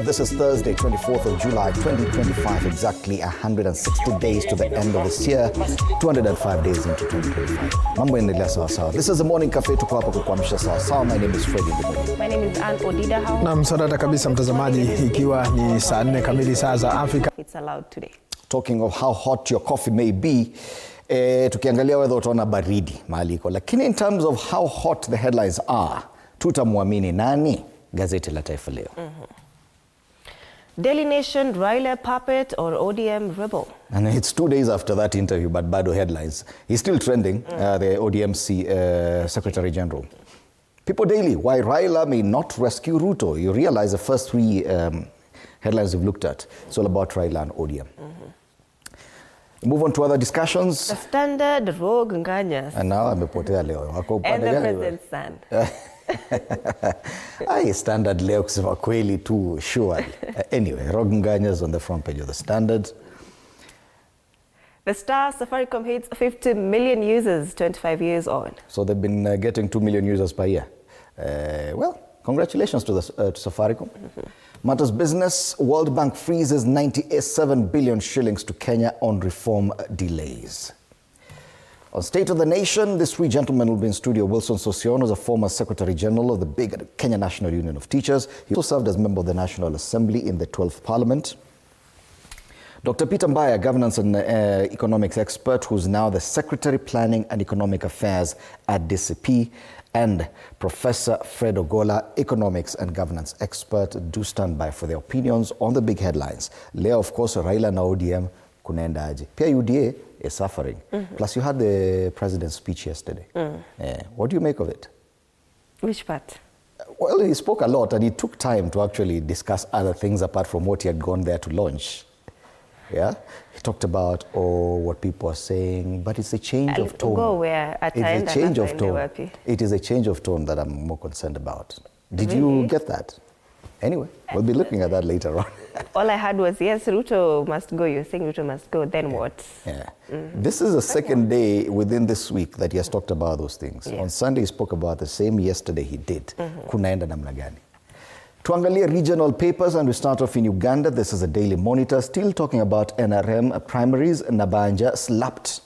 This is Thursday, 24th of July, 2025, exactly 160 days to the end of this year, 205 days into 2025. Mambo inaendelea sawa sawa. This is the Morning Cafe, tuko hapa kukuamsha sawa sawa. My name is Freddy. My name is Ann Odida. Na msadada kabisa mtazamaji, ikiwa ni saa 4 kamili saa za Afrika. It's allowed today. Talking of how hot your coffee may be, tukiangalia whether utaona baridi mahali iko. Lakini in terms of how hot the headlines are, tutamwamini nani? Gazeti la Taifa Leo. Daily Nation, Raila puppet or ODM rebel? And it's 2 days after that interview, but bado headlines. He's still trending, the ODMC Secretary General. People Daily, why Raila may not rescue Ruto. You realize the first three headlines we've looked at. It's all about Raila and ODM. Move on to other discussions. The Standard, Rogue Nganyas. And now amepotea leo. And the President's stand. Ai, Standard leo kusema kweli tu, sure. Anyway, Rogue Nganyas on the front page of the Standard. The Star, Safaricom hits 50 million users 25 years on. So they've been getting 2 million users per year. Well, congratulations to Safaricom. Matters Business, World Bank freezes 97 billion shillings to Kenya on reform delays. On State of the Nation, this three gentlemen will be in studio. Wilson Sosiono is a former Secretary General of the big Kenya National Union of Teachers. He also served as member of the National Assembly in the 12th Parliament. Dr. Peter Mbaya, governance and economics expert, who's now the Secretary Planning and Economic Affairs at DStv, and Professor Fred Ogola, economics and governance expert. Do stand by for their opinions on the big headlines. Leo, of course, Raila na ODM kunaenda aje. Pia UDA is suffering. Plus, you had the president's speech yesterday. What do you make of it? Which part? Well, he spoke a lot and he took time to actually discuss other things apart from what he had gone there to launch. Yeah, he talked about what people are saying, but it's a change of tone. It's a change of tone. It is a change of tone that I'm more concerned about. Did you get that? Anyway, we'll be looking at that later on. All I heard was, yes, Ruto must go. You're saying Ruto must go. Then what? Yeah. This is the second day within this week that he has talked about those things. Yeah. On Sunday, he spoke about the same. Yesterday, he did. Kunaenda namna gani? Tuangalie regional papers, and we start off in Uganda. This is a Daily Monitor, still talking about NRM primaries. Nabanja slapped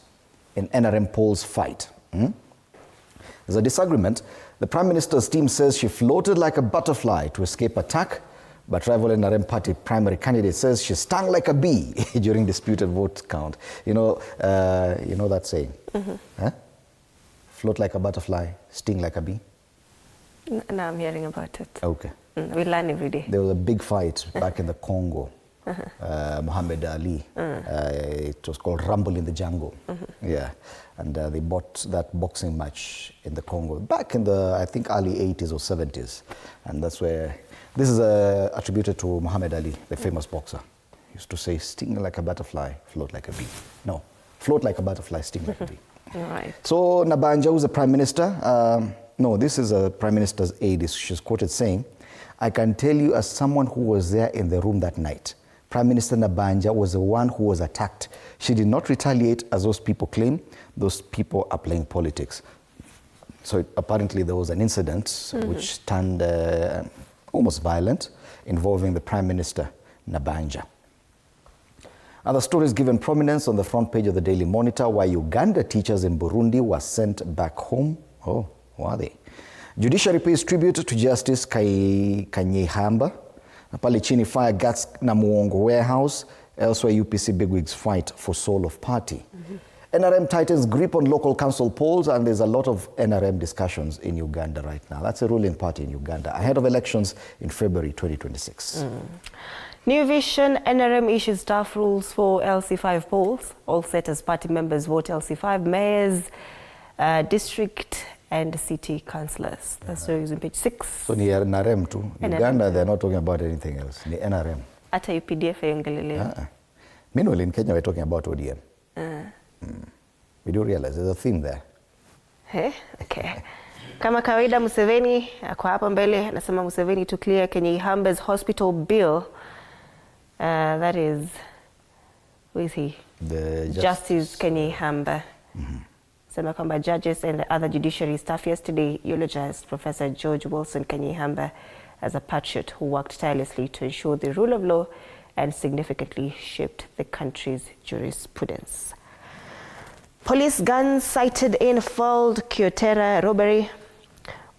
in NRM polls fight. There's a disagreement. The Prime Minister's team says she floated like a butterfly to escape attack, but rival NRM party primary candidate says she stung like a bee during disputed vote count. You know that saying? Huh? Float like a butterfly, sting like a bee? Now I'm hearing about it. Okay. We learn every day. There was a big fight back in the Congo. Muhammad Ali. It was called Rumble in the Jungle. Yeah. And they bought that boxing match in the Congo back in the, I think, early 80s or 70s. And that's where, this is attributed to Muhammad Ali, the famous boxer. He used to say, sting like a butterfly, float like a bee. No, float like a butterfly, sting like a bee. All right. So Nabanja, who's the Prime Minister, no, this is a Prime Minister's aide. She's quoted saying, I can tell you as someone who was there in the room that night, Prime Minister Nabanja was the one who was attacked. She did not retaliate as those people claim. Those people are playing politics. So apparently there was an incident which turned almost violent involving the Prime Minister Nabanja. Other stories given prominence on the front page of the Daily Monitor, why Uganda teachers in Burundi were sent back home. Oh, were they? Judiciary pays tribute to Justice Kanyehamba. Pale chini fire guts na Muongo warehouse. Elsewhere, UPC bigwigs fight for soul of party. NRM tightens grip on local council polls, and there's a lot of NRM discussions in Uganda right now. That's a ruling party in Uganda, ahead of elections in February 2026. New Vision, NRM issues staff rules for LC5 polls. All set as party members vote LC5, mayors, district and city councillors. That's the reason, page 6. So ni NRM too. Uganda, they're not talking about anything else. Ni NRM. Ata UPDF yongelele. Meanwhile, in Kenya, we're talking about ODM. We do realize there's a theme there. Hey, okay. Kama kawaida, Museveni ako hapa mbele, anasema Museveni to clear Kanyeihamba's hospital bill. That is, who is he? The Justice Kanyehamba. Sema kwamba judges and other judiciary staff yesterday eulogized Professor George Wilson Kanyehamba as a patriot who worked tirelessly to ensure the rule of law and significantly shaped the country's jurisprudence. Police guns cited in failed Kyotera robbery.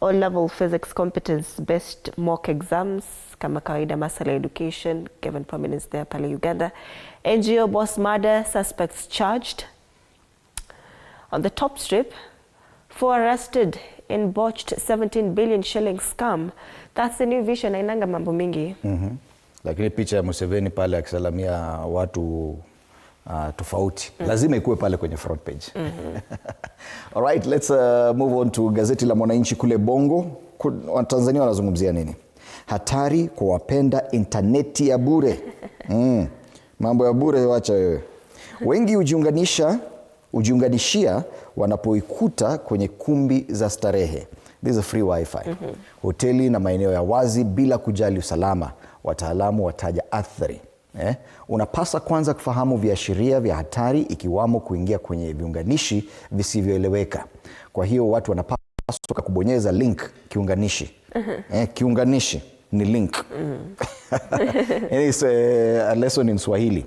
O-level physics competence-based mock exams kama kawaida, masala education given prominence there pale Uganda. NGO boss murder, suspects charged. On the top strip, 4 arrested in botched 17 billion shilling scam. That's the New Vision, ainanga mambo mingi. Lakini picha ya Museveni pale akisalamia watu tofauti lazima ikuwe pale kwenye front page. All right, let's move on to gazeti la Mwananchi kule Bongo. Watanzania wanazungumzia nini? Hatari kwa wapenda interneti ya bure. Mambo ya bure wacha wewe. Wengi ujiunganishia wanapoikuta kwenye kumbi za starehe. This is a free wifi. Hoteli na maeneo ya wazi bila kujali usalama. Wataalamu wataja athari. Unapasa kwanza kufahamu viashiria vya hatari ikiwamo kuingia kwenye viunganishi visivyoeleweka. Kwa hiyo watu wanapaswa kubonyeza link kiunganishi. Kiunganishi ni link. It's a lesson in Swahili.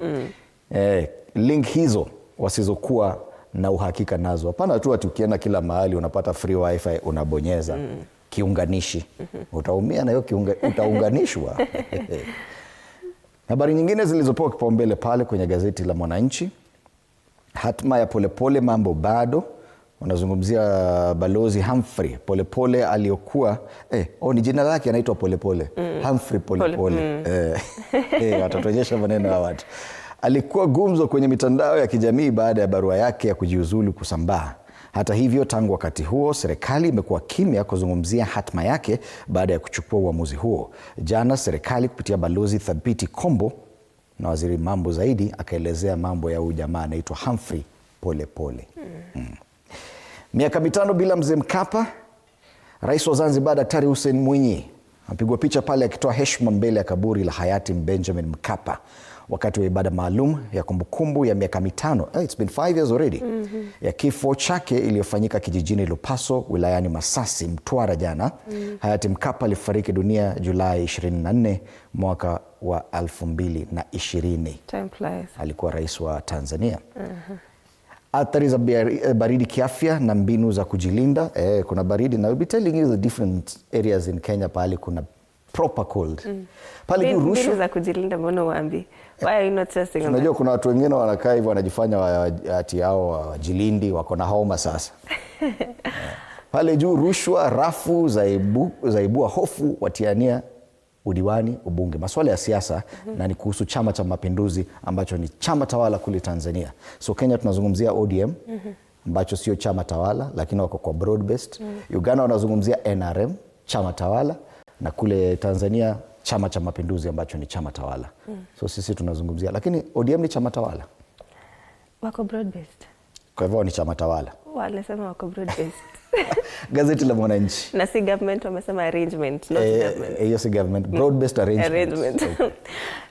Link hizo wasizokuwa na uhakika nazo. Hapana tu ati ukienda kila mahali unapata free wifi unabonyeza kiunganishi. Utaumia na hiyo utaunganishwa. Habari nyingine zilizopewa kipaumbele pale kwenye gazeti la Mwananchi. Hatma ya Polepole mambo bado. Unazungumzia Balozi Humphrey Polepole aliyokuwa ni jina lake anaitwa Polepole. Humphrey Polepole. Watatuonyesha maneno ya watu. Alikuwa gumzo kwenye mitandao ya kijamii baada ya barua yake ya kujiuzulu kusambaa. Hata hivyo, tangu wakati huo serikali imekuwa kimya kuzungumzia hatma yake baada ya kuchukua uamuzi huo. Jana serikali kupitia Balozi Thabiti Kombo na waziri mambo zaidi akaelezea mambo ya ujamaa anaitwa Humphrey Polepole. Miaka 5 bila mzee Mkapa. Rais wa Zanzibar Daktari Hussein Mwinyi apigwa picha pale akitoa heshima mbele ya kaburi la hayati Benjamin Mkapa wakati wa ibada maalum ya kumbukumbu ya miaka 5. It's been 5 years already. Ya kifo chake iliyofanyika kijijini Lupaso wilayani Masasi, Mtwara jana. Hayati Mkapa alifariki dunia Julai 24 mwaka wa 2020. Time flies. Alikuwa rais wa Tanzania. Athari za baridi kiafya na mbinu za kujilinda. Kuna baridi na we'll be telling you the different areas in Kenya pale kuna proper cold. Pale juu rushwa. Mbinu za kujilinda mbona uambi? Why are you not testing on that? Unajua kuna watu wengine wanakaa hivyo wanajifanya ati hao wajilindi wako na homa sasa. Pale juu rushwa, rafu zaibua hofu watiania udiwani, ubunge. Masuala ya siasa na ni kuhusu Chama cha Mapinduzi ambacho ni chama tawala kule Tanzania. So Kenya tunazungumzia ODM ambacho sio chama tawala lakini wako kwa broad based. Uganda wanazungumzia NRM, chama tawala, na kule Tanzania Chama cha Mapinduzi ambacho ni chama tawala. So sisi tunazungumzia, lakini ODM ni chama tawala. Wako broad based. Kwa hivyo ni chama tawala. Walisema wako broad based. Gazeti la Mwananchi. Na si government wamesema arrangement, not government. Hiyo si government, broad based arrangement. Okay.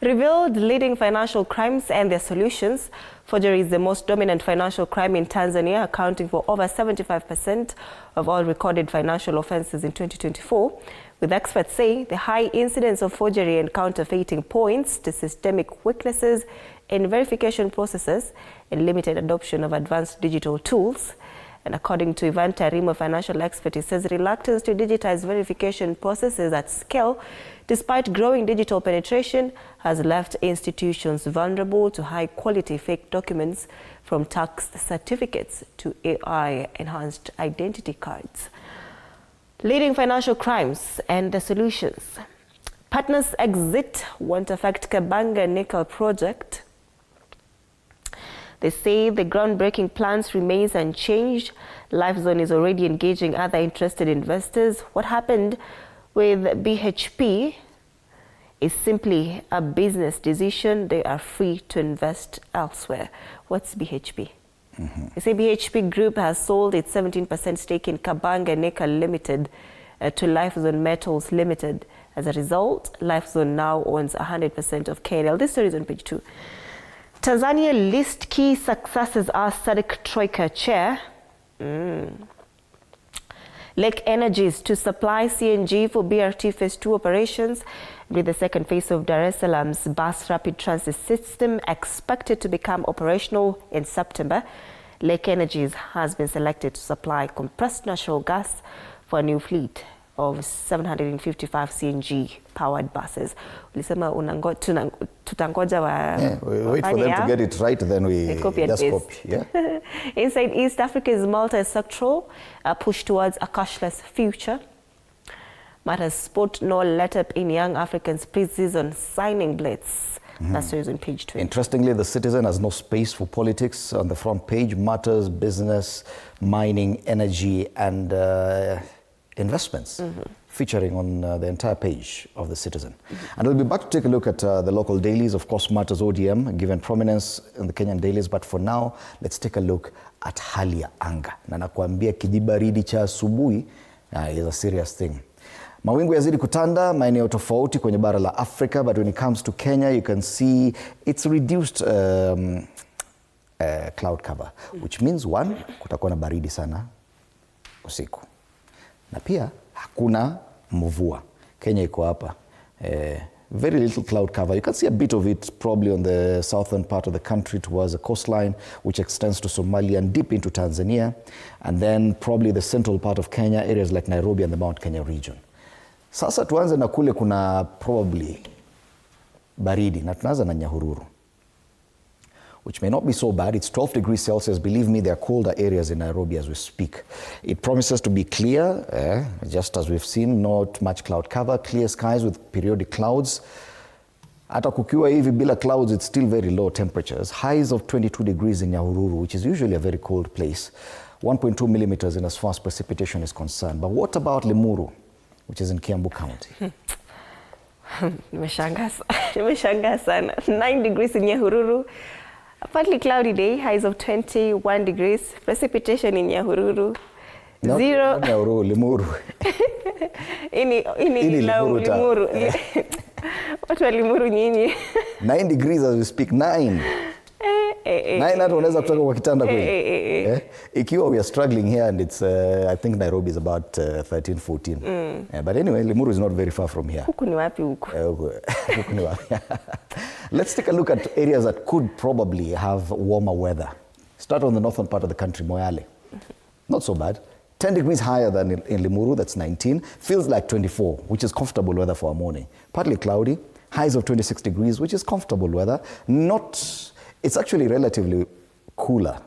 Revealed leading financial crimes and their solutions. Forgery is the most dominant financial crime in Tanzania, accounting for over 75% of all recorded financial offenses in 2024, with experts saying the high incidence of forgery and counterfeiting points to systemic weaknesses in verification processes and limited adoption of advanced digital tools. And according to Ivan Tarim, a financial expert, he says reluctance to digitize verification processes at scale, despite growing digital penetration, has left institutions vulnerable to high-quality fake documents, from tax certificates to AI-enhanced identity cards. Leading financial crimes and the solutions. Partners exit won't affect Kabanga nickel project. They say the groundbreaking plans remains unchanged. Lifezone is already engaging other interested investors. What happened with BHP is simply a business decision. They are free to invest elsewhere. What's BHP? They say BHP Group has sold its 17% stake in Kabanga Nickel Limited to Lifezone Metals Limited. As a result, Lifezone now owns 100% of KNL. This story is on page 2. Tanzania list key successes as SADC Troika chair. Lake Energies to supply CNG for BRT Phase 2 operations, with the second phase of Dar es Salaam's bus rapid transit system expected to become operational in September. Lake Energies has been selected to supply compressed natural gas for a new fleet of 755 CNG-powered buses. Ulisema tutangoja wa wait for them to get it right, then we just copy. Yeah? Inside East Africa's multi-sectoral push towards a cashless future. Matters sport no let-up in young Africans' pre-season signing blitz. That's news on page 2. Interestingly, the Citizen has no space for politics on the front page. Matters, business, mining, energy, and investments featuring on the entire page of the Citizen. And we'll be back to take a look at the local dailies. Of course, Matters ODM given prominence in the Kenyan dailies, but for now, let's take a look at hali ya anga. Na nakuambia kijibaridi cha asubuhi is a serious thing. Mawingu yazidi kutanda maeneo tofauti kwenye bara la Africa, but when it comes to Kenya, you can see it's reduced cloud cover, which means one, kutakuwa na baridi sana usiku. Na pia hakuna mvua. Kenya iko hapa. Very little cloud cover. You can see a bit of it probably on the southern part of the country towards the coastline, which extends to Somalia and deep into Tanzania. And then probably the central part of Kenya, areas like Nairobi and the Mount Kenya region. Sasa tuanze na kule kuna probably baridi. Na tunaanza na Nyahururu, which may not be so bad. It's 12 degrees Celsius. Believe me, there are colder areas in Nairobi as we speak. It promises to be clear, just as we've seen, not much cloud cover, clear skies with periodic clouds. Hata kukiwa hivi bila clouds, it's still very low temperatures. Highs of 22 degrees in Nyahururu, which is usually a very cold place. 1.2 millimeters in as far as precipitation is concerned. But what about Limuru, which is in Kiambu County? Nimeshangaa sana. 9 degrees in Nyahururu. A partly cloudy day, highs of 21 degrees. Precipitation in Nyahururu, No, 0. Nyahururu, Limuru. Ini Limuru. Watu wa Limuru nyinyi. 9 degrees as we speak, 9. 9 hata unaweza kutoka kwa kitanda kweli. Ikiwa we are struggling here and it's I think Nairobi is about 13, 14. But anyway, Limuru is not very far from here. Huku ni wapi huku? Huku ni wapi? Let's take a look at areas that could probably have warmer weather. Start on the northern part of the country, Moyale. Not so bad. 10 degrees higher than in Limuru, that's 19. Feels like 24, which is comfortable weather for a morning. Partly cloudy, highs of 26 degrees, which is comfortable weather. It's actually relatively cooler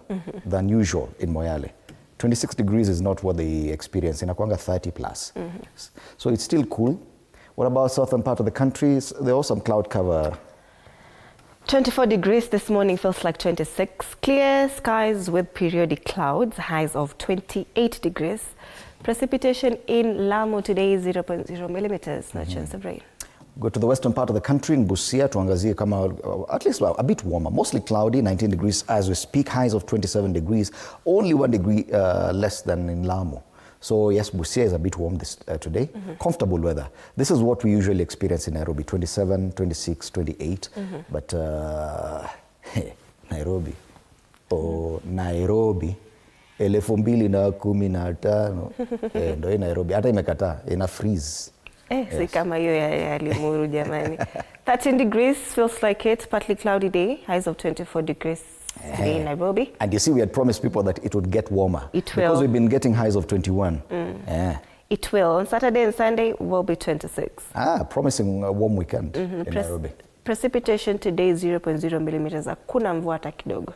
than usual in Moyale. 26 degrees is not what they experience. Inakuanga 30 plus. So it's still cool. What about southern part of the country? There was some cloud cover. 24 degrees this morning, feels like 26. Clear skies with periodic clouds, highs of 28 degrees. Precipitation in Lamu today is 0.0 millimeters, no chance of rain. Go to the western part of the country in Busia, tuangazie kama at least a bit warmer, mostly cloudy, 19 degrees as we speak, highs of 27 degrees, only 1 degree less than in Lamu. So yes, Busia is a bit warm today. Comfortable weather. This is what we usually experience in Nairobi, 27, 26, 28. But Nairobi, Nairobi, 2015 ndo hii Nairobi, hata imekataa, ina freeze. Si kama hiyo ya Limuru jamani. 13 degrees, feels like it, partly cloudy day, highs of 24 degrees. Today in Nairobi. And you see, we had promised people that it would get warmer. It will. Because we've been getting highs of 21. It will. On Saturday and Sunday will be 26. Promising a warm weekend in Nairobi. Precipitation today is 0.0 millimeters. Hakuna mvua hata kidogo.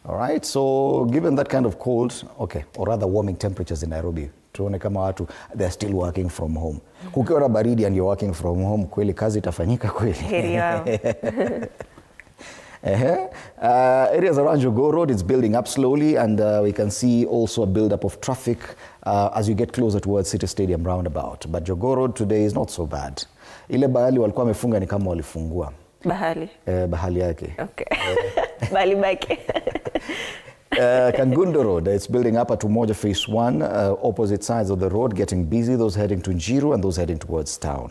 All right, so given that kind of cold, okay, or rather warming temperatures in Nairobi, tuone kama watu, they're still working from home. Kukiwa na baridi and you're working from home, kweli kazi itafanyika kweli. Heri yao. Areas around Jogoo Road, it's building up slowly, and we can see also a build-up of traffic as you get closer towards City Stadium roundabout. But Jogoo Road today is not so bad. Ile bahali walikuwa wamefunga ni kama walifungua. Bahali? Bahali yake. Okay. Bahali bake. Kangundo Road, it's building up at Umoja Phase 1, opposite sides of the road, getting busy, those heading to Njiru and those heading towards town.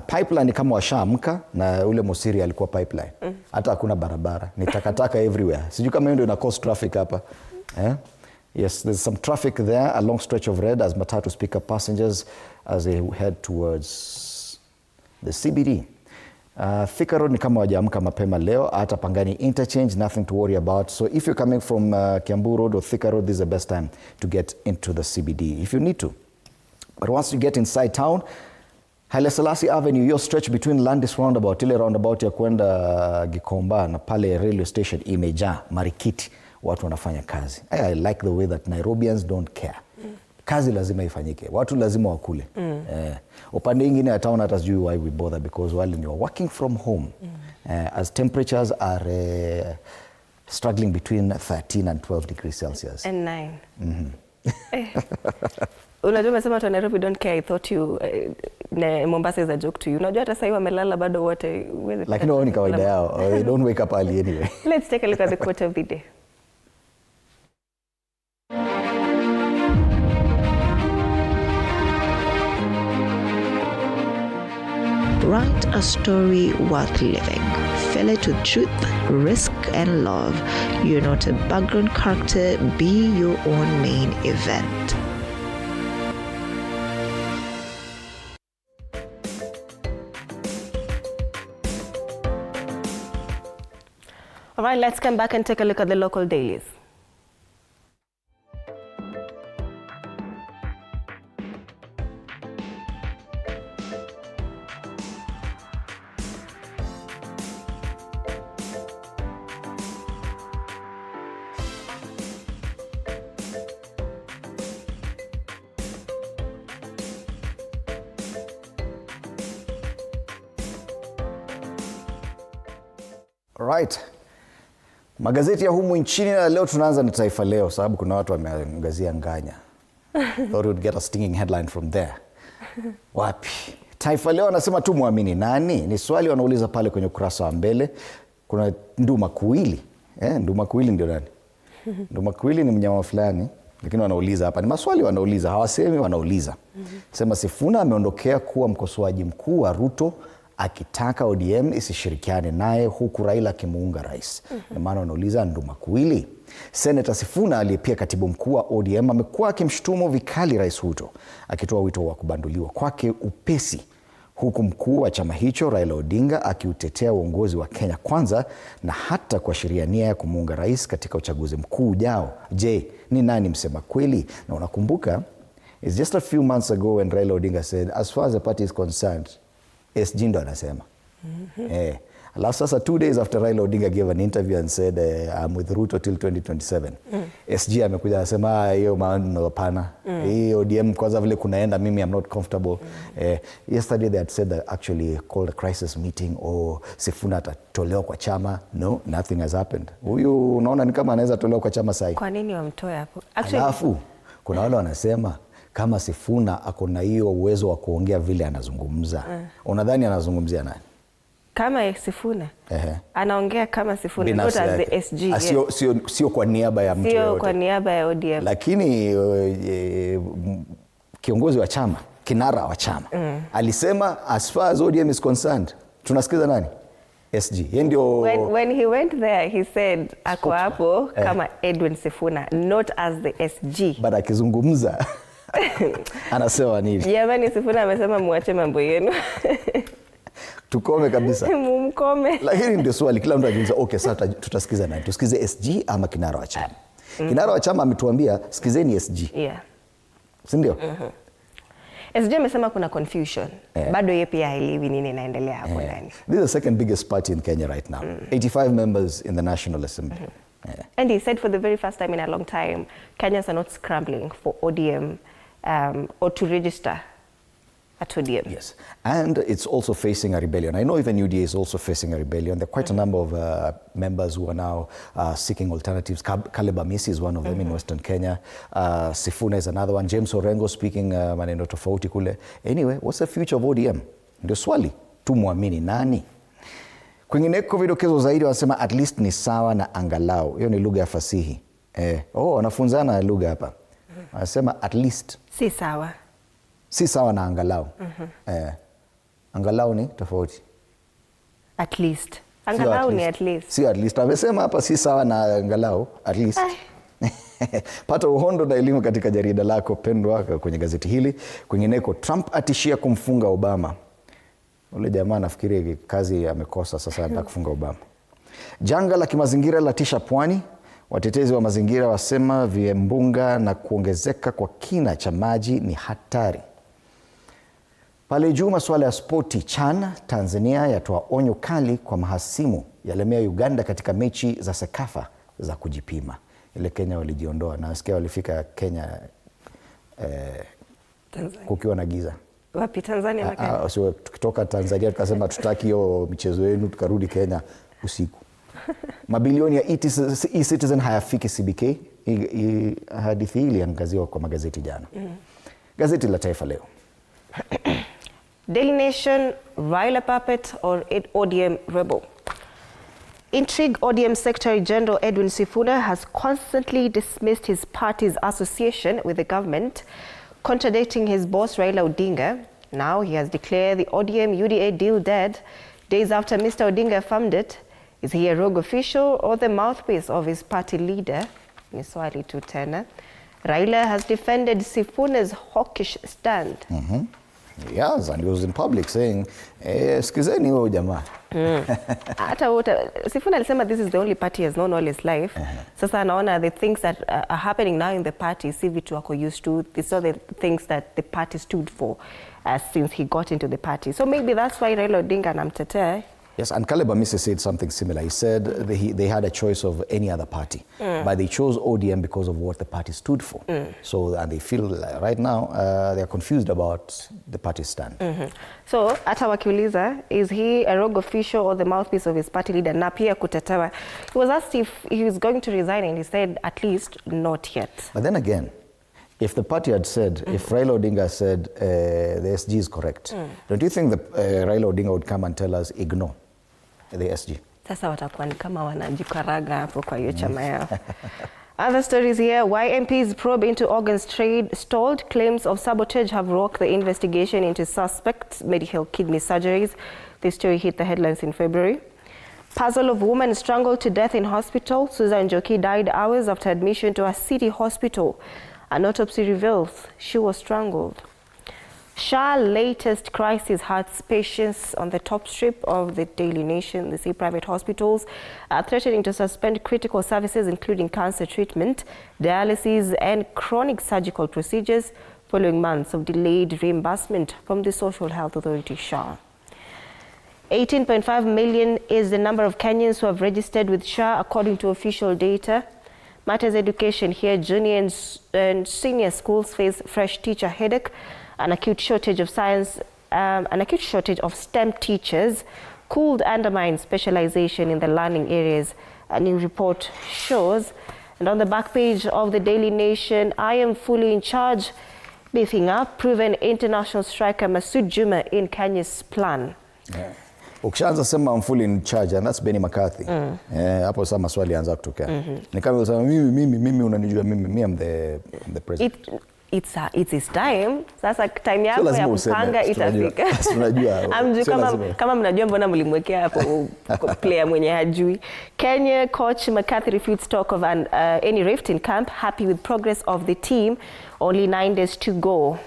Pipeline kama washaamka na ule Mosiri alikuwa pipeline. Hata hakuna barabara, ni takataka everywhere. Sijui kama hiyo ndio ina cause traffic hapa. Yes, there's some traffic there, a long stretch of red as matatus pick up passengers as they head towards the CBD. Thika Road ni kama wajaamka mapema leo, hata Pangani interchange, nothing to worry about. So if you're coming from Kiambu Road or Thika Road, this is the best time to get into the CBD if you need to. But once you get inside town, Haile Selassie Avenue, your stretch between Landis roundabout, ile roundabout ya kwenda Gikomba na pale railway station imejaa marikiti, watu wanafanya kazi. I like the way that Nairobians don't care. Kazi lazima ifanyike, watu lazima wakule. Upande ingine ya town hata sijui why we bother, because wale ni working from home. As temperatures are struggling between 13 and 12 degrees Celsius. And 9. Unajua umesema tu Nairobi don't care, I thought you Mombasa is a joke to you. Unajua hata sasa wamelala bado wote. Lakini wao ni kawaida yao. They don't wake up early anyway. Let's take a look at the quote of the day. Write a story worth living. Fill it with truth, risk, and love. You're not a background character, be your own main event. All right, let's come back and take a look at the local dailies. Right. Magazeti ya humu nchini, na leo tunaanza na Taifa Leo sababu kuna watu wameangazia nganya. Thought we'd get a stinging headline from there. Wapi? Taifa Leo anasema tu muamini nani? Ni swali wanauliza pale kwenye ukurasa wa mbele. Kuna nduma kuwili. Nduma kuwili ndio nani? Nduma kuwili ni mnyama fulani, lakini wanauliza hapa. Ni maswali wanauliza, hawasemi wanauliza. Sema Sifuna ameondokea kuwa mkosoaji mkuu wa Ruto, akitaka ODM isishirikiane naye, huku Raila akimuunga rais. Na maana wanauliza nduma kuwili. Senator Sifuna aliyepia katibu mkuu wa ODM amekuwa akimshutumu vikali Rais Ruto, akitoa wito wa kubanduliwa kwake upesi, huku mkuu wa chama hicho Raila Odinga akiutetea uongozi wa Kenya Kwanza na hata kuashiria nia ya kumuunga rais katika uchaguzi mkuu ujao. Je, ni nani msema kweli? Na unakumbuka, it's just a few months ago when Raila Odinga said, as far as the party is concerned, SG ndo anasema. Alafu sasa 2 days after Raila Odinga gave an interview and said I'm with Ruto till 2027. SG amekuja anasema hiyo maana hapana. Hii ODM kwanza vile kunaenda mimi I'm not comfortable. Yesterday they had said that actually called a crisis meeting or Sifuna atatolewa kwa chama. No, nothing has happened. Huyu unaona ni kama anaweza tolewa kwa chama sasa. Kwa nini wamtoe hapo? Actually, alafu kuna wale wanasema kama Sifuna akona hiyo uwezo wa kuongea vile anazungumza. Unadhani anazungumzia nani? Kama Sifuna. Anaongea kama Sifuna, not as the SG. Sio kwa niaba ya mtu yote. Sio kwa niaba ya ODM. Lakini kiongozi wa chama, kinara wa chama, alisema as far as ODM is concerned, tunasikiza nani? SG. Yeye ndio when he went there he said ako hapo kama Edwin Sifuna, not as the SG. But akizungumza anasema nini? Jamani, Sifuna amesema muache mambo yenu. Tukome kabisa. Mumkome. Lakini ndio swali kila mtu anajiuliza, okay sasa tutasikiza nani? Tusikize SG ama kinara wa chama? Kinara wa chama ametuambia sikizeni SG. Si ndio? SG amesema kuna confusion. Bado yeye pia haelewi nini inaendelea hapo ndani. This is the second biggest party in Kenya right now. 85 members in the National Assembly. And he said for the very first time in a long time, Kenyans are not scrambling for ODM or to register at ODM. Yes, and it's also facing a rebellion. I know even UDA is also facing a rebellion. There are quite a number of members who are now seeking alternatives. Caleb Amisi is one of them in Western Kenya. Sifuna is another one. James Orengo speaking maneno tofauti kule. Anyway, what's the future of ODM? Ndio swali. Tumwamini nani? Kwingineko vidokezo zaidi wanasema at least ni sawa na angalau. Hiyo ni lugha ya fasihi. Wanafunzana lugha hapa. Wanasema at least. Si sawa. Si sawa na angalau. Angalau ni tofauti. At least. Angalau ni at least. Sio at least. Amesema hapa si sawa na angalau, at least. Pata uhondo na elimu katika jarida lako pendwa kwenye gazeti hili. Kwingineko, Trump atishia kumfunga Obama. Ule jamaa nafikiri kazi amekosa, sasa anataka kufunga Obama. Janga la kimazingira latisha pwani. Watetezi wa mazingira wasema vimbunga na kuongezeka kwa kina cha maji ni hatari. Pale juu masuala ya spoti, CHAN Tanzania yatoa onyo kali kwa mahasimu yalemea Uganda katika mechi za Sekafa za kujipima. Ile Kenya walijiondoa, na nasikia walifika Kenya kukiwa na giza. Wapi, Tanzania na Kenya? Sio, tukitoka Tanzania tukasema tutaki hiyo michezo yenu, tukarudi Kenya usiku. Mabilioni ya e-Citizen hayafiki CBK. Hadithi hii iliangaziwa kwa magazeti jana. Gazeti la Taifa Leo. Daily Nation, Raila puppet or ODM rebel? Intrigue. ODM Secretary General Edwin Sifuna has constantly dismissed his party's association with the government, contradicting his boss Raila Odinga. Now he has declared the ODM UDA deal dead, days after Mr. Odinga affirmed it. Is he a rogue official or the mouthpiece of his party leader? Ni swali tu tena. Raila has defended Sifuna's hawkish stand. Yes, and he was in public saying, skizeni huyo jamaa. Hata Sifuna alisema this is the only party he has known all his life. Sasa anaona the things that are happening now in the party, si vitu wako used to. These are the things that the party stood for since he got into the party. So maybe that's why Raila Odinga anamtetea. Yes, and Caleb Amisi said something similar. He said they had a choice of any other party, but they chose ODM because of what the party stood for. So, and they feel right now they are confused about the party's stand. So, hata wakiuliza, is he a rogue official or the mouthpiece of his party leader? Na pia kutetewa. He was asked if he was going to resign, and he said, at least not yet. But then again, if the party had said, if Raila Odinga said the SG is correct, don't you think that Raila Odinga would come and tell us, ignore the SG? Sasa watakuwa ni kama wanajikaraga hapo kwa hiyo chama yao. Other stories here. Why MPs probe into organs trade stalled. Claims of sabotage have rocked the investigation into suspects' medical kidney surgeries. This story hit the headlines in February. Puzzle of woman strangled to death in hospital. Susan Njoki died hours after admission to a city hospital. An autopsy reveals she was strangled. SHA latest crisis hurts patients on the top strip of the Daily Nation. They say private hospitals are threatening to suspend critical services including cancer treatment, dialysis and chronic surgical procedures following months of delayed reimbursement from the Social Health Authority, SHA. 18.5 million is the number of Kenyans who have registered with SHA according to official data. Matters education here. Junior and senior schools face fresh teacher headache. An acute shortage of STEM teachers could undermine specialization in the learning areas, a new report shows. And on the back page of the Daily Nation, I am fully in charge, beefing up proven international striker Masoud Juma in Kenya's plan. Ukishaanza sema I'm fully in charge, and that's Benny McCarthy. Hapo sasa maswali yanza kutokea. Ni kama unasema mimi unanijua mimi I'm the president. It's his time. Sasa time yako ya kupanga itafika. Amjui kama mnajua mbona mlimwekea hapo player mwenye hajui. Kenya coach McCarthy refutes talk of any rift in camp, happy with progress of the team. Only 9 days to go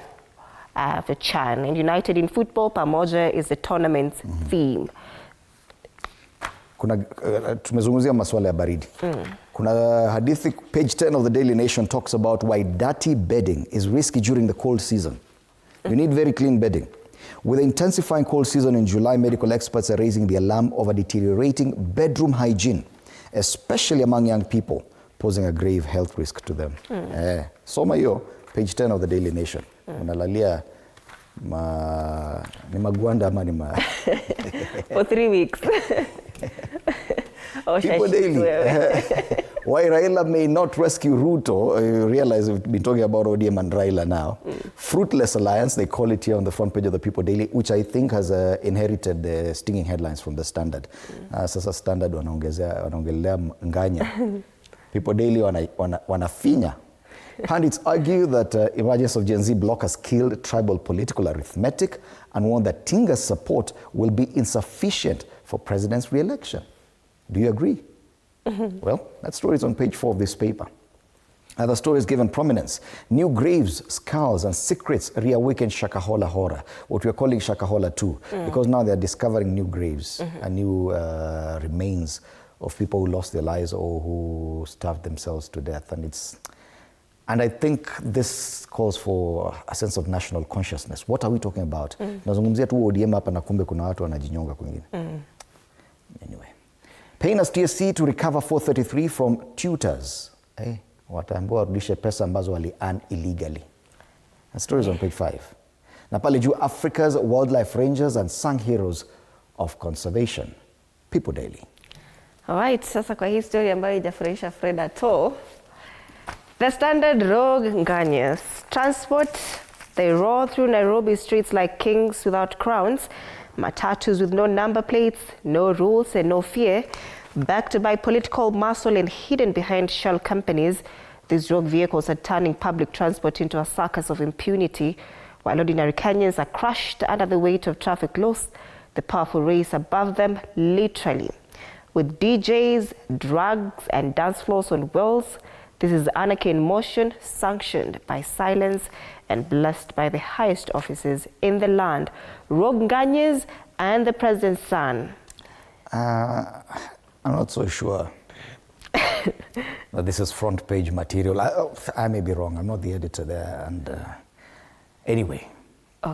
for CHAN. And United in football, pamoja is the tournament's theme. Tumezungumzia masuala ya baridi. Kuna hadithi, page 10 of the Daily Nation talks about why dirty bedding is risky during the cold season. You need very clean bedding. With the intensifying cold season in July, medical experts are raising the alarm over deteriorating bedroom hygiene, especially among young people, posing a grave health risk to them. Soma hiyo, page 10 of the Daily Nation. Unalalia ni magwanda ama ni for 3 weeks. People daily. Why Raila may not rescue Ruto. You realize we've been talking about ODM and Raila now. Fruitless alliance, they call it here on the front page of the People Daily, which I think has inherited the stinging headlines from the Standard. Sasa Standard wanaongelea nganya. People Daily wanafinya. Pundits argue that emergence of Gen Z bloc has killed tribal political arithmetic and warn that Tinga's support will be insufficient for president's re-election. Do you agree? Well, that story is on page 4 of this paper. Other stories given prominence. New graves, skulls, and secrets reawaken Shakahola horror, what we are calling Shakahola 2, because now they are discovering new graves and new remains of people who lost their lives or who starved themselves to death. And I think this calls for a sense of national consciousness. What are we talking about? Nazungumzia tu ODM hapa na kumbe kuna watu wanajinyonga kwingine. Anyway. Paying as TSC to recover 433 from tutors. Wataambiwa warudishe pesa ambazo wali earn illegally. And stories on page 5. Na pale juu, Africa's wildlife rangers and sung heroes of conservation. People Daily. Alright, sasa kwa hii story ambayo haijafurahisha Fred at all. The Standard rogue Nganyas. Transport, they roar through Nairobi streets like kings without crowns. Matatus with no number plates, no rules and no fear. Backed by political muscle and hidden behind shell companies, these rogue vehicles are turning public transport into a circus of impunity. While ordinary Kenyans are crushed under the weight of traffic laws, the powerful race above them, literally. With DJs, drugs, and dance floors on wheels, this is anarchy in motion, sanctioned by silence and blessed by the highest offices in the land. Rogue Nganyas and the president's son. I'm not so sure that this is front page material. I may be wrong. I'm not the editor there. And anyway,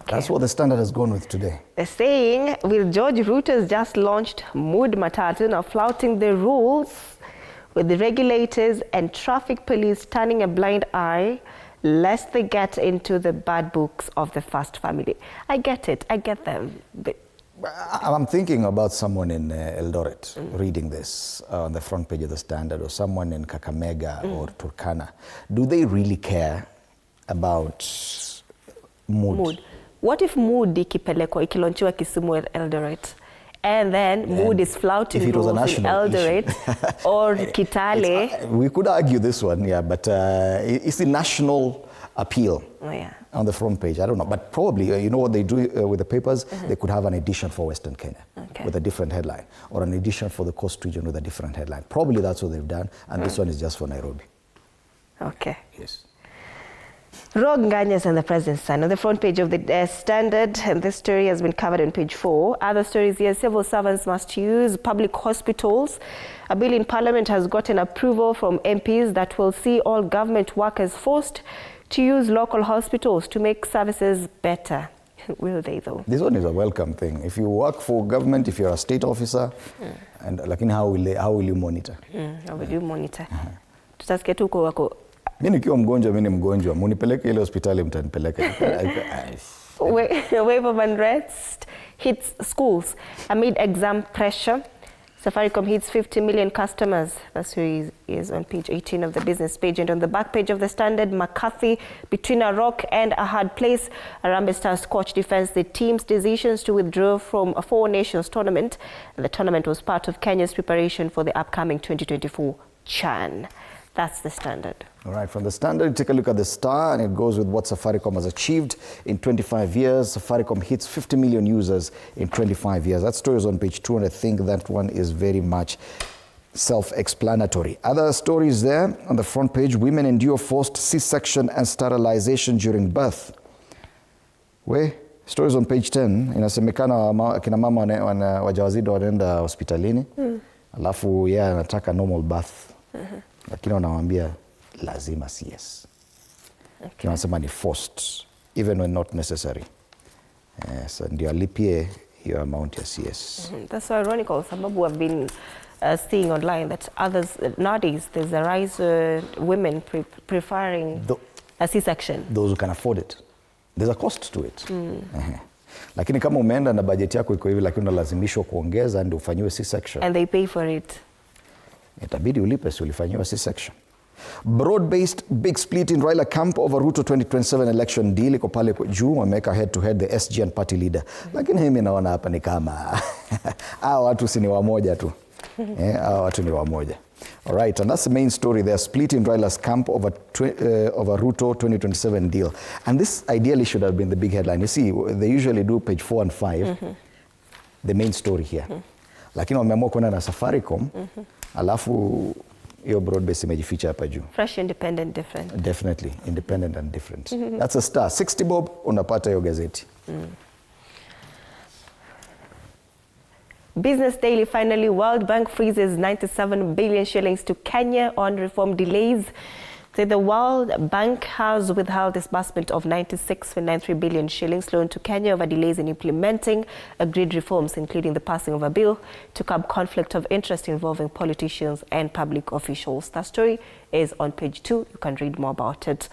that's what the Standard has gone with today. They're saying, with George Ruto's just launched Mood Matatu now flouting the rules, with the regulators and traffic police turning a blind eye, lest they get into the bad books of the First Family. I get it. I get them. But I'm thinking about someone in Eldoret reading this on the front page of the Standard, or someone in Kakamega or Turkana. Do they really care about mood? What if mood ikilonchiwa Kisumu Eldoret? And then mood is flouting rules in Eldoret or Kitale. We could argue this one, yeah, but it's the national appeal on the front page. I don't know, but probably, you know what they do with the papers? They could have an edition for Western Kenya with a different headline, or an edition for the Coast Region with a different headline. Probably that's what they've done, and this one is just for Nairobi. Okay. Yes. Rogue Nganyas and the president's son on the front page of the Standard, and this story has been covered on page 4. Other stories here: civil servants must use public hospitals. A bill in Parliament has gotten approval from MPs that will see all government workers forced to use local hospitals to make services better. Will they though? This one is a welcome thing. If you work for government, if you're a state officer, and like, how will you monitor? How will you monitor? Tutasikia tu kwa wako. Mimi nikiwa mgonjwa, mimi ni mgonjwa. Munipeleke ile hospitali mtanipeleka. Wave of unrest hits schools amid exam pressure. Safaricom hits 50 million customers. That's who is on page 18 of the business page. And on the back page of the Standard, McCarthy between a rock and a hard place. Harambee Stars coach defends the team's decisions to withdraw from a Four Nations tournament. And the tournament was part of Kenya's preparation for the upcoming 2024 CHAN. That's the Standard. All right, from the Standard, take a look at the Star, and it goes with what Safaricom has achieved in 25 years. Safaricom hits 50 million users in 25 years. That story is on page 2, and I think that one is very much self-explanatory. Other stories there on the front page: women endure forced C-section and sterilization during birth. Stories on page 10, inasemekana kina mama wajawazito wanaenda hospitalini, alafu yeye anataka normal birth. Lakini wanamwambia lazima CS. Wanasema ni forced, even when not necessary. So ndio alipie hiyo amount ya CS. That's so ironical. Sababu have been seeing online that others, nowadays, there's a rise women preferring a C-section. Those who can afford it. There's a cost to it. Lakini kama umeenda na budget yako iko hivi, lakini unalazimishwa kuongeza ndio ufanyiwe C-section. And they pay for it. Itabidi ulipe si ulifanyiwa C-section. Broad-based big split in Raila camp over Ruto 2027 election deal. Iko pale juu, wameweka head to head the SG and party leader. Lakini mimi naona hapa ni kama hao watu si ni wamoja tu. Hao watu ni wamoja. All right, and that's the main story. They are split in Raila's camp over Ruto 2027 deal. And this ideally should have been the big headline. You see, they usually do page 4 and 5, the main story here. Lakini wameamua kwenda na Safaricom, alafu hiyo broad base imejificha hapa juu. Fresh, independent, different. Definitely independent and different. That's a star. 60 bob unapata hiyo gazeti. Business Daily, finally, World Bank freezes 97 billion shillings to Kenya on reform delays. So the World Bank has withheld disbursement of 96.93 billion shillings loan to Kenya over delays in implementing agreed reforms, including the passing of a bill to curb conflict of interest involving politicians and public officials. That story is on page 2. You can read more about it.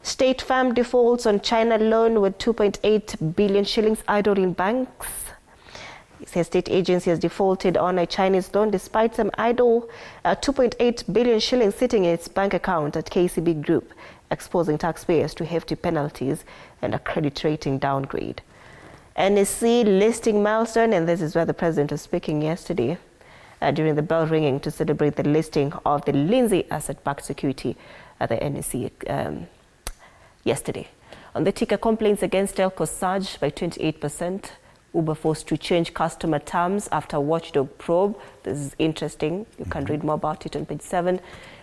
State Farm defaults on China loan with 2.8 billion shillings idle in banks. It says state agency has defaulted on a Chinese loan despite some idle 2.8 billion shillings sitting in its bank account at KCB Group, exposing taxpayers to hefty penalties and a credit rating downgrade. NSC listing milestone, and this is where the president was speaking yesterday during the bell ringing to celebrate the listing of the Lindsay asset-backed security at the NSC yesterday. On the ticker, complaints against telco surged by 28%. Uber forced to change customer terms after watchdog probe. This is interesting. You can read more about it on page 7.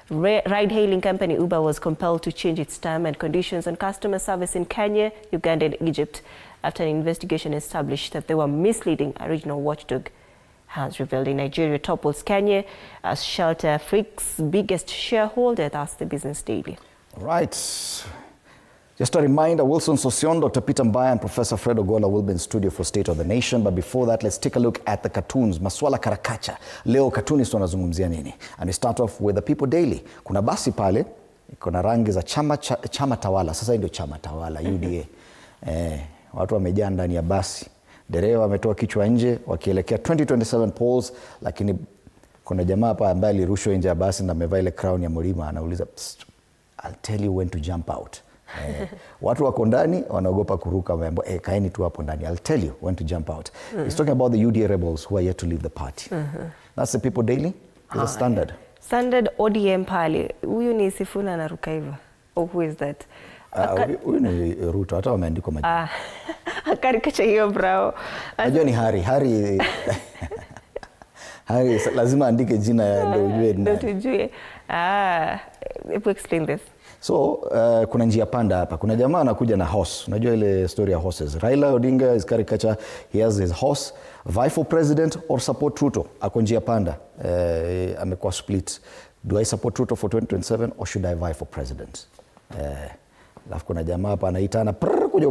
Ride-hailing company Uber was compelled to change its term and conditions on customer service in Kenya, Uganda and Egypt after an investigation established that they were misleading, a regional watchdog has revealed. In Nigeria topples Kenya as Shelter Freak's biggest shareholder. That's the Business Daily. Right. Just a reminder, Wilson Sosion, Dr. Peter Mbaya and Professor Fred Ogola will be in studio for State of the Nation. But before that, let's take a look at the cartoons. Maswala Karakacha. Leo cartoonist wanazungumzia nini? And we start off with the People Daily. Kuna basi pale, kuna rangi za chama tawala. Sasa ndio chama tawala, UDA. Watu wamejaa ndani ya basi. Dereva wametoa kichwa nje wakielekea 2027 polls, lakini kuna jamaa hapa ambaye alirushwa nje ya basi na amevaa ile crown ya Mlima, anauliza, I'll tell you when to jump out. Watu wako ndani wanaogopa kuruka, wameambiwa kaeni tu hapo ndani, I'll tell you when to jump out. He's talking about the UDA rebels who are yet to leave the party. That's the People Daily. Is a Standard. Standard ODM pale. Huyu ni Sifuna anaruka hivyo. Oh, who is that? Huyu ni Ruto, hata wameandikwa majina. Karikacha hiyo bravo. Najua ni Hari. Hari lazima andike jina ndio ujue ni nani. Ndio tujue. Explain this. So, kuna njia panda hapa. Kuna jamaa anakuja na horse. Unajua ile story ya horses. Raila Odinga is caricature. He has his horse. Vie for president or support Ruto. Ako njia panda. Amekuwa split. Do I support Ruto for 2027 or should I vie for president? Alafu kuna jamaa hapa anaitana, kuja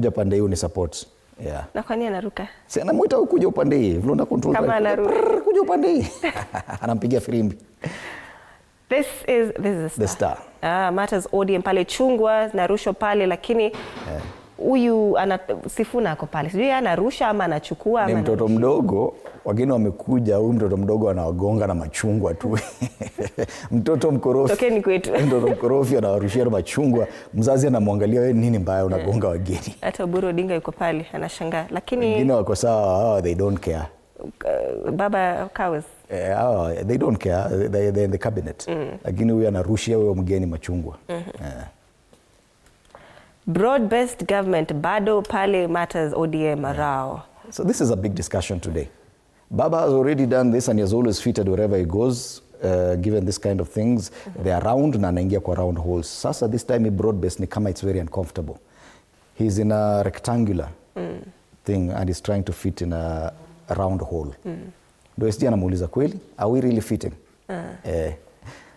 upande huu ni support. Yeah. Na kwa nini anaruka? Si anamuita kuja upande hii. Vile una control. Kama anaruka. Kuja upande hii. Anampigia firimbi. This is the Star. Matters ODM pale chungwa narushwa pale, lakini huyu Sifuna ako pale. Sijui anarusha ama anachukua ama mtoto mdogo. Wageni wamekuja, huyu mtoto mdogo anawagonga na machungwa tu. Mtoto mkorofi. Tokeni kwetu. Mtoto mkorofi anawarushia machungwa. Mzazi anamwangalia, wewe nini mbaya unagonga wageni? Hata Oburu Odinga yuko pale anashangaa. Lakini wengine wako sawa, they don't care. Baba Kawes. They don't care. They're in the cabinet. Lakini huyu anarushia huyo mgeni machungwa. Broad-based government bado pale Matters ODM rao. So this is a big discussion today. Baba has already done this and he has always fitted wherever he goes, given this kind of things. They are round na anaingia kwa round holes. Sasa this time broad-based ni kama it's very uncomfortable. He's in a rectangular thing and he's trying to fit in a round hole. DStv anamuuliza kweli, are we really fitting?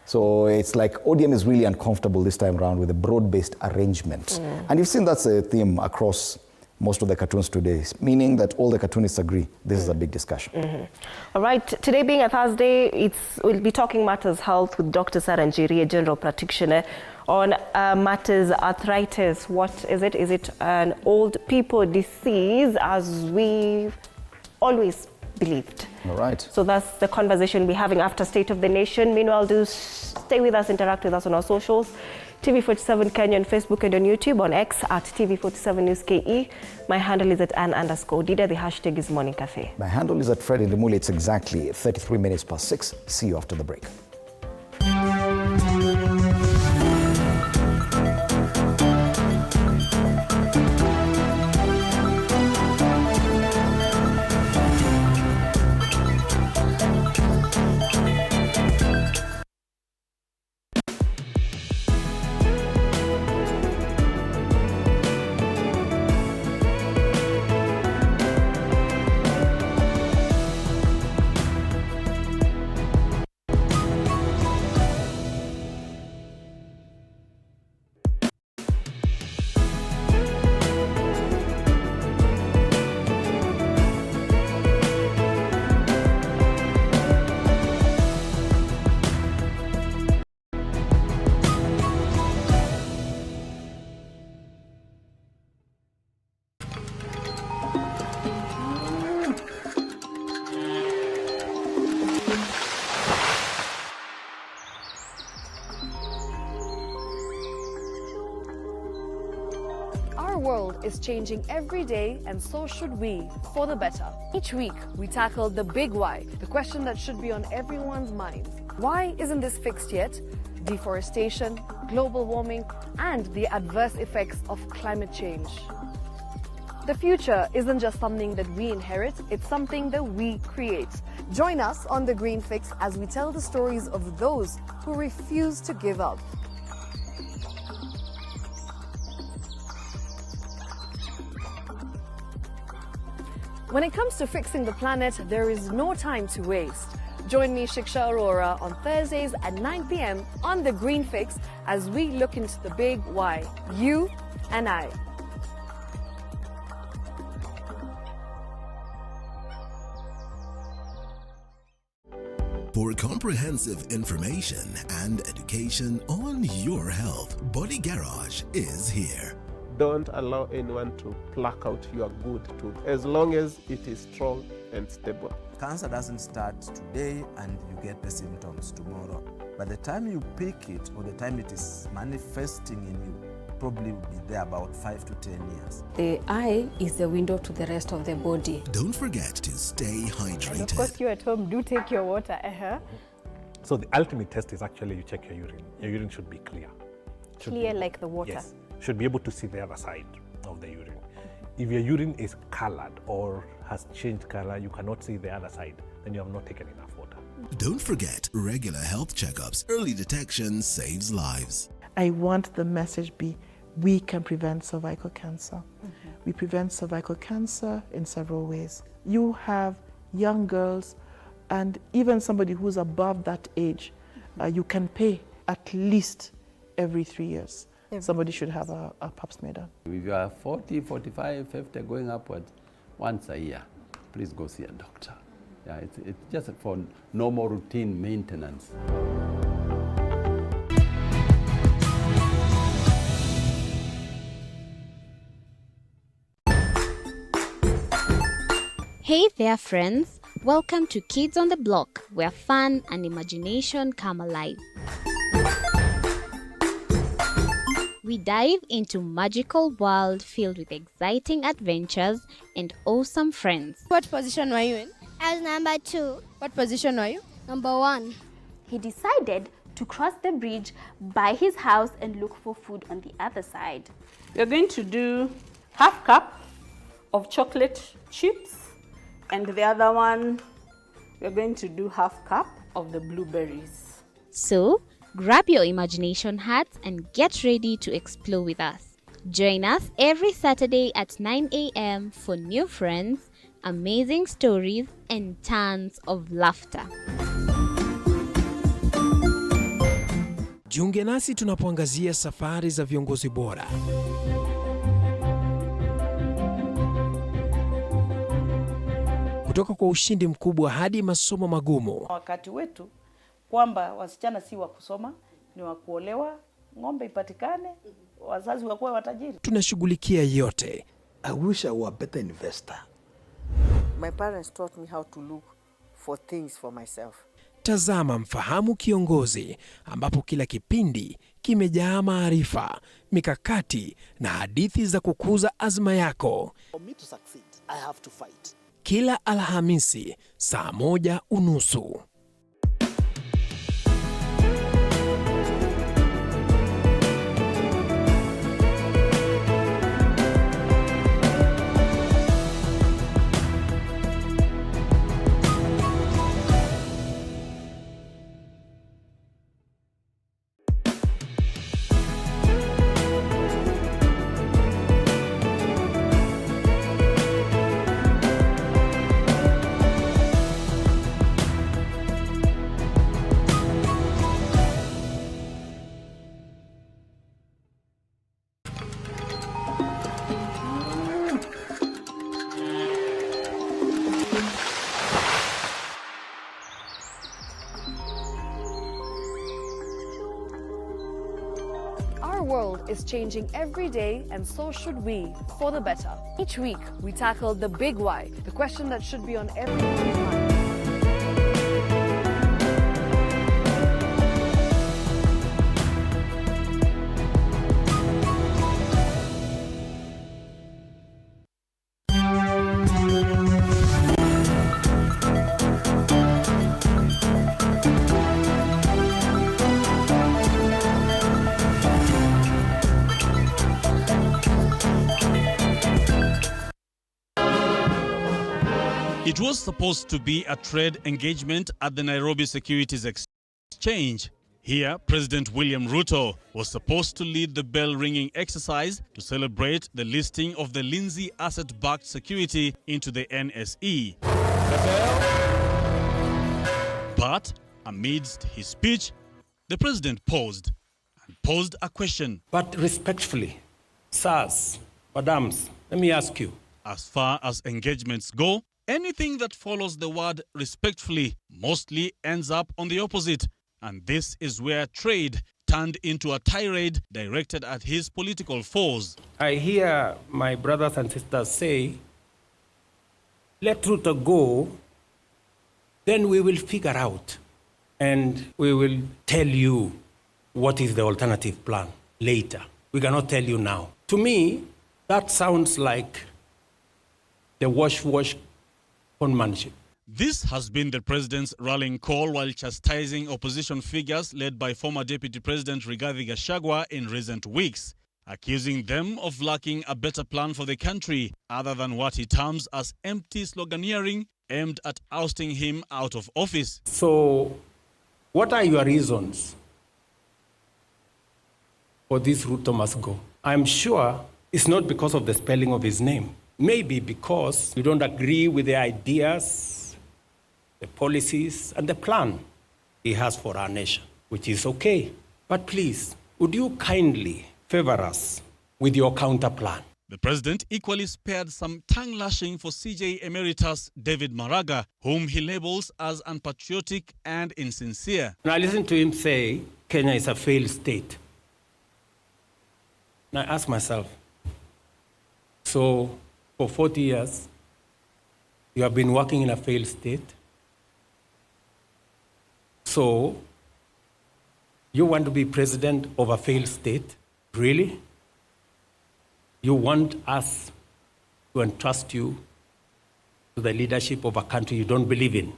So it's like ODM is really uncomfortable this time around with a broad-based arrangement. And you've seen that's a theme across most of the cartoons today, meaning that all the cartoonists agree this is a big discussion. All right, today being a Thursday, we'll be talking Matters Health with Dr. Saranjiri, a general practitioner, on Matters Arthritis. What is it? Is it an old people disease as we always believed? All right. So that's the conversation we're having after State of the Nation. Meanwhile, do stay with us, interact with us on our socials. TV47 Kenya on Facebook and on YouTube, on X at TV47 News KE. My handle is at Ann_Dida. The hashtag is Morning Cafe. My handle is at Fred Indimuli. It's exactly 33 minutes past 6. See you after the break. world is changing every day, and so should we, for the better. Each week, we tackle the big why, the question that should be on everyone's minds. Why isn't this fixed yet? Deforestation, global warming, and the adverse effects of climate change. The future isn't just something that we inherit, it's something that we create. Join us on The Green Fix as we tell the stories of those who refuse to give up. When it comes to fixing the planet, there is no time to waste. Join me, Shiksha Arora, on Thursdays at 9 p.m. on The Green Fix as we look into the big why, you and I. For comprehensive information and education on your health, Body Garage is here. Don't allow anyone to pluck out your good tooth as long as it is strong and stable. Cancer doesn't start today and you get the symptoms tomorrow. By the time you pick it or the time it is manifesting in you, probably will be there about 5 to 10 years. The eye is the window to the rest of the body. Don't forget to stay hydrated. And of course, you at home do take your water. So the ultimate test is actually you check your urine. Your urine should be clear. Clear like the water? Yes. Should be able to see the other side of the urine. If your urine is colored or has changed color, you cannot see the other side, then you have not taken enough water. Don't forget regular health checkups. Early detection saves lives. I want the message be, we can prevent cervical cancer. We prevent cervical cancer in several ways. You have young girls and even somebody who's above that age, you can pay at least every 3 years. Somebody should have a pap smear done. If you are 40, 45, 50, going upwards, once a year, please go see a doctor. Yeah, it's just for normal routine maintenance. Hey there, friends. Welcome to Kids on the Block, where fun and imagination come alive. We dive into magical world filled with exciting adventures and awesome friends. What position were you in? I was number 2. What position were you? Number 1. He decided to cross the bridge by his house and look for food on the other side. We're going to do half cup of chocolate chips, and the other one, we're going to do half cup of the blueberries. So, grab your imagination hats and get ready to explore with us. Join us every Saturday at 9 a.m. for new friends, amazing stories, and tons of laughter. Jiunge nasi tunapoangazia safari za viongozi bora. Kutoka kwa ushindi mkubwa hadi masomo magumu. Wakati wetu kwamba wasichana si wa kusoma, ni wa kuolewa, ng'ombe ipatikane, wazazi wakuwe watajiri. Tunashughulikia yote. I wish I were a better investor. My parents taught me how to look for things for myself. Tazama Mfahamu Kiongozi, ambapo kila kipindi kimejaa maarifa, mikakati na hadithi za kukuza azma yako. For me to succeed, I have to fight. Kila Alhamisi saa 1:30. Our world is changing every day, and so should we, for the better. Each week, we tackle the big why, the question that should be on everyone's mind. It was supposed to be a trade engagement at the Nairobi Securities Exchange. Here, President William Ruto was supposed to lead the bell-ringing exercise to celebrate the listing of the Lindsay asset-backed security into the NSE. But amidst his speech, the president paused and posed a question. But respectfully, sirs, madams, let me ask you. As far as engagements go, anything that follows the word respectfully mostly ends up on the opposite. And this is where trade turned into a tirade directed at his political foes. I hear my brothers and sisters say, let Ruto go, then we will figure out and we will tell you what is the alternative plan later. We cannot tell you now. To me, that sounds like the wash conmanship. This has been the president's rallying call while chastising opposition figures led by former Deputy President Rigathi Gachagua in recent weeks, accusing them of lacking a better plan for the country other than what he terms as empty sloganeering aimed at ousting him out of office. So, what are your reasons for this Ruto must go? I'm sure it's not because of the spelling of his name. Maybe because you don't agree with the ideas, the policies, and the plan he has for our nation, which is okay. But please, would you kindly favor us with your counter plan? The president equally spared some tongue-lashing for CJ Emeritus David Maraga, whom he labels as unpatriotic and insincere. And I listened to him say, Kenya is a failed state. And I ask myself, so for 40 years, you have been working in a failed state? So, you want to be president of a failed state? Really? You want us to entrust you to the leadership of a country you don't believe in,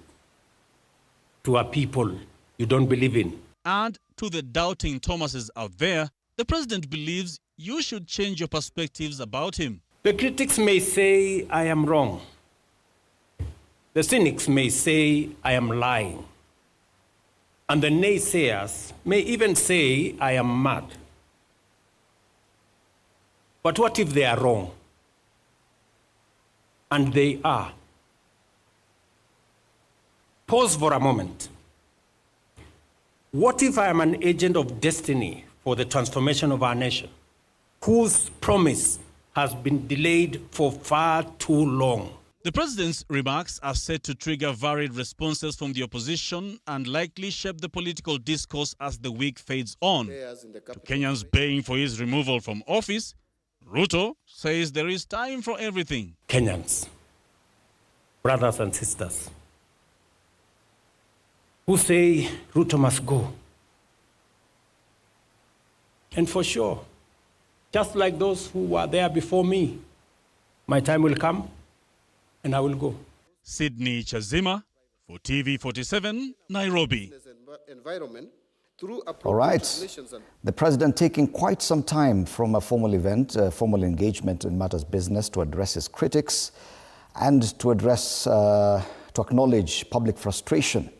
to a people you don't believe in? And to the doubting Thomases out there, the president believes you should change your perspectives about him. The critics may say I am wrong. The cynics may say I am lying. And the naysayers may even say I am mad. But what if they are wrong? And they are. Pause for a moment. What if I am an agent of destiny for the transformation of our nation, whose promise has been delayed for far too long? The president's remarks are set to trigger varied responses from the opposition and likely shape the political discourse as the week fades on. To Kenyans baying for his removal from office, Ruto says there is time for everything. Kenyans, brothers and sisters, who say Ruto must go. And for sure, just like those who were there before me, my time will come and I will go. Sydney Chazima for TV47, Nairobi. All right. The president taking quite some time from a formal event, formal engagement in matters business to address his critics and to acknowledge public frustration.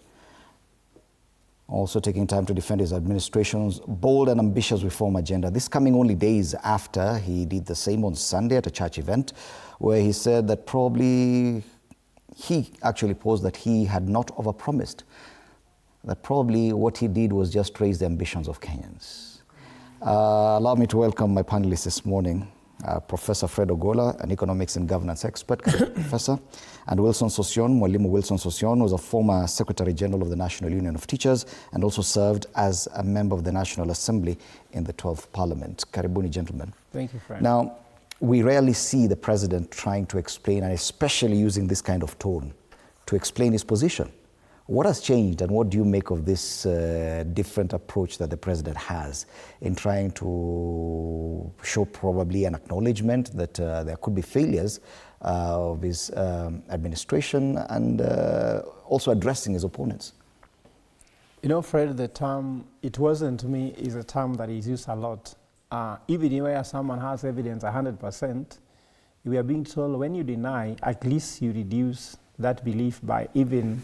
Also taking time to defend his administration's bold and ambitious reform agenda. This coming only days after he did the same on Sunday at a church event where he said that probably he actually posed that he had not overpromised. That probably what he did was just raise the ambitions of Kenyans. Allow me to welcome my panelists this morning, Professor Fred Ogola, an economics and governance expert, professor, and Wilson Sossion, Mwalimu Wilson Sossion, was a former Secretary General of the National Union of Teachers and also served as a member of the National Assembly in the 12th Parliament. Karibuni, gentlemen. Thank you, Fred. Now, we rarely see the president trying to explain, and especially using this kind of tone, to explain his position. What has changed and what do you make of this different approach that the president has in trying to show probably an acknowledgement that there could be failures of his administration and also addressing his opponents? You know, Fred, the term, it wasn't me, is a term that is used a lot. Even where someone has evidence 100%, we are being told when you deny, at least you reduce that belief by even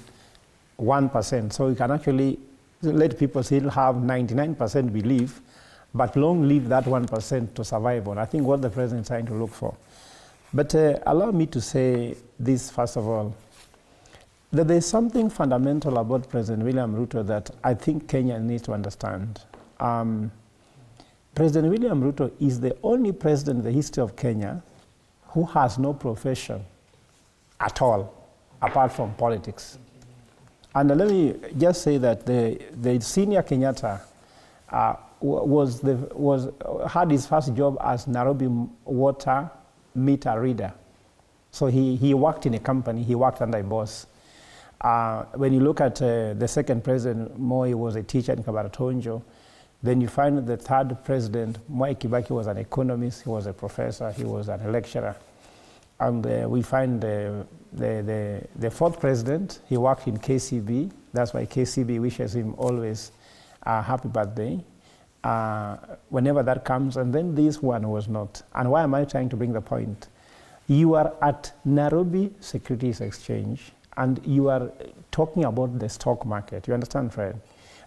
1%. So you can actually let people still have 99% belief, but long live that 1% to survive on. I think what the president is trying to look for. But allow me to say this first of all, that there's something fundamental about President William Ruto that I think Kenya needs to understand. President William Ruto is the only president in the history of Kenya who has no profession at all, apart from politics. And let me just say that the senior Kenyatta had his first job as Nairobi water meter reader. So he worked in a company, he worked under a boss. When you look at the second president, Moi was a teacher in Kabaratonjo. Then you find the third president, Mwai Kibaki, was an economist, he was a professor, he was a lecturer. And we find the fourth president, he worked in KCB. That's why KCB wishes him always a happy birthday whenever that comes. And then this one was not. And why am I trying to bring the point? You are at Nairobi Securities Exchange and you are talking about the stock market. You understand, Fred?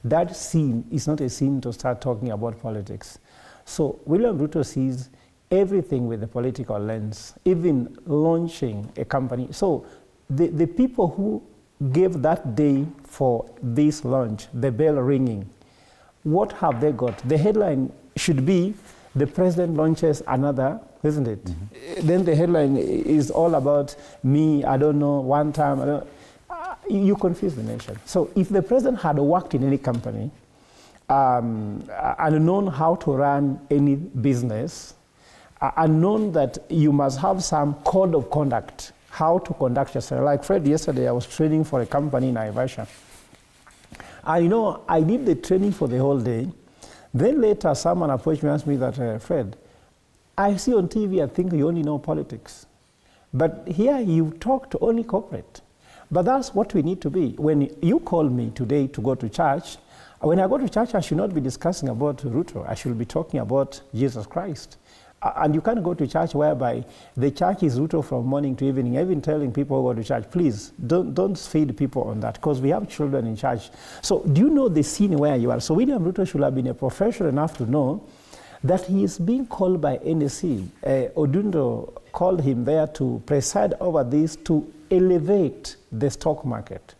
That scene is not a scene to start talking about politics. So William Ruto sees everything with a political lens, even launching a company. So the people who gave that day for this launch, the bell ringing, what have they got? The headline should be, the president launches another, isn't it? Mm-hmm. Then the headline is all about me, I don't know, one time, you confuse the nation. So if the president had worked in any company and known how to run any business, and known that you must have some code of conduct, how to conduct yourself. Like Fred, yesterday I was training for a company in Naivasha. I did the training for the whole day. Then later someone approached me and asked me that, Fred, I see on TV, I think you only know politics. But here you talk to only corporate. But that's what we need to be. When you call me today to go to church, when I go to church, I should not be discussing about Ruto. I should be talking about Jesus Christ. And you can't go to church whereby the church is Ruto from morning to evening. I've been telling people who go to church, please don't feed people on that, because we have children in church. So do you know the scene where you are? So William Ruto should have been a professional enough to know that he is being called by NSC. Odundo called him there to preside over this, to elevate the stock market.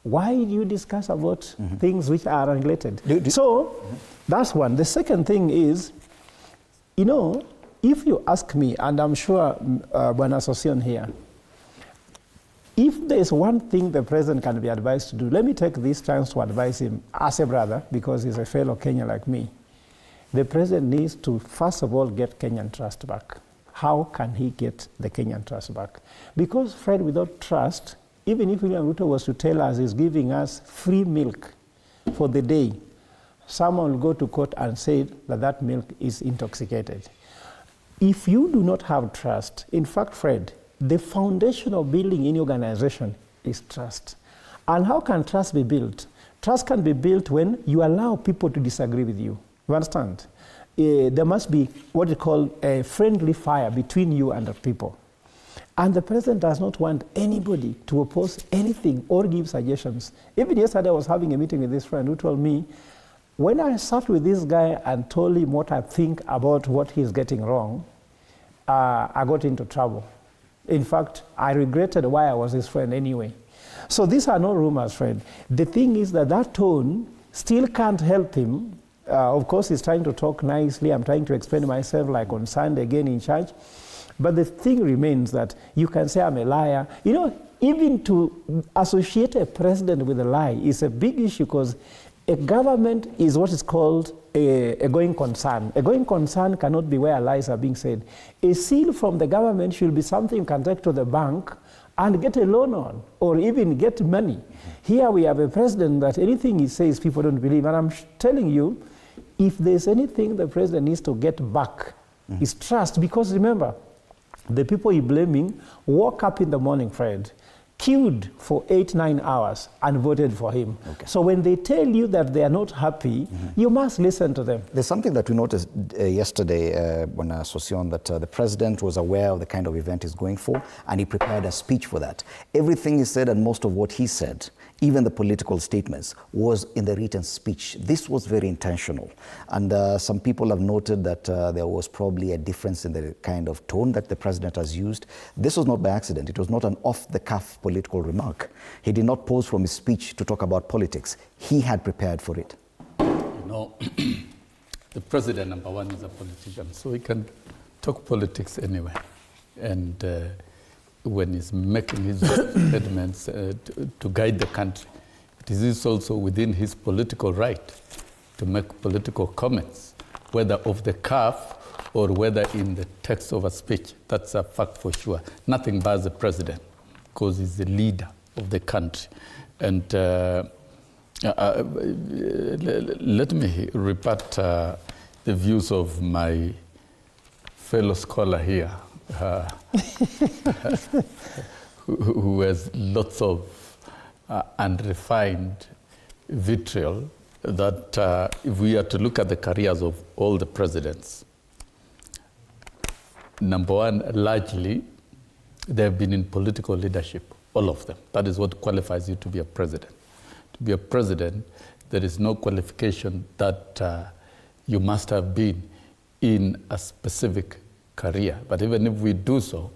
Why do you discuss about things which are unrelated? That's one. The second thing is, if you ask me, and I'm sure Bwana Sosion here, if there's one thing the president can be advised to do, let me take this chance to advise him as a brother, because he's a fellow Kenyan like me. The president needs to, first of all, get Kenyan trust back. How can he get the Kenyan trust back? Because, Fred, without trust, even if William Ruto was to tell us he's giving us free milk for the day, someone will go to court and say that that milk is intoxicated. If you do not have trust, in fact, Fred, the foundation of building any organization is trust. And how can trust be built? Trust can be built when you allow people to disagree with you. You understand? There must be what you call a friendly fire between you and the people. And the president does not want anybody to oppose anything or give suggestions. Even yesterday I was having a meeting with this friend who told me, when I sat with this guy and told him what I think about what he's getting wrong, I got into trouble. In fact, I regretted why I was his friend anyway. So these are no rumors, friend. The thing is that tone still can't help him. Of course, he's trying to talk nicely. I'm trying to explain myself like on Sunday again in church. But the thing remains that you can say I'm a liar. Even to associate a president with a lie is a big issue, because a government is what is called a going concern. A going concern cannot be where lies are being said. A seal from the government should be something you can take to the bank and get a loan on, or even get money. Here we have a president that anything he says, people don't believe. And I'm telling you, if there's anything the president needs to get back, is trust. Because remember, the people you're blaming woke up in the morning, Fred, queued for 8-9 hours and voted for him. Okay. So when they tell you that they are not happy, you must listen to them. There's something that we noticed yesterday when Sossion, that the president was aware of the kind of event he's going for, and he prepared a speech for that. Everything he said and most of what he said, even the political statements, was in the written speech. This was very intentional. And some people have noted that there was probably a difference in the kind of tone that the president has used. This was not by accident. It was not an off-the-cuff political remark. He did not pause from his speech to talk about politics. He had prepared for it. You know, the president, number one, is a politician, so he can talk politics anywhere. And when he's making his statements to guide the country, it is also within his political right to make political comments, whether off the cuff or whether in the text of a speech. That's a fact for sure. Nothing bars the president, because he's the leader of the country. And let me rebut the views of my fellow scholar here, who has lots of unrefined vitriol, that if we are to look at the careers of all the presidents, number one, largely, they have been in political leadership, all of them. That is what qualifies you to be a president. To be a president, there is no qualification that you must have been in a specific career. But even if we do so,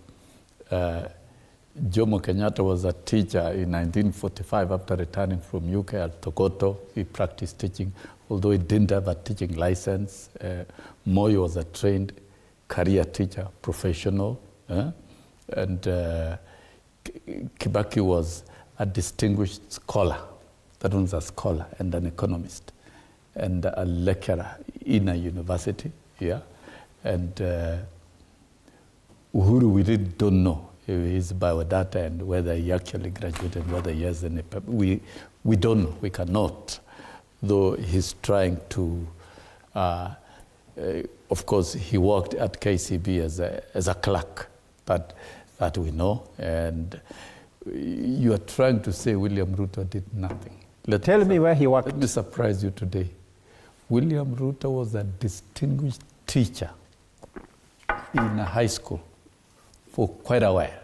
Jomo Kenyatta was a teacher in 1945 after returning from UK at Togoto. He practiced teaching, although he didn't have a teaching license. Moi was a trained career teacher, professional. And Kibaki was a distinguished scholar. That one's a scholar and an economist and a lecturer in a university here. And Uhuru, we really don't know his biodata and whether he actually graduated, whether he has any paper. We don't know, we cannot. Though he's trying to, of course, he worked at KCB as a clerk, that we know. And you are trying to say William Ruto did nothing. Tell me where he worked. Let me surprise you today. William Ruto was a distinguished teacher in a high school for quite a while.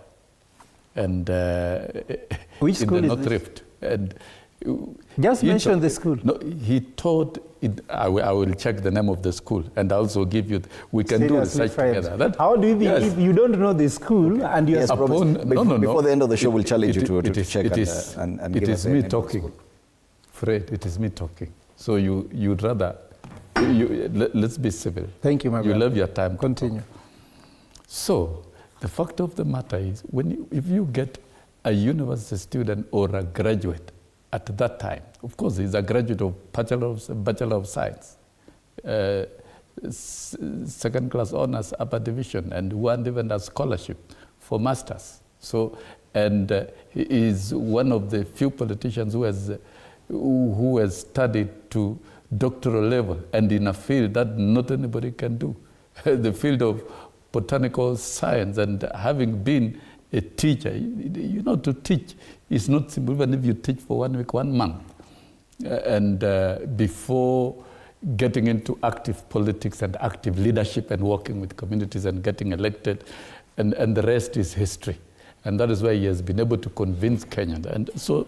And which school in the is North this? Rift. And just mention the school. No, he taught. I will check the name of the school and also give you. We can Seriously, do research friends. together. How do you be yes. if you don't know the school and you Yes, are before the end of the show, we'll challenge you to check and give us the name of the school. Fred, it is me talking. So you'd rather. Let's be civil. Thank you, my brother. You love your time. Continue. So the fact of the matter is, if you get a university student or a graduate at that time, of course, he's a graduate of Bachelor of Science, second class honors, upper division, and one even a scholarship for masters. So, and he is one of the few politicians who has studied to doctoral level and in a field that not anybody can do, the field of botanical science. And having been a teacher, you know, to teach is not simple, even if you teach for 1 week, 1 month. And before getting into active politics and active leadership and working with communities and getting elected, and the rest is history. And that is why he has been able to convince Kenyans. And so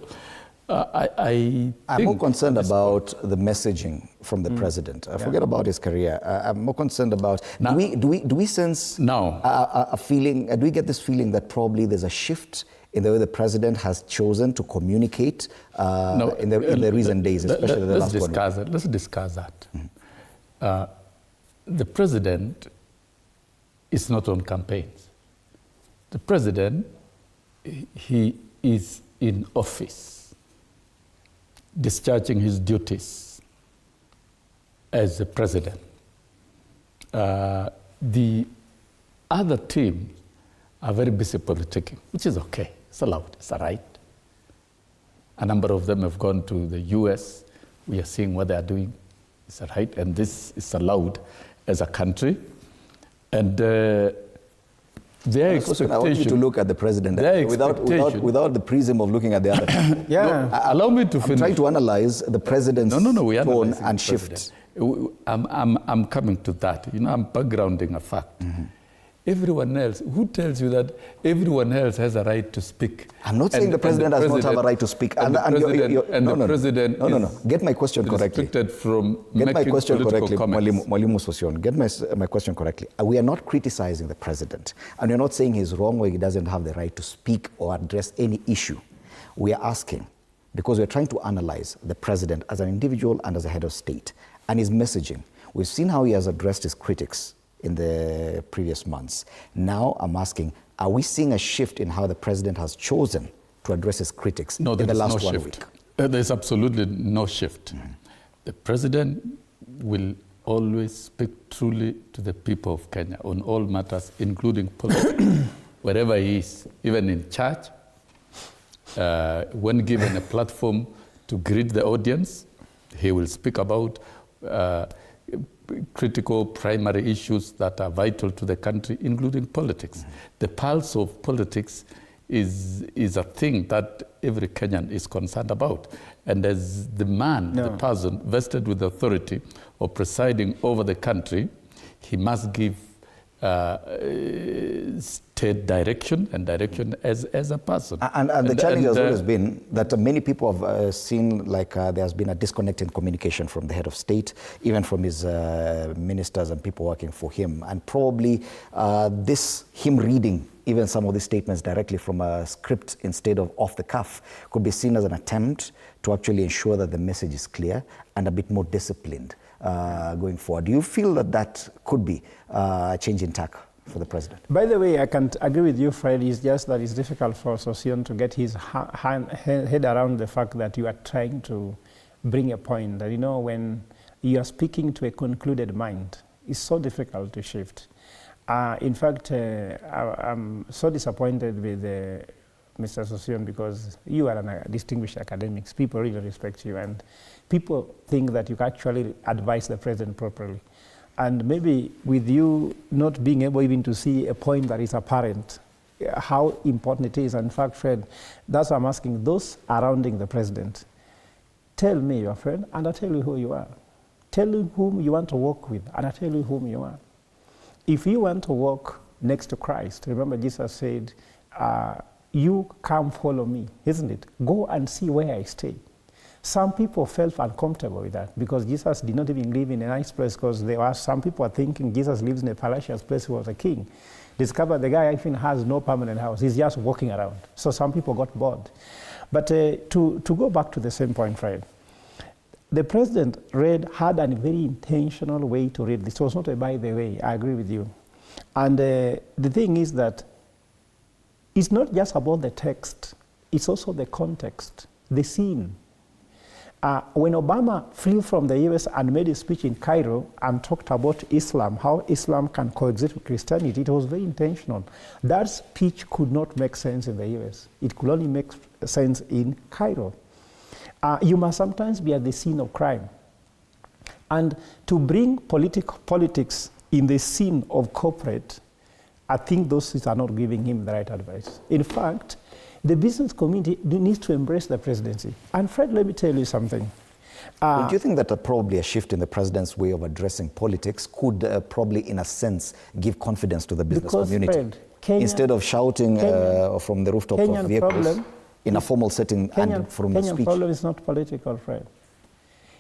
I'm more concerned about the messaging from the president. Forget about his career. I'm more concerned about, now, do we sense now a feeling, do we get this feeling that probably there's a shift in the way the president has chosen to communicate in the recent days, especially the last one? Let's discuss that. The president is not on campaigns. The president, he is in office, discharging his duties as the president. The other team are very busy politicking, which is okay. It's allowed. It's all right. A number of them have gone to the US. We are seeing what they are doing. It's all right. And this is allowed as a country. And Their I want you to look at the president without the prism of looking at the other. Allow me to finish. I'm trying to analyze the president's tone and shift. I'm coming to that. I'm backgrounding a fact. Everyone else, who tells you that everyone else has a right to speak? I'm not saying the president does not have a right to speak. The president Get my question correctly. Get my question correctly, Mwalimu Sosion. Get my question correctly. We are not criticizing the president, and we're not saying he's wrong or he doesn't have the right to speak or address any issue. We are asking, because we're trying to analyze the president as an individual and as a head of state, and his messaging. We've seen how he has addressed his critics in the previous months. Now I'm asking, are we seeing a shift in how the president has chosen to address his critics in the last 1 week? There's absolutely no shift. The president will always speak truly to the people of Kenya on all matters, including politics, wherever he is, even in church. When given a platform to greet the audience, he will speak about critical primary issues that are vital to the country, including politics. The pulse of politics is a thing that every Kenyan is concerned about. And as the man, the person vested with authority of presiding over the country, he must give state direction and direction as a person. And the challenge has always been that many people have seen like there has been a disconnect in communication from the head of state, even from his ministers and people working for him. And probably him reading even some of these statements directly from a script instead of off the cuff could be seen as an attempt to actually ensure that the message is clear and a bit more disciplined going forward. Do you feel that could be a change in tack for the president? By the way, I can't agree with you, Fred. It's just that it's difficult for Sosion to get his head around the fact that you are trying to bring a point. That, when you are speaking to a concluded mind, it's so difficult to shift. In fact, I'm so disappointed with Mr. Sosion, because you are a distinguished academic. People really respect you, and people think that you can actually advise the president properly. And maybe with you not being able even to see a point that is apparent, how important it is. And in fact, Fred, that's why I'm asking those surrounding the president, tell me your friend, and I'll tell you who you are. Tell me whom you want to work with, and I'll tell you whom you are. If you want to walk next to Christ, remember Jesus said, you come follow me, isn't it? Go and see where I stay. Some people felt uncomfortable with that because Jesus did not even live in a nice place, because there were some people are thinking Jesus lives in a palatial place, he was a king. Discovered the guy even has no permanent house, he's just walking around. So some people got bored. But to go back to the same point, Fred, the president had a very intentional way to read this. It was not a by the way, I agree with you. And the thing is that it's not just about the text, it's also the context, the scene. When Obama flew from the US and made a speech in Cairo and talked about Islam, how Islam can coexist with Christianity, it was very intentional. That speech could not make sense in the US. It could only make sense in Cairo. You must sometimes be at the scene of crime. And to bring politics in the scene of corporate, I think those are not giving him the right advice. In fact, the business community needs to embrace the presidency. And Fred, let me tell you something. Do you think that probably a shift in the president's way of addressing politics could probably, in a sense, give confidence to the business community? Fred, Kenya, instead of shouting from the rooftops of vehicles in a formal setting and from the speech? Kenyan problem is not political, Fred.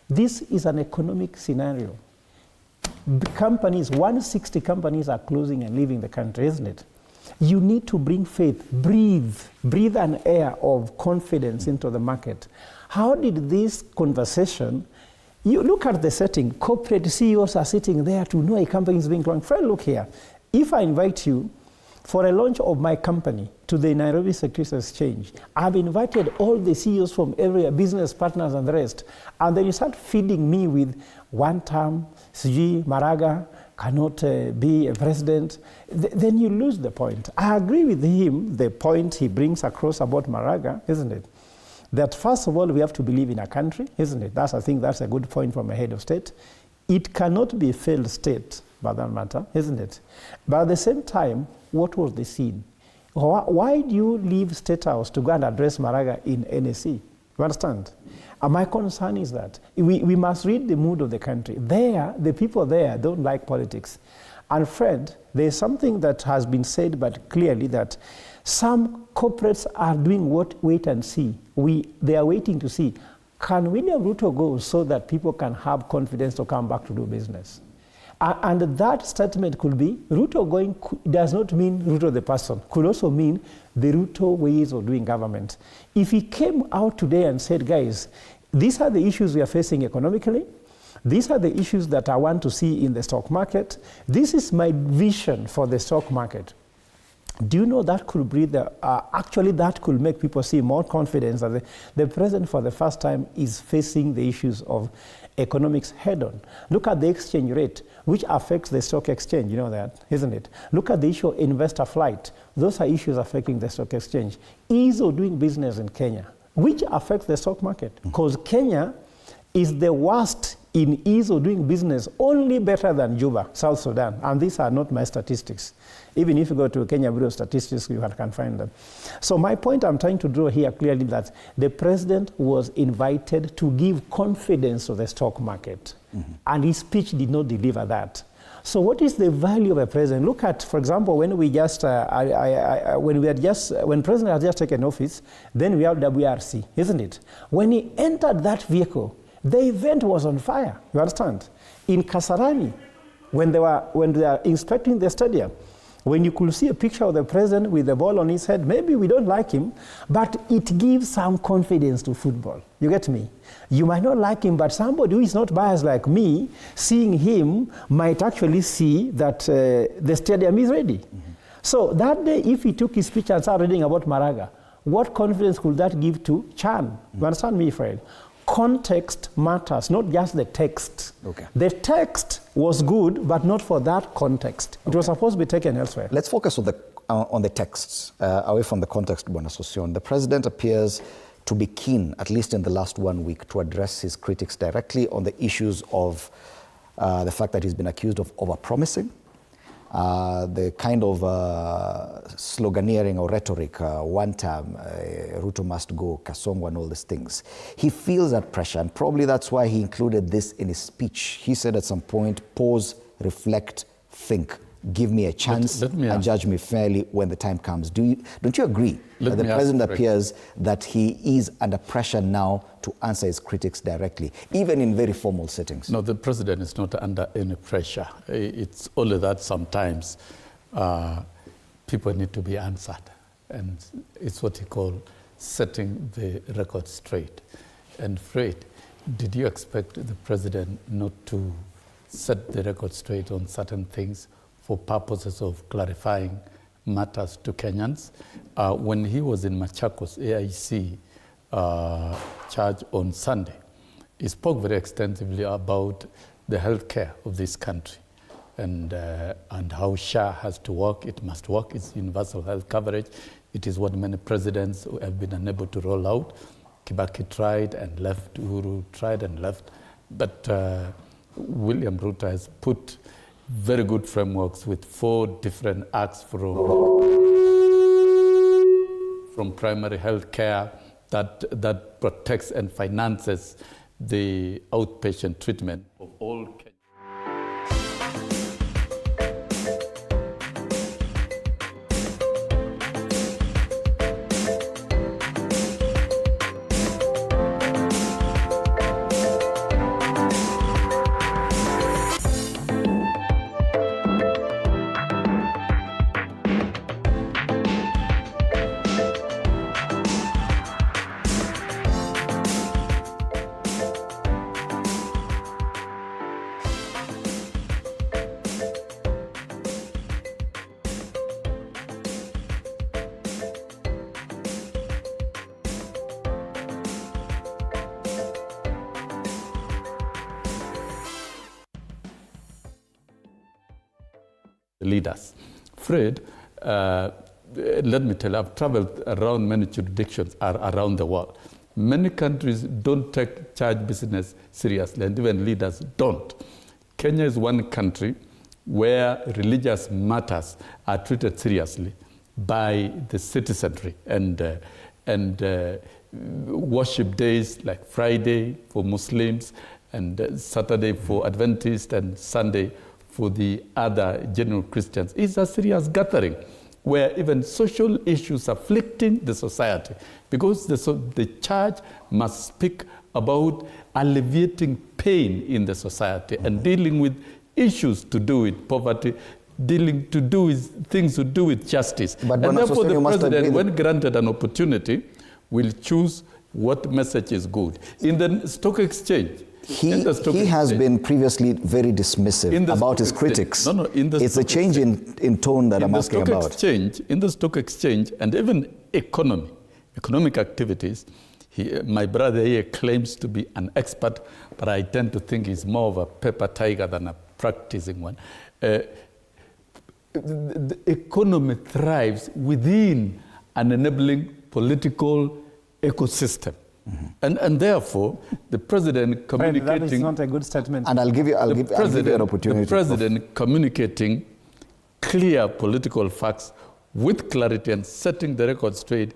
This is an economic scenario. Companies, 160 companies are closing and leaving the country, isn't it? You need to bring faith, breathe an air of confidence into the market. How did this conversation, you look at the setting, corporate CEOs are sitting there to know a company is being launched. Friend, look here, if I invite you for a launch of my company to the Nairobi Securities Exchange, I've invited all the CEOs from every business partners and the rest, and then you start feeding me with one term, Siji Maraga cannot be a president, then you lose the point. I agree with him, the point he brings across about Maraga, isn't it? That first of all, we have to believe in a country, isn't it? I think that's a good point from a head of state. It cannot be a failed state, by that matter, isn't it? But at the same time, what was the scene? Why do you leave State House to go and address Maraga in NSC? You understand? And my concern is that we must read the mood of the country. The people there don't like politics. And Fred, there's something that has been said, but clearly that some corporates are doing what wait and see. They are waiting to see, can William Ruto go so that people can have confidence to come back to do business? And that statement could be, Ruto going does not mean Ruto the person, could also mean the Ruto ways of doing government. If he came out today and said, guys, these are the issues we are facing economically, these are the issues that I want to see in the stock market, this is my vision for the stock market. Do you know that could breathe, actually that could make people see more confidence that the president for the first time is facing the issues of economics head on. Look at the exchange rate, which affects the stock exchange, you know that, isn't it? Look at the issue of investor flight. Those are issues affecting the stock exchange. Ease of doing business in Kenya, which affects the stock market, because Kenya is the worst in ease of doing business, only better than Juba, South Sudan. And these are not my statistics. Even if you go to Kenya Bureau of Statistics, you can find them. So my point I'm trying to draw here clearly that the president was invited to give confidence to the stock market. And his speech did not deliver that. So what is the value of a president? Look at, for example, when we just, when president has just taken office, then we have WRC, isn't it? When he entered that vehicle, the event was on fire, you understand? In Kasarani, when they are inspecting the stadium, when you could see a picture of the president with the ball on his head, maybe we don't like him, but it gives some confidence to football. You get me? You might not like him, but somebody who is not biased like me, seeing him might actually see that the stadium is ready. So that day, if he took his speech and started reading about Maraga, what confidence could that give to Chan? You understand me, Fred? Context matters, not just the text. Okay. The text was good, but not for that context. It was supposed to be taken elsewhere. Let's focus on the texts, away from the context, Bwana Sosion. The president appears to be keen, at least in the last 1 week, to address his critics directly on the issues of the fact that he's been accused of overpromising, the kind of sloganeering or rhetoric, one time, Ruto must go, Kasongo and all these things. He feels that pressure, and probably that's why he included this in his speech. He said at some point, pause, reflect, think. Give me a chance and judge me fairly when the time comes. Don't you agree that the president appears that he is under pressure now to answer his critics directly, even in very formal settings? No, the president is not under any pressure. It's only that sometimes people need to be answered. And it's what he calls setting the record straight. And Fred, did you expect the president not to set the record straight on certain things for purposes of clarifying matters to Kenyans? When he was in Machakos AIC charge on Sunday, he spoke very extensively about the healthcare of this country and how SHA has to work. It must work. It's universal health coverage. It is what many presidents have been unable to roll out. Kibaki tried and left. Uhuru tried and left. But William Ruto has put very good frameworks with 4 different acts from primary health care that protects and finances the outpatient treatment of all Kenyans. Leaders. Fred, let me tell you, I've traveled around many jurisdictions around the world. Many countries don't take charge business seriously, and even leaders don't. Kenya is one country where religious matters are treated seriously by the citizenry, and worship days like Friday for Muslims, and Saturday for Adventists, and Sunday for the other general Christians, is a serious gathering where even social issues afflicting the society, because the church must speak about alleviating pain in the society and dealing with issues to do with poverty, dealing to do with things to do with justice. But and therefore the president, when granted an opportunity, will choose what message is good. In the stock exchange, he has been previously very dismissive about his critics. It's a change in tone that I'm asking about. In the stock exchange and even economic activities, my brother here claims to be an expert, but I tend to think he's more of a paper tiger than a practicing one. The economy thrives within an enabling political ecosystem. And therefore, the president communicating... That is not a good statement. And I'll give you an opportunity. The president communicating clear political facts with clarity and setting the record straight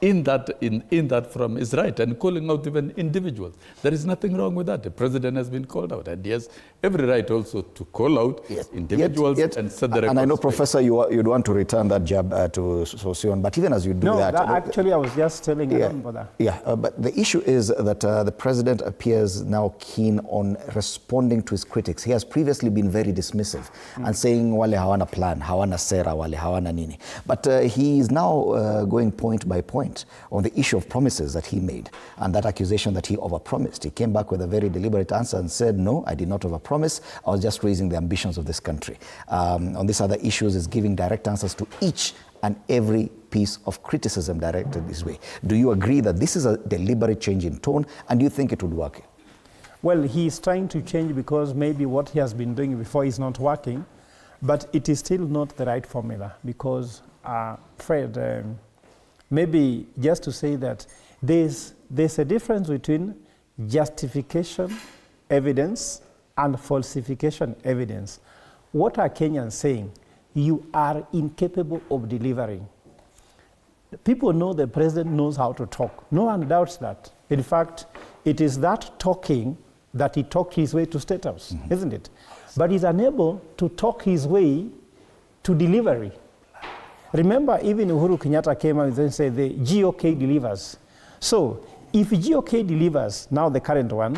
in that forum is right, and calling out even individuals. There is nothing wrong with that. The president has been called out, and he has every right also to call out individuals and set the record And I know, straight. Professor, you'd want to return that jab to Sosion, but even as you do that... actually, I was just telling you about that. But the issue is that the president appears now keen on responding to his critics. He has previously been very dismissive and saying, wale hawana plan, hawana sera, wale hawana nini. But he is now going point by point on the issue of promises that he made and that accusation that he overpromised. He came back with a very deliberate answer and said, no, I did not overpromise. I was just raising the ambitions of this country. On these other issues is giving direct answers to each and every piece of criticism directed this way. Do you agree that this is a deliberate change in tone, and do you think it would work? Well, he's trying to change because maybe what he has been doing before is not working, but it is still not the right formula because, Fred, maybe just to say that there's a difference between justification evidence and falsification evidence. What are Kenyans saying? You are incapable of delivering. People know the president knows how to talk. No one doubts that. In fact, it is that talking that he talked his way to State House, isn't it? But he's unable to talk his way to delivery. Remember, even Uhuru Kenyatta came out and said the GOK delivers. So, if GOK delivers, now the current one,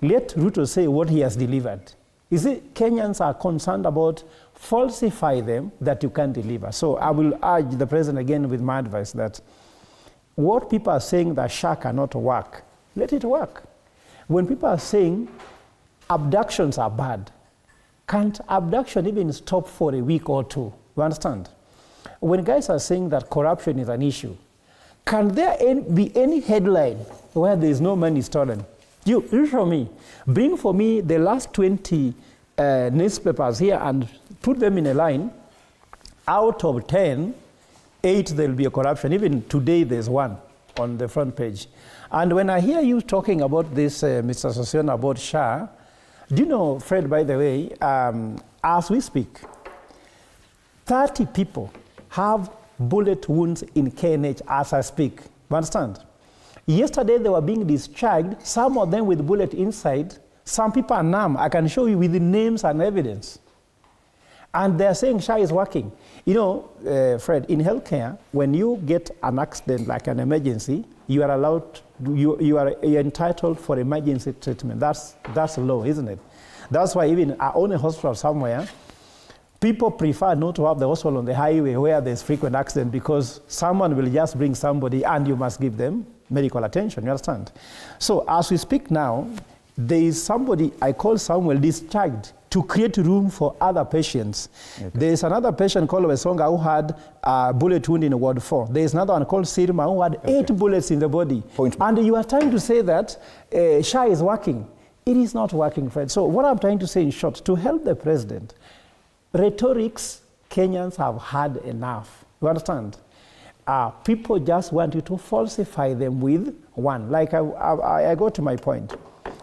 let Ruto say what he has delivered. You see, Kenyans are concerned about falsify them that you can't deliver. So I will urge the president again with my advice that what people are saying that SHA cannot work, let it work. When people are saying abductions are bad, can't abduction even stop for a week or two? You understand? When guys are saying that corruption is an issue, can there be any headline where there is no money stolen? You show me. Bring for me the last 20 newspapers here and put them in a line. Out of 10, 8 there will be a corruption. Even today there's one on the front page. And when I hear you talking about this, Mr. Sosion, about SHA, do you know, Fred, by the way, as we speak, 30 people have bullet wounds in KNH as I speak. You understand? Yesterday they were being discharged, some of them with bullet inside. Some people are numb. I can show you with the names and evidence. And they're saying SHA is working. You know, Fred, in healthcare, when you get an accident like an emergency, you are allowed, you're entitled for emergency treatment. That's law, isn't it? That's why even I own a hospital somewhere. People prefer not to have the hospital on the highway where there's frequent accident because someone will just bring somebody and you must give them medical attention, you understand? So as we speak now, there is somebody, I call Samuel, discharged to create room for other patients. Okay. There is another patient called Wesonga who had a bullet wound in Ward 4. There is another one called Sirma who had 8 bullets in the body. And you are trying to say that SHA is working. It is not working, Fred. So what I'm trying to say in short, to help the president, rhetorics, Kenyans have had enough. You understand? People just want you to falsify them with one. Like I go to my point.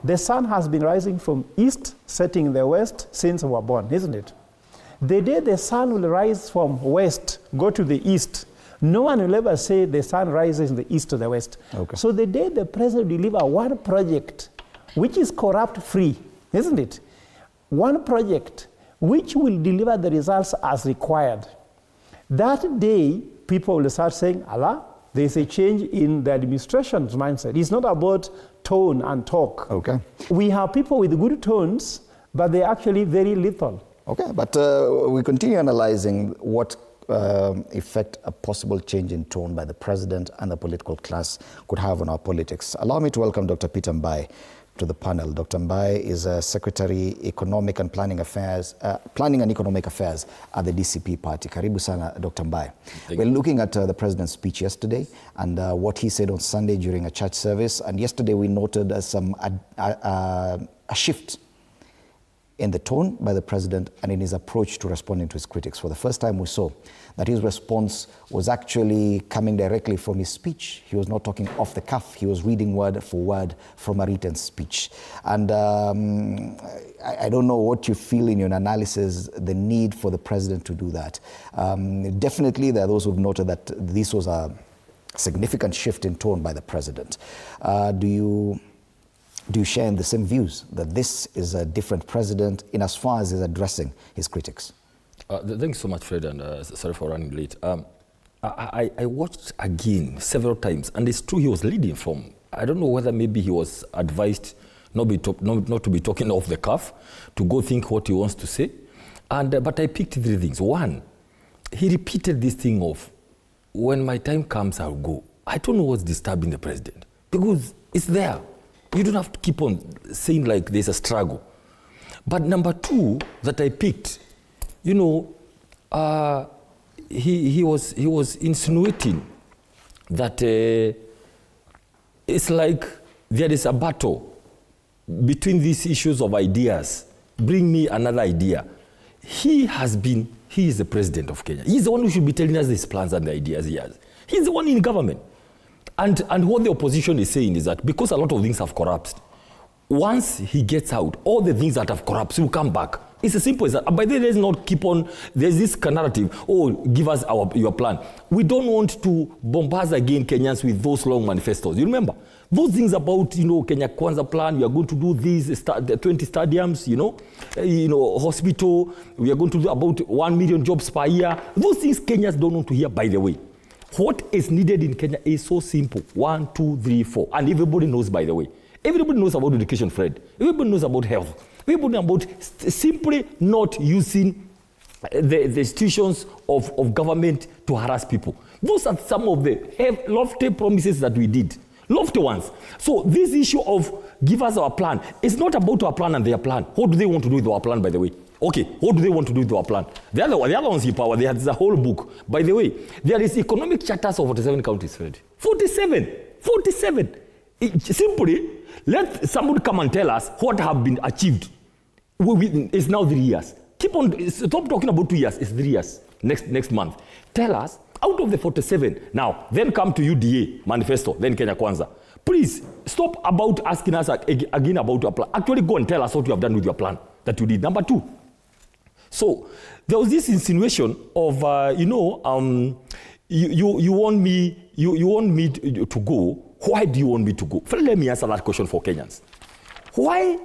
The sun has been rising from east, setting in the west since we were born, isn't it? The day the sun will rise from west, go to the east, no one will ever say the sun rises in the east to the west. Okay. So the day the president will deliver one project which is corrupt-free, isn't it? One project which will deliver the results as required. That day, people will start saying, Allah, there's a change in the administration's mindset. It's not about tone and talk. Okay. We have people with good tones, but they're actually very little. Okay, but we continue analyzing what effect a possible change in tone by the president and the political class could have on our politics. Allow me to welcome Dr. Peter Mbai to the panel. Dr. Mbai is Secretary Economic and Planning Affairs, Planning and Economic Affairs at the DCP party. Karibu sana, Dr. Mbai. We're looking at the president's speech yesterday and what he said on Sunday during a church service. And yesterday we noted a shift in the tone by the president and in his approach to responding to his critics. For the first time we saw that his response was actually coming directly from his speech. He was not talking off the cuff. He was reading word for word from a written speech. And I don't know what you feel in your analysis, the need for the president to do that. Definitely there are those who've noted that this was a significant shift in tone by the president. Do you share in the same views that this is a different president in as far as he's addressing his critics? Thanks so much, Fred, and sorry for running late. I watched again several times, and it's true he was leading from. I don't know whether maybe he was advised not to be talking off the cuff, to go think what he wants to say. But I picked three things. One, he repeated this thing of, when my time comes, I'll go. I don't know what's disturbing the president, because it's there. You don't have to keep on saying like there's a struggle. But number two that I picked, you know, he was insinuating that it's like there is a battle between these issues of ideas. Bring me another idea. He is the president of Kenya. He's the one who should be telling us his plans and the ideas he has. He's the one in government. And what the opposition is saying is that because a lot of things have corrupted, once he gets out, all the things that have corrupted will come back. It's as simple as that. By the way, let's not keep on, there's this narrative, oh, give us your plan. We don't want to bombard again Kenyans with those long manifestos. You remember? Those things about, you know, Kenya Kwanza plan, we are going to do these 20 stadiums, you know, hospital, we are going to do about 1 million jobs per year. Those things Kenyans don't want to hear, by the way. What is needed in Kenya is so simple. 1, 2, 3, 4. And everybody knows, by the way. Everybody knows about education, Fred. Everybody knows about health. Everybody knows about simply not using the institutions of government to harass people. Those are some of the lofty promises that we did. Lofty ones. So this issue of give us our plan, it's not about our plan and their plan. What do they want to do with our plan, by the way? Okay, what do they want to do with our plan? The other ones in power, they had the whole book. By the way, there is economic charters of 47 counties, Fred. 47! Simply, let somebody come and tell us what have been achieved. It's now 3 years. Stop talking about 2 years, it's 3 years. Next month. Tell us, out of the 47, now, then come to UDA manifesto, then Kenya Kwanza. Please, stop about asking us again about your plan. Actually, go and tell us what you have done with your plan that you did. Number two, so there was this insinuation of, you want me to go. Why do you want me to go? First, let me answer that question for Kenyans. Why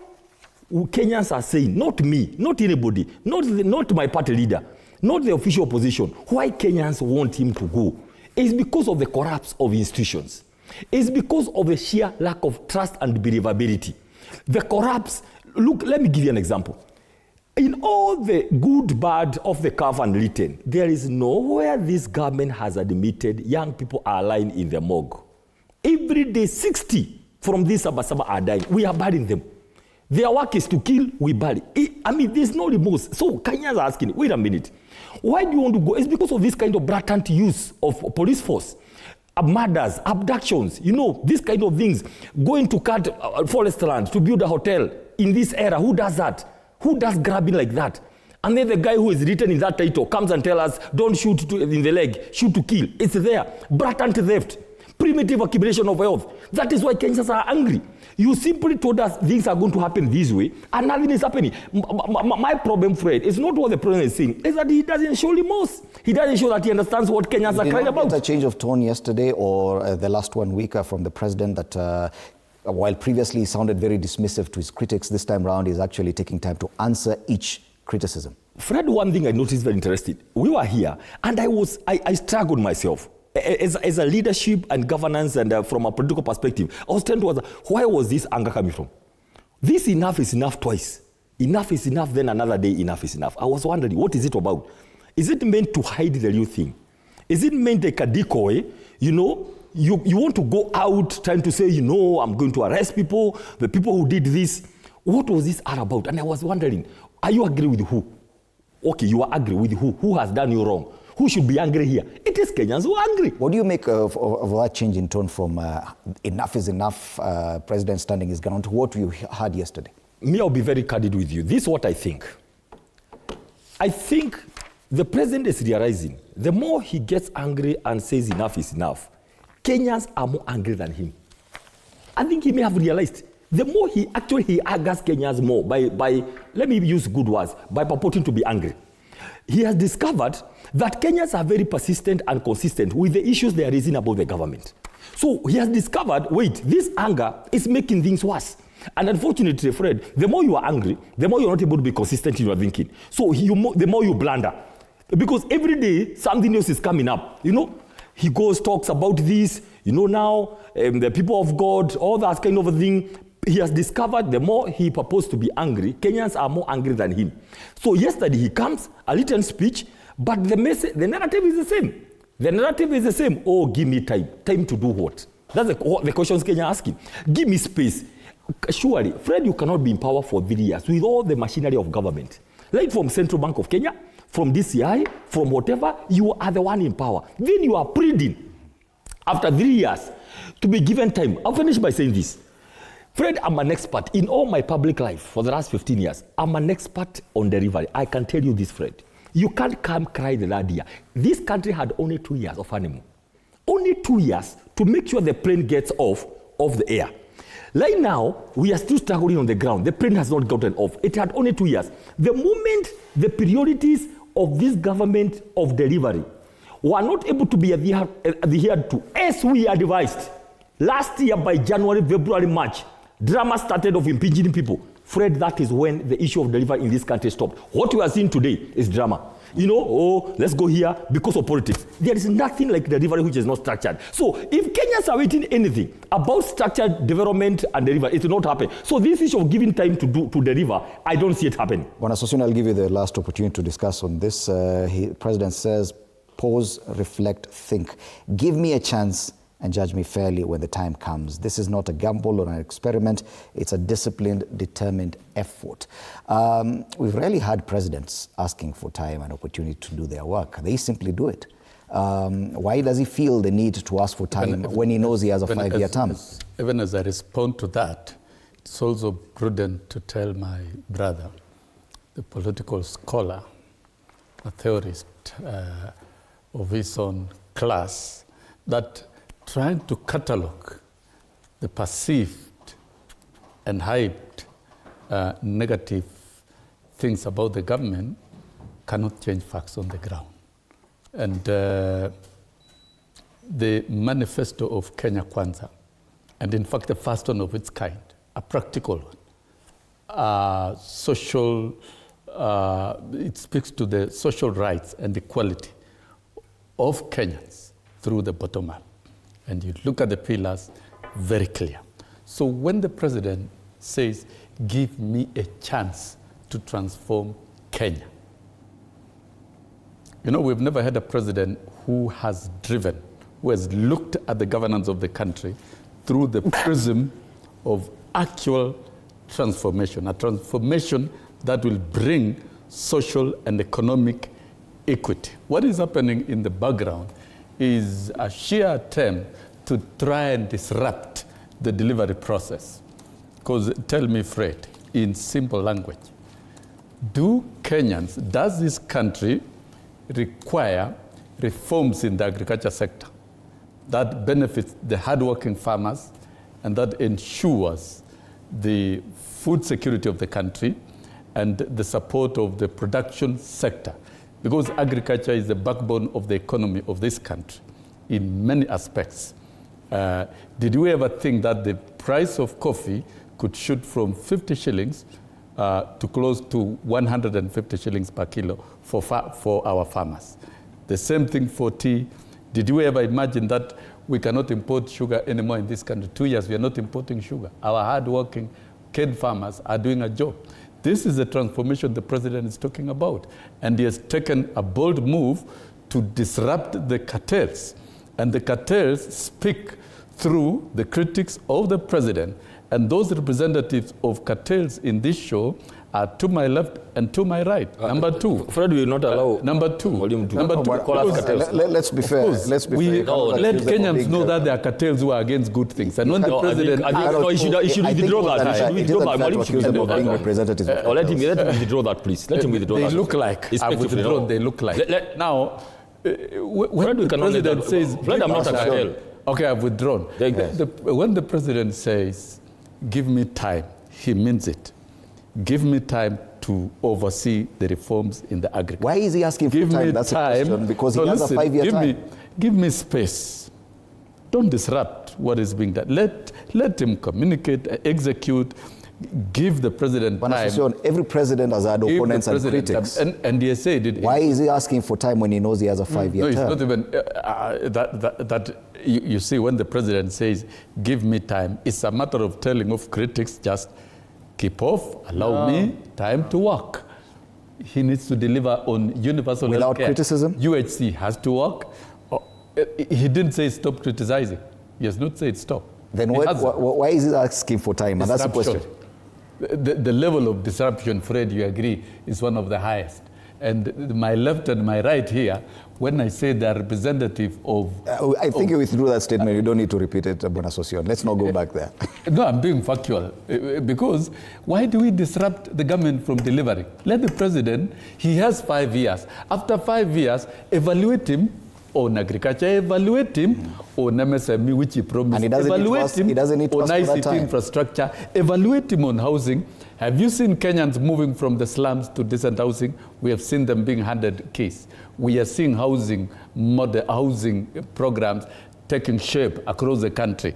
Kenyans are saying, not me, not anybody, not my party leader, not the official opposition, why Kenyans want him to go? It's because of the collapse of institutions. It's because of the sheer lack of trust and believability. The collapse, look, let me give you an example. In all the good, bad, off the cuff and written, there is nowhere this government has admitted young people are lying in the morgue. Every day, 60 from this Sabasaba are dying. We are burying them. Their work is to kill, we bury. There's no remorse. So Kenyans are asking, wait a minute, why do you want to go? It's because of this kind of blatant use of police force. Murders, abductions, this kind of things. Going to cut forest land to build a hotel in this era. Who does that? Who does grabbing like that? And then the guy who is written in that title comes and tells us, don't shoot in the leg, shoot to kill. It's there. Blatant theft. Primitive accumulation of wealth. That is why Kenyans are angry. You simply told us things are going to happen this way, and nothing is happening. My problem, Fred, is not what the president is saying. It's that he doesn't show remorse. He doesn't show that he understands what Kenyans are crying about. A change of tone yesterday or the last 1 week from the president that while previously he sounded very dismissive to his critics, this time around he's actually taking time to answer each criticism. Fred, one thing I noticed very interesting. We were here, and I struggled myself. As a leadership and governance and from a political perspective, I was trying to ask, where was this anger coming from? This enough is enough twice. Enough is enough, then another day enough is enough. I was wondering, what is it about? Is it meant to hide the real thing? Is it meant like a decoy? You know, you want to go out trying to say, you know, I'm going to arrest people, the people who did this. What was this all about? And I was wondering, are you agree with who? Okay, you are angry with who? Who has done you wrong? Who should be angry here? It is Kenyans who are angry. What do you make of that change in tone from enough is enough, president standing his ground, to what you heard yesterday? Me, I'll be very candid with you. This is what I think. I think the president is realizing the more he gets angry and says enough is enough, Kenyans are more angry than him. I think he may have realized the more he angers Kenyans more by let me use good words, by purporting to be angry. He has discovered that Kenyans are very persistent and consistent with the issues they are raising about the government. So he has discovered, wait, this anger is making things worse. And unfortunately, Fred, the more you are angry, the more you're not able to be consistent in your thinking. So the more you blunder. Because every day, something else is coming up. You know, he goes, talks about this, you know, now, the people of God, all that kind of a thing. He has discovered the more he purports to be angry, Kenyans are more angry than him. So yesterday he comes, a little speech, but the narrative is the same. The narrative is the same. Oh, give me time. Time to do what? That's the questions Kenya are asking. Give me space. Surely, Fred, you cannot be in power for 3 years with all the machinery of government. Like from Central Bank of Kenya, from DCI, from whatever, you are the one in power. Then you are pleading, after 3 years, to be given time. I'll finish by saying this. Fred, I'm an expert in all my public life for the last 15 years. I'm an expert on delivery. I can tell you this, Fred. You can't come cry the last year. This country had only 2 years of honeymoon. Only 2 years to make sure the plane gets off the air. Right now, we are still struggling on the ground. The plane has not gotten off. It had only 2 years. The moment the priorities of this government of delivery were not able to be adhered to, as we advised, last year by January, February, March, drama started of impeaching people. Fred, that is when the issue of delivery in this country stopped. What we are seeing today is drama. You know, oh, let's go here because of politics. There is nothing like delivery which is not structured. So if Kenyans are waiting anything about structured development and delivery, it will not happen. So this issue of giving time to deliver, I don't see it happening. Bwana Sosini, I'll give you the last opportunity to discuss on this. President says, pause, reflect, think. Give me a chance and judge me fairly when the time comes. This is not a gamble or an experiment. It's a disciplined, determined effort. We've rarely had presidents asking for time and opportunity to do their work. They simply do it. Why does he feel the need to ask for time when he knows he has a 5-year term? Even as I respond to that, it's also prudent to tell my brother, the political scholar, a theorist of his own class, that trying to catalog the perceived and hyped negative things about the government cannot change facts on the ground. And the manifesto of Kenya Kwanza, and in fact the first one of its kind, a practical one, social, it speaks to the social rights and equality of Kenyans through the bottom up. And you look at the pillars, very clear. So when the president says, give me a chance to transform Kenya, you know, we've never had a president who has looked at the governance of the country through the prism of actual transformation, a transformation that will bring social and economic equity. What is happening in the background is a sheer attempt to try and disrupt the delivery process. Because tell me, Fred, in simple language, does this country require reforms in the agriculture sector that benefits the hardworking farmers and that ensures the food security of the country and the support of the production sector, because agriculture is the backbone of the economy of this country in many aspects. Did we ever think that the price of coffee could shoot from 50 shillings to close to 150 shillings per kilo for our farmers? The same thing for tea. Did you ever imagine that we cannot import sugar anymore in this country? 2 years we are not importing sugar. Our hard-working cane farmers are doing a job. This is the transformation the president is talking about. And he has taken a bold move to disrupt the cartels. And the cartels speak through the critics of the president. And those representatives of cartels in this show are to my left and to my right. Number two. Fred will not allow number two. Number two. Let's be fair. Let's be fair. Let Kenyans know that there are cartels who are against good things. And when the president... he should withdraw that. Let him withdraw that, please. Let him withdraw that. They look like. I've withdrawn, they look like. Now, when the president says... Fred, I'm not a cartel. Okay, I've withdrawn. When the president says, give me time, he means it. Give me time to oversee the reforms in the agriculture. Why is he asking for time? That's a question, because he has a 5-year time. Give me space. Don't disrupt what is being done. Let him communicate, execute, give the president time. Every president has had opponents and critics. And he said it. Why is he asking for time when he knows he has a 5-year term? No, it's not even you see, when the president says, give me time, it's a matter of telling of critics, just keep off, allow me time to work. He needs to deliver on universal without healthcare. Criticism? UHC has to work. He didn't say stop criticizing. He has not said stop. Then why is he asking for time? And that's the question. The level of disruption, Fred, you agree, is one of the highest. And my left and my right here, when I say they're representative of... I think you withdrew that statement. You don't need to repeat it, Bonasocion. Let's not go back there. No, I'm being factual. Because why do we disrupt the government from delivering? Let the president, he has 5 years. After 5 years, evaluate him on agriculture, evaluate him on MSME, which he promised. And he doesn't need to on ICT infrastructure, evaluate him on housing. Have you seen Kenyans moving from the slums to decent housing? We have seen them being handed keys. We are seeing housing programs taking shape across the country.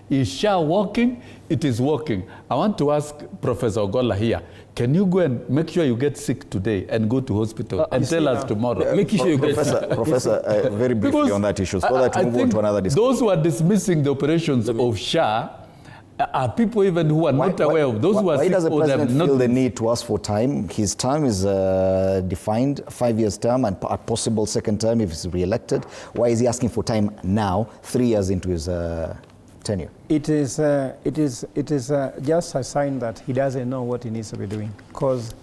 Is SHA working? It is working. I want to ask Professor Ogolla here, can you go and make sure you get sick today and go to hospital and tell us tomorrow? Make sure you get sick. Professor, very briefly on that issue, so that we move on to another discussion. Those who are dismissing the operations of SHA are people even who are not aware of those who are sick. Why does the president feel the need to ask for time? His term is defined, 5 years term, and a possible second term if he's re-elected. Why is he asking for time now, 3 years into his tenure? It is just a sign that he doesn't know what he needs to be doing. Because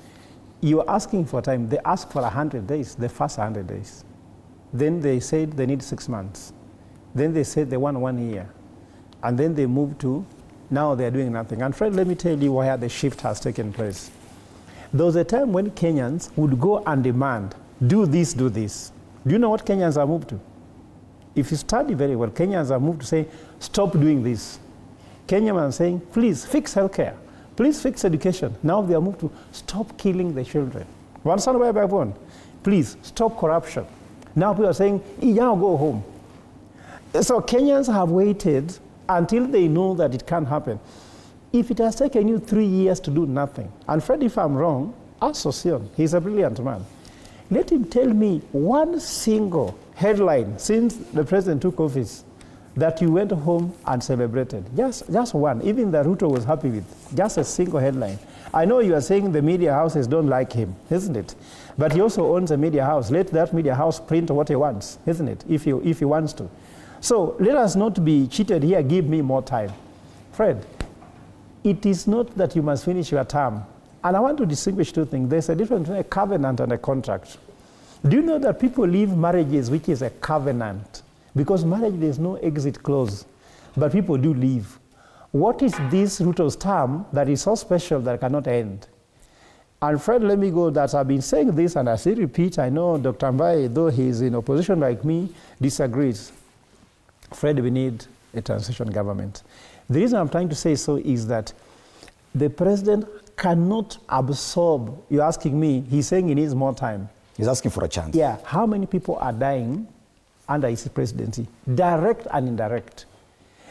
you're asking for time. They ask for 100 days, the first 100 days. Then they said they need 6 months. Then they said they want 1 year. And then they moved to, now they're doing nothing. And Fred, let me tell you where the shift has taken place. There was a time when Kenyans would go and demand, do this, do this. Do you know what Kenyans are moved to? If you study very well, Kenyans are moved to say, stop doing this. Kenyans are saying, please fix healthcare. Please fix education. Now they are moved to stop killing the children. One son by one. Please stop corruption. Now people are saying, now go home. So Kenyans have waited until they know that it can't happen. If it has taken you 3 years to do nothing, and Fred, if I'm wrong, ask Sosion, he's a brilliant man. Let him tell me one single headline since the president took office that you went home and celebrated. Just one. Even the Ruto was happy with. Just a single headline. I know you are saying the media houses don't like him, isn't it? But he also owns a media house. Let that media house print what he wants, isn't it? If he wants to. So let us not be cheated here. Give me more time. Fred, it is not that you must finish your term. And I want to distinguish two things. There's a difference between a covenant and a contract. Do you know that people leave marriages, which is a covenant? Because marriage, there's no exit clause. But people do leave. What is this Ruto's term that is so special that cannot end? And Fred, let me go that I've been saying this, and I still repeat, I know Dr. Mbai, though he's in opposition like me, disagrees. Fred, we need a transition government. The reason I'm trying to say so is that The president cannot absorb. You're asking me, he's saying he needs more time. He's asking for a chance. Yeah, how many people are dying under his presidency? Direct and indirect.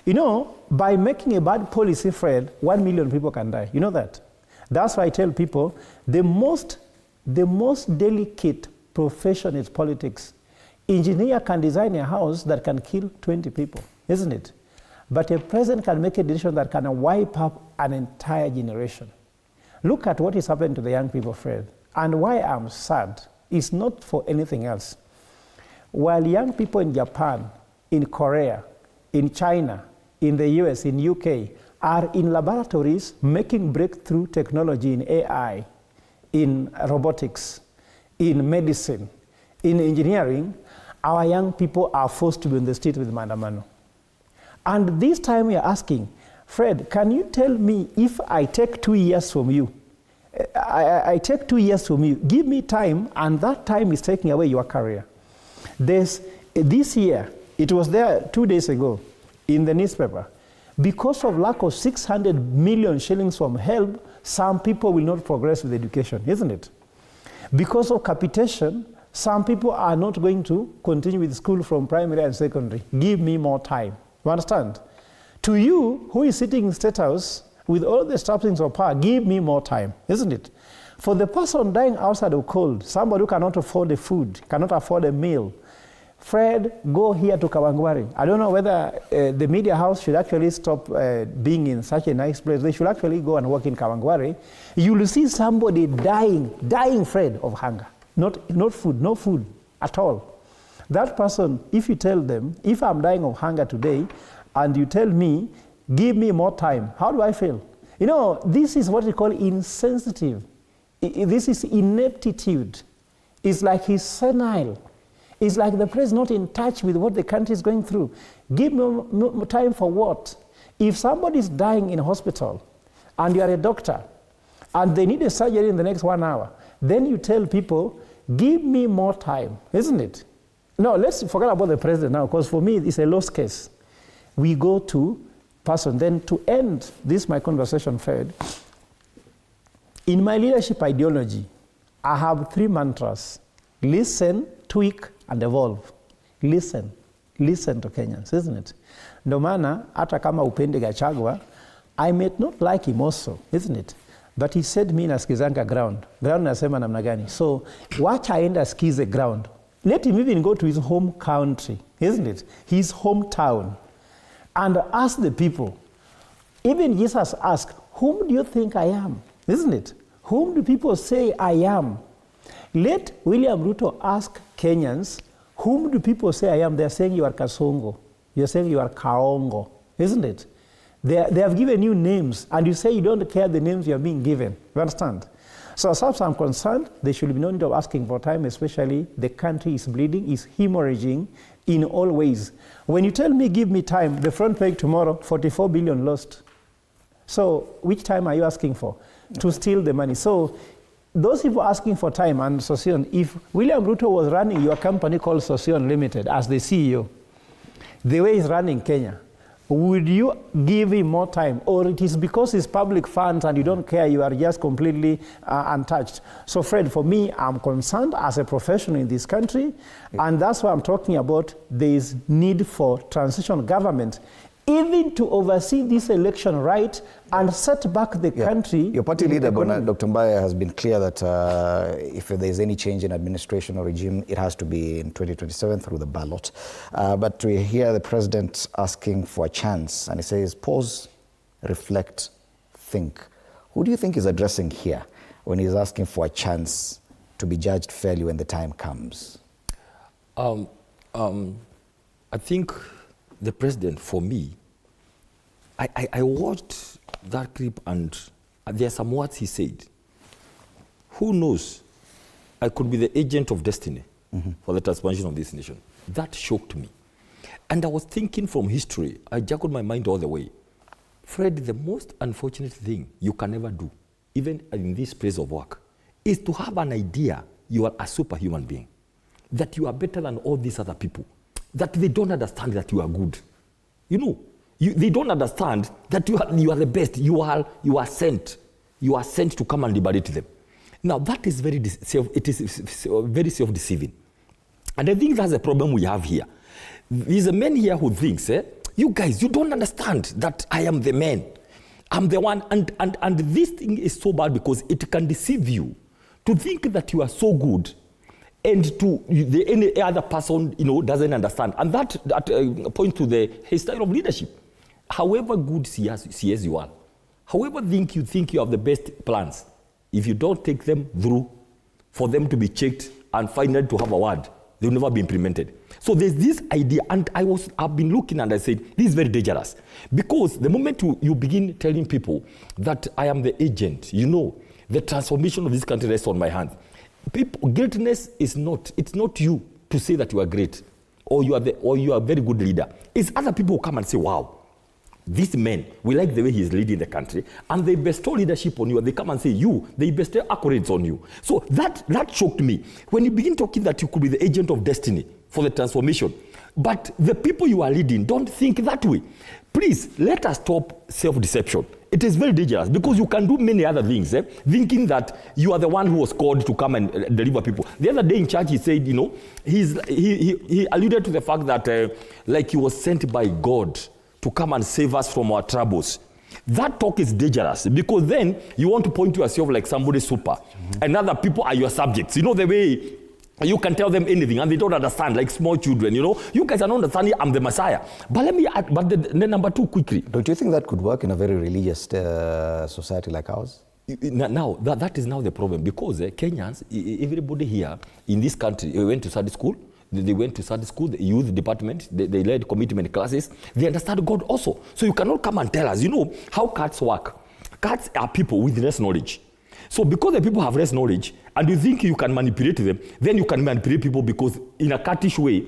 You know, by making a bad policy, Fred, 1 million people can die. You know that? That's why I tell people, the most delicate profession is politics. Engineer can design a house that can kill 20 people, isn't it? But a president can make a decision that can wipe up an entire generation. Look at what is happening to the young people, Fred. And why I'm sad is not for anything else. While young people in Japan, in Korea, in China, in the US, in UK, are in laboratories making breakthrough technology in AI, in robotics, in medicine, in engineering, our young people are forced to be in the street with maandamano. And this time we are asking, Fred, can you tell me if I take 2 years from you? I take 2 years from you. Give me time, and that time is taking away your career. This year, it was there 2 days ago in the newspaper. Because of lack of 600 million shillings from HELB, some people will not progress with education, isn't it? Because of capitation, some people are not going to continue with school from primary and secondary. Give me more time. You understand? To you, who is sitting in State House with all the trappings of power, give me more time, isn't it? For the person dying outside of cold, somebody who cannot afford the food, cannot afford a meal, Fred, go here to Kawangware. I don't know whether the media house should actually stop being in such a nice place. They should actually go and work in Kawangware. You will see somebody dying, Fred, of hunger. Not food, no food at all. That person, if you tell them, if I'm dying of hunger today, and you tell me, give me more time, how do I feel? You know, this is what we call insensitive. This is ineptitude. It's like he's senile. It's like the president not in touch with what the country is going through. Give me time for what? If somebody is dying in a hospital and you are a doctor and they need a surgery in the next 1 hour, then you tell people, give me more time, isn't it? No, let's forget about the president now, because for me it's a lost case. We go to person. Then to end this, my conversation, Fred, in my leadership ideology, I have 3 mantras: listen, tweak, and evolve. Listen to Kenyans, isn't it? Ndio maana hata kama upende Gachagua, I may not like him also, isn't it? But he said mi nasikizanga ground. Ground nasema namna gani? So wacha aenda skize ground. Let him even go to his home country, isn't it? His hometown. And ask the people. Even Jesus asked, whom do you think I am? Isn't it? Whom do people say I am? Let William Ruto ask Kenyans, whom do people say I am? They're saying you are Kasongo. You're saying you are Kaongo. Isn't it? They have given you names, and you say you don't care the names you are being given. You understand? So as far as I'm concerned, there should be no need of asking for time, especially the country is bleeding, is hemorrhaging in all ways. When you tell me, give me time, the front page tomorrow, 44 billion lost. So which time are you asking for? To steal the money. So those people asking for time, and Sosion, if William Ruto was running your company called Sosion Limited as the CEO, the way he's running Kenya, would you give him more time? Or it is because it's public funds and you don't care, you are just completely untouched? So Fred, for me, I'm concerned as a professional in this country, and that's why I'm talking about there is need for transitional government, even to oversee this election right and set back the country. Your party leader, Dr. Mbaya, has been clear that if there's any change in administration or regime, it has to be in 2027 through the ballot. But we hear the president asking for a chance, and he says, pause, reflect, think. Who do you think is addressing here when he's asking for a chance to be judged fairly when the time comes? I think the president, for me, I watched that clip, and there are some words he said. Who knows? I could be the agent of destiny for the transformation of this nation. That shocked me. And I was thinking from history, I juggled my mind all the way. Fred, the most unfortunate thing you can ever do, even in this place of work, is to have an idea you are a superhuman being, that you are better than all these other people, that they don't understand that you are good. You know, They don't understand that you are the best. You are sent. You are sent to come and liberate them. Now that is very self-deceiving. And I think that's the problem we have here. There's a man here who thinks, you guys, you don't understand that I am the man. I'm the one. And this thing is so bad because it can deceive you to think that you are so good and any other person, doesn't understand. And that points to his style of leadership. However good CS you are, however you think you have the best plans, if you don't take them through for them to be checked and finally to have a word, they'll never be implemented. So there's this idea, and I've been looking and I said, this is very dangerous. Because the moment you begin telling people that I am the agent, the transformation of this country rests on my hands. Greatness it's not you to say that you are great or you are a very good leader. It's other people who come and say, wow, this man, we like the way he is leading the country, and they bestow leadership on you, and they come and say, they bestow accolades on you. So that shocked me. When you begin talking that you could be the agent of destiny for the transformation, but the people you are leading don't think that way. Please, let us stop self-deception. It is very dangerous because you can do many other things, thinking that you are the one who was called to come and deliver people. The other day in church, he said, he alluded to the fact that like he was sent by God to come and save us from our troubles. That talk is dangerous because then you want to point to yourself like somebody super, and other people are your subjects. The way you can tell them anything and they don't understand, like small children, You guys are not understanding I'm the Messiah. But let me add, the number two quickly. Don't you think that could work in a very religious society like ours? Now, that is now the problem because Kenyans, everybody here in this country, went to Sunday school. They went to Sunday school, the youth department, they led commitment classes. They understand God also. So you cannot come and tell us, how cats work. Cats are people with less knowledge. So because the people have less knowledge, and you think you can manipulate them, then you can manipulate people because in a cattish way,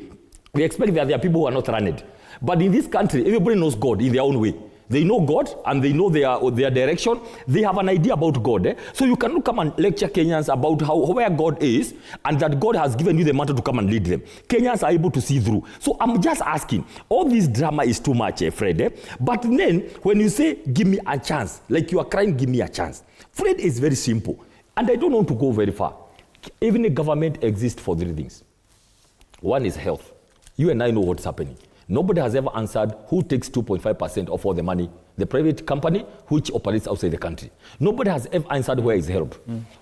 we expect that there are people who are not learned. But in this country, everybody knows God in their own way. They know God and they know their direction. They have an idea about God. So you cannot come and lecture Kenyans about where God is and that God has given you the matter to come and lead them. Kenyans are able to see through. So I'm just asking, all this drama is too much, Fred. But then when you say, give me a chance, like you are crying, give me a chance. Fred is very simple. And I don't want to go very far. Even a government exists for three things. One is health. You and I know what's happening. Nobody has ever answered who takes 2.5% of all the money. The private company which operates outside the country. Nobody has ever answered where is help.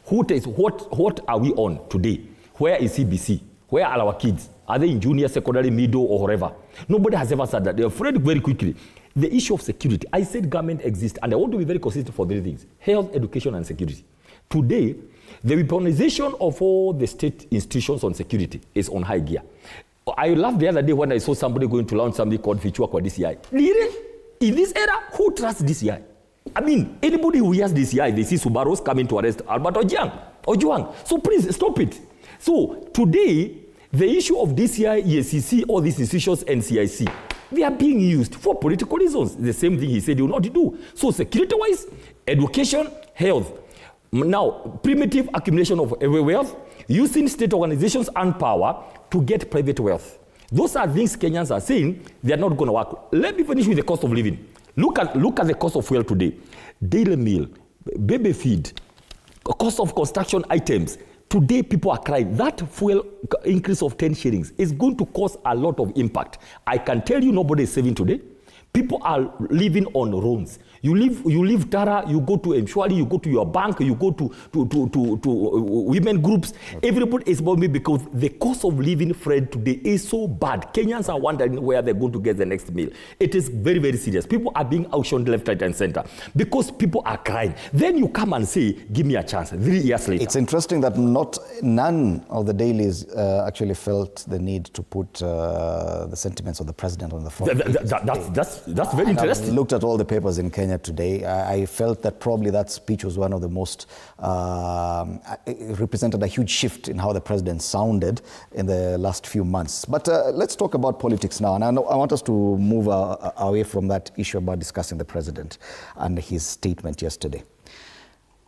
Who takes what are we on today? Where is CBC? Where are our kids? Are they in junior, secondary, middle, or wherever? Nobody has ever said that. They're afraid very quickly. The issue of security. I said government exists, and I want to be very consistent for three things. Health, education, and security. Today, the weaponization of all the state institutions on security is on high gear. I laughed the other day when I saw somebody going to launch something called Fichua kwa DCI. In this era, who trusts DCI? I mean, anybody who hears DCI, they see Subarus coming to arrest Albert Ojwang. So please, stop it. So today, the issue of DCI, EACC, all these institutions, NCIC, they are being used for political reasons. The same thing he said he will not do. So security-wise, education, health. Now, primitive accumulation of wealth, using state organizations and power to get private wealth. Those are things Kenyans are saying they are not going to work. Let me finish with the cost of living. Look at the cost of fuel today. Daily meal, baby feed, cost of construction items. Today people are crying. That fuel increase of 10 shillings is going to cause a lot of impact. I can tell you nobody is saving today. People are living on loans. You leave Tara, you go to Mshwari, you go to your bank, you go to women groups. Okay. Everybody is about me because the cost of living, Fred, today is so bad. Kenyans are wondering where they're going to get the next meal. It is very, very serious. People are being auctioned left, right, and center because people are crying. Then you come and say, give me a chance. 3 years later. It's interesting that none of the dailies actually felt the need to put the sentiments of the president on the front. That's very interesting. I looked at all the papers in Kenya today. I felt that probably that speech was one of the most, it represented a huge shift in how the president sounded in the last few months. But let's talk about politics now. And I want us to move away from that issue about discussing the president and his statement yesterday.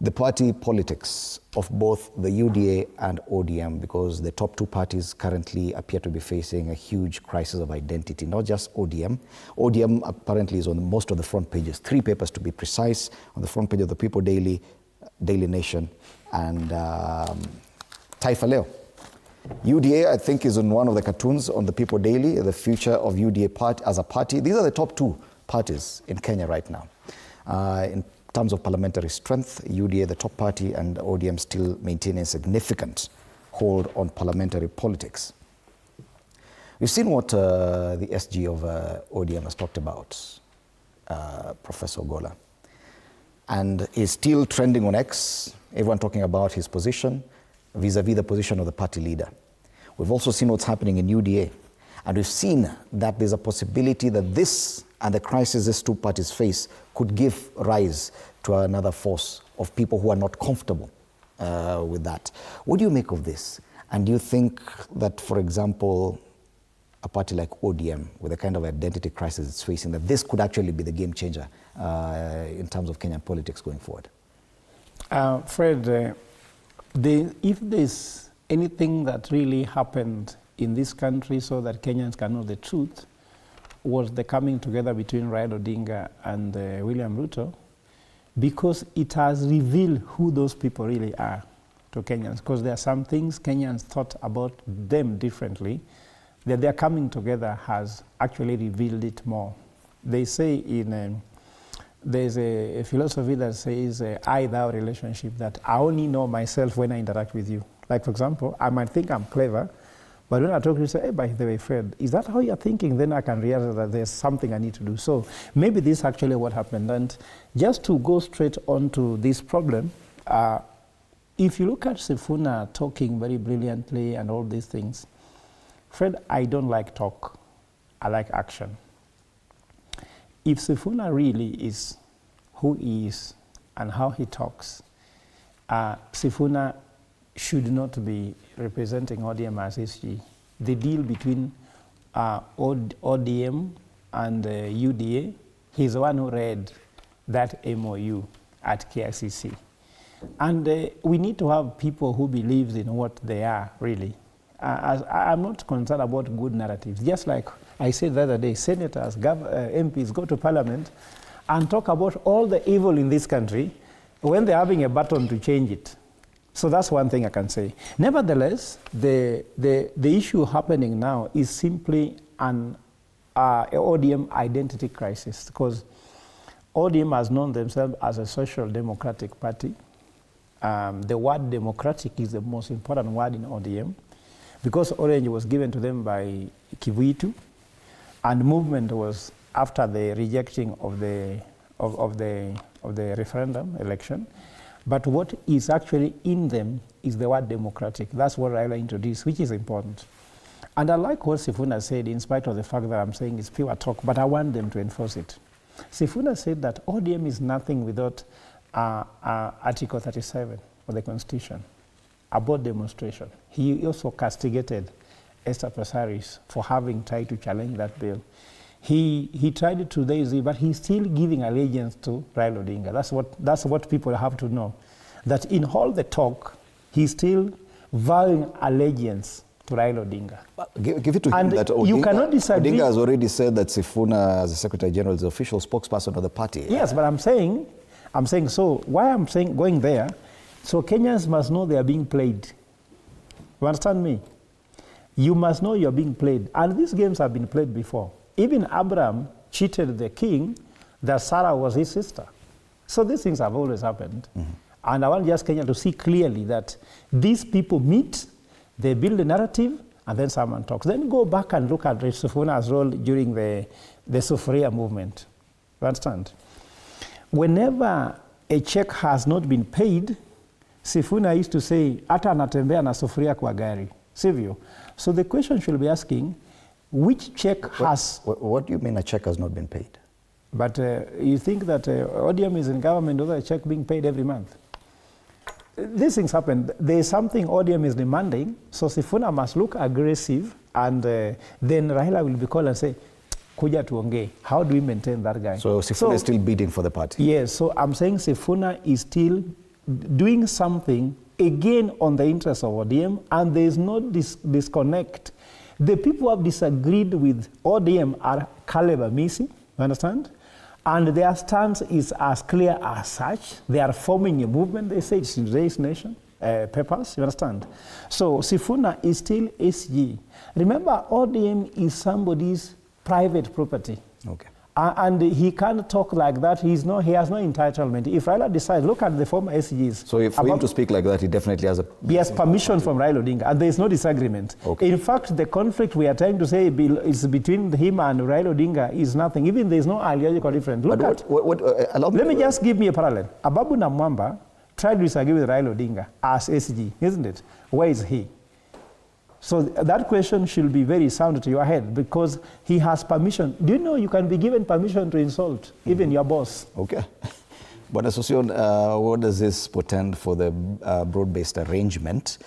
the party politics of both the UDA and ODM, because the top two parties currently appear to be facing a huge crisis of identity, not just ODM. ODM apparently is on most of the front pages, 3 papers to be precise, on the front page of the People Daily, Daily Nation, and Taifa Leo. UDA, I think, is on one of the cartoons on the People Daily, the future of UDA as a party. These are the top 2 parties in Kenya right now. In terms of parliamentary strength, UDA, the top party, and ODM still maintaining a significant hold on parliamentary politics. We've seen what the SG of ODM has talked about, Professor Ogola, and is still trending on X, everyone talking about his position vis-a-vis the position of the party leader. We've also seen what's happening in UDA, and we've seen that there's a possibility that this and the crisis these 2 parties face could give rise to another force of people who are not comfortable with that. What do you make of this? And do you think that, for example, a party like ODM, with the kind of identity crisis it's facing, that this could actually be the game changer in terms of Kenyan politics going forward? Fred, if there's anything that really happened in this country so that Kenyans can know the truth, was the coming together between Raila Odinga and William Ruto, because it has revealed who those people really are to Kenyans, because there are some things Kenyans thought about them differently, that their coming together has actually revealed it more. They say there's a philosophy that says I-thou relationship, that I only know myself when I interact with you. Like, for example, I might think I'm clever, but when I talk to you, say, hey, by the way, Fred, is that how you're thinking? Then I can realize that there's something I need to do. So maybe this is actually what happened. And just to go straight on to this problem, if you look at Sifuna talking very brilliantly and all these things, Fred, I don't like talk. I like action. If Sifuna really is who he is and how he talks, Sifuna should not be representing ODM as SG. The deal between ODM and UDA, he's the one who read that MOU at KICC. And we need to have people who believe in what they are, really. I'm not concerned about good narratives. Just like I said the other day, senators, MPs go to parliament and talk about all the evil in this country when they're having a button to change it. So that's one thing I can say. Nevertheless, the issue happening now is simply an ODM identity crisis, because ODM has known themselves as a social democratic party. The word democratic is the most important word in ODM, because Orange was given to them by Kivuitu, and movement was after the rejecting of the referendum election. But what is actually in them is the word democratic. That's what Raila introduced, which is important. And I like what Sifuna said, in spite of the fact that I'm saying it's pure talk, but I want them to enforce it. Sifuna said that ODM is nothing without Article 37 of the Constitution about demonstration. He also castigated Esther Passaris for having tried to challenge that bill. He tried it today, but he's still giving allegiance to Raila Odinga. That's what people have to know. That in all the talk, he's still vowing allegiance to Raila Odinga. Give it to him that Odinga, you cannot disagree. Odinga has already said that Sifuna, as the Secretary General, is the official spokesperson of the party. Yes, but I'm saying, so why I'm saying going there, so Kenyans must know they are being played. You understand me? You must know you're being played. And these games have been played before. Even Abraham cheated the king that Sarah was his sister. So these things have always happened. Mm-hmm. And I want just Kenya to see clearly that these people meet, they build a narrative, and then someone talks. Then go back and look at Sifuna's role during the Sufuria movement. You understand? Whenever a check has not been paid, Sifuna used to say, "Ata anatembea na sufuria kwa gari." Sivyo? So the question should be asking, which check has... What do you mean a check has not been paid? But you think that ODM is in government without a check being paid every month? These things happen. There is something ODM is demanding, so Sifuna must look aggressive, and then Raila will be called and say, "Kuja tuongee. How do we maintain that guy?" So Sifuna is still bidding for the party? Yes, so I'm saying Sifuna is still doing something again on the interest of ODM, and there is no disconnect. The people who have disagreed with ODM are Caleb Amisi, you understand? And their stance is as clear as such. They are forming a movement, they say it's in today's nation, papers, you understand? So Sifuna is still SG. Remember, ODM is somebody's private property. Okay. And he can't talk like that. He has no entitlement. If Raila decides, look at the former SGs. So for him to speak like that, he definitely has He has permission from Raila Odinga, and there is no disagreement. Okay. In fact, the conflict we are trying to say is between him and Raila Odinga is nothing. Even there is no ideological difference. Look at, let me just give me a parallel. Ababu Namwamba tried to disagree with Raila Odinga as SG, isn't it? Where is he? So that question should be very sound to your head, because he has permission. Do you know you can be given permission to insult even your boss? Okay. But Association, what does this portend for the broad-based arrangement?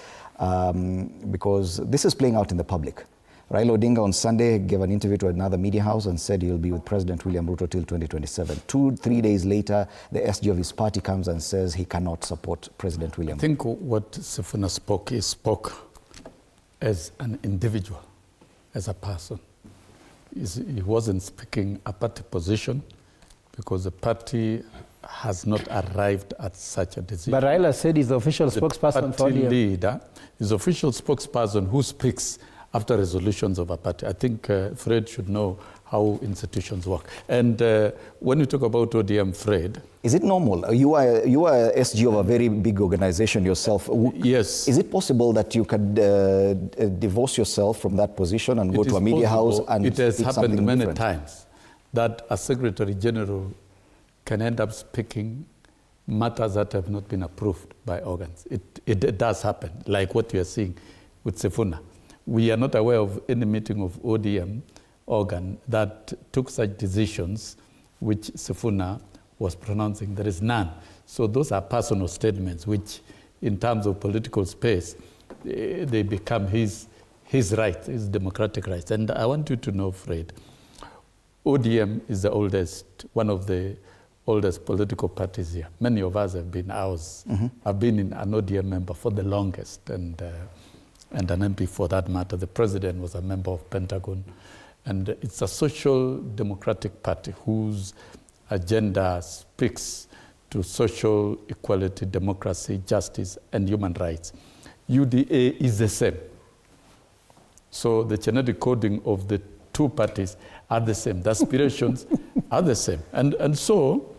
Because this is playing out in the public. Raila Odinga on Sunday gave an interview to another media house and said he'll be with President William Ruto till 2027. 2-3 days later, the SG of his party comes and says he cannot support President William. I think what Sifuna spoke, he spoke as an individual, as a person. He wasn't speaking a party position, because the party has not arrived at such a decision. But Raila said he's the official spokesperson for the ODM. leader is the official spokesperson who speaks after resolutions of a party. I think Fred should know how institutions work. And when you talk about ODM, Fred... Is it normal? You are SG of a very big organization yourself. Yes. Is it possible that you could divorce yourself from that position and go to a media house and it has speak happened something many different? times that a Secretary General can end up speaking matters that have not been approved by organs. It does happen, like what you are seeing with Sifuna. We are not aware of any meeting of ODM organ that took such decisions which Sifuna was pronouncing. There is none. So those are personal statements which, in terms of political space, they become his rights, his democratic rights. And I want you to know, Fred, ODM is the oldest, one of the oldest political parties here. Many of us have been ours. I've been an ODM member for the longest, and an MP for that matter. The president was a member of Pentagon. And it's a social democratic party whose agenda speaks to social equality, democracy, justice, and human rights. UDA is the same. So the genetic coding of the two parties are the same. The aspirations are the same. And so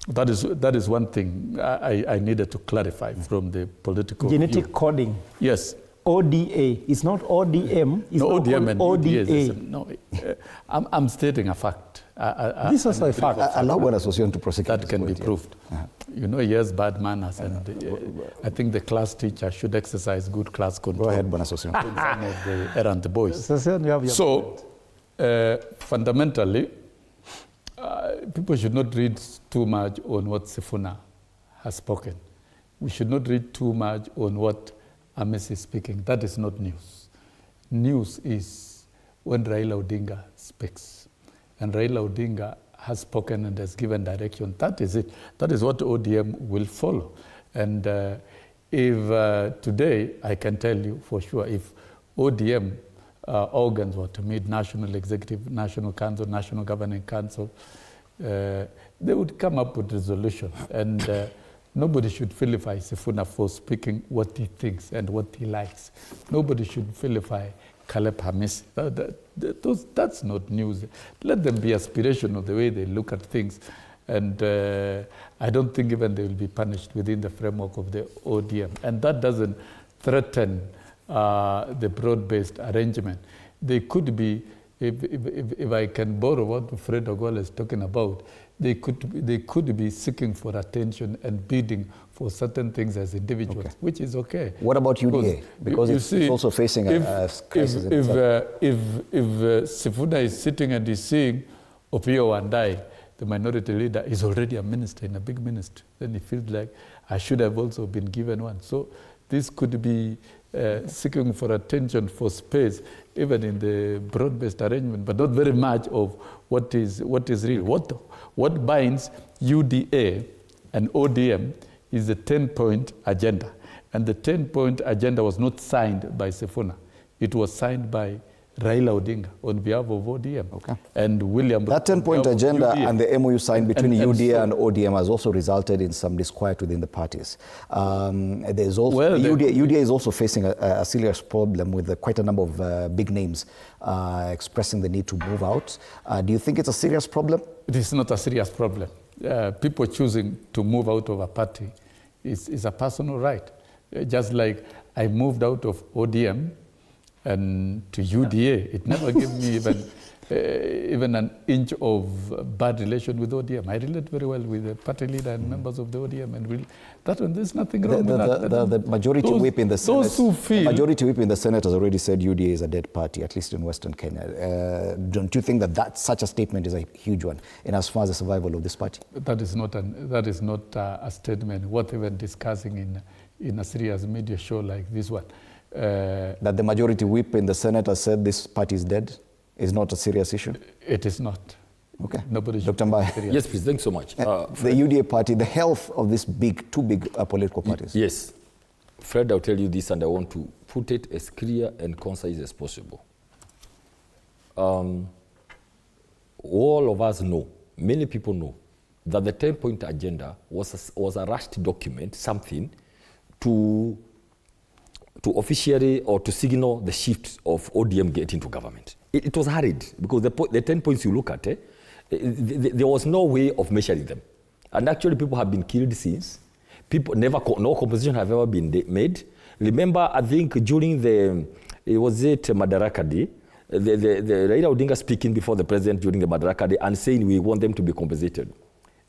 that is one thing I needed to clarify from the political Genetic view. coding. Yes. ODA. It's not ODM. It's no, not ODM and ODA. UDA is the same. No, I'm stating a fact. This is also a fact. Allow one association to prosecute. That can be proved. You know, he has bad manners, and I think the class teacher should exercise good class control. Go ahead, Bon Association. Some of the errant boys. Association, you have your So, fundamentally, people should not read too much on what Sifuna has spoken. We should not read too much on what Ames is speaking. That is not news. News is when Raila Odinga speaks. And Raila Odinga has spoken and has given direction. That is it. That is what ODM will follow. And if today, I can tell you for sure, if ODM organs were to meet National Executive, National Council, National Governing Council, they would come up with resolutions. And nobody should vilify Sifuna for speaking what he thinks and what he likes. Nobody should vilify Caleb Hamisi. That's not news. Let them be aspirational the way they look at things. And I don't think even they will be punished within the framework of the ODM. And that doesn't threaten the broad-based arrangement. They could be, if I can borrow what Fred Ogola is talking about, they could be seeking for attention and bidding for certain things as individuals, which is okay. What about UDA? Because it's also facing a crisis. If Sifuna is sitting and is seeing Opiyo Wandayi, the minority leader, is already a minister in a big ministry, then he feels like I should have also been given one. So this could be seeking for attention, for space, even in the broad-based arrangement, but not very much of what is real. What binds UDA and ODM is a 10-point agenda. And the 10-point agenda was not signed by Sifuna. It was signed by Raila Odinga on behalf of ODM. Okay. And William... That 10-point agenda and the MOU signed between UDA and ODM has also resulted in some disquiet within the parties. There's also, UDA is also facing a serious problem with quite a number of big names expressing the need to move out. Do you think it's a serious problem? It is not a serious problem. People choosing to move out of a party is a personal right. Just like I moved out of ODM and to UDA, it never gave me even an inch of bad relation with ODM. I relate very well with the party leader and members of the ODM, and there's nothing wrong with that. The majority whip in the Senate. Those who feel the majority whip in the Senate has already said UDA is a dead party, at least in Western Kenya. Don't you think that such a statement is a huge one in as far as the survival of this party? That is not a statement worth even discussing in a serious media show like this one. That the majority whip in the Senate has said this party is dead is not a serious issue? It is not. Okay. Nobody Dr. Mbai. Yes, please. Thanks so much. The UDA party, the health of these two big political parties. Yes. Fred, I'll tell you this, and I want to put it as clear and concise as possible. All of us know, many people know, that the 10-point agenda was a rushed document, something to officially or to signal the shift of ODM getting to government. It was hurried because the 10 points you look at, there was no way of measuring them. And actually people have been killed since. No composition have ever been made. Remember, I think during Madaraka Day, the Raila Odinga speaking before the president during the Madaraka Day and saying we want them to be compensated.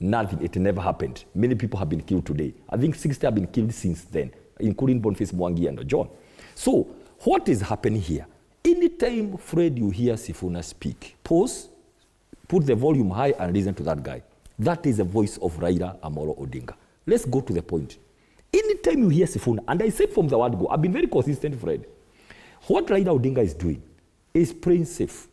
Nothing, it never happened. Many people have been killed today. I think 60 have been killed since then, including Boniface Mwangi and John. So, what is happening here? Anytime, Fred, you hear Sifuna speak, pause, put the volume high and listen to that guy. That is the voice of Raila Amolo Odinga. Let's go to the point. Anytime you hear Sifuna, and I said from the word go, I've been very consistent, Fred. What Raila Odinga is doing is playing safe.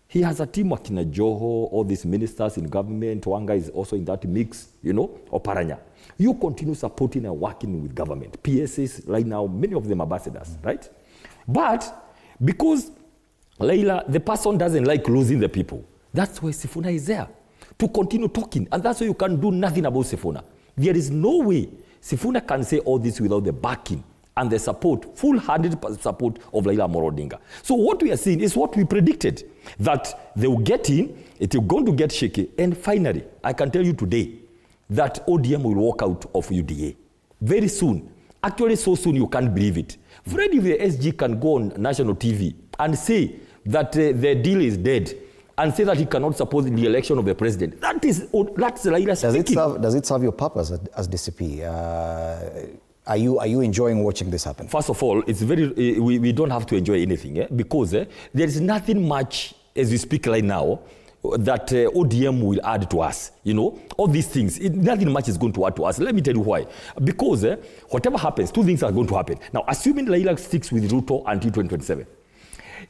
He has a team working at Joho, all these ministers in government. Wanga is also in that mix, Oparanya. You continue supporting and working with government. PSAs right now, many of them ambassadors, right? But because Laila, the person doesn't like losing the people, that's why Sifuna is there, to continue talking. And that's why you can do nothing about Sifuna. There is no way Sifuna can say all this without the backing and the support, full-handed support of Raila Amolo Odinga. So what we are seeing is what we predicted, that they will get in, it is going to get shaky, and finally, I can tell you today that ODM will walk out of UDA very soon. Actually, so soon you can't believe it. Fred, if the SG can go on national TV and say that the deal is dead, and say that he cannot support the election of the president, that's Raila speaking. Does it serve your purpose as DCP? Are you enjoying watching this happen? First of all, it's very we don't have to enjoy anything because there is nothing much as we speak right now that ODM will add to us. All these things, nothing much is going to add to us. Let me tell you why. Because whatever happens, two things are going to happen. Now, assuming Raila sticks with Ruto until 2027,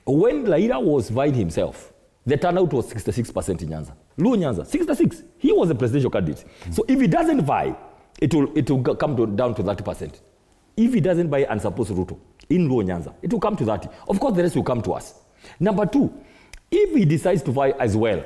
when Raila was vying himself, the turnout was 66% in Nyanza. Luo Nyanza, 66. He was a presidential candidate. So if he doesn't vie, it will come down to 30%. If he doesn't buy and support Ruto in Luo Nyanza, it will come to 30. Of course, the rest will come to us. Number two, if he decides to buy as well,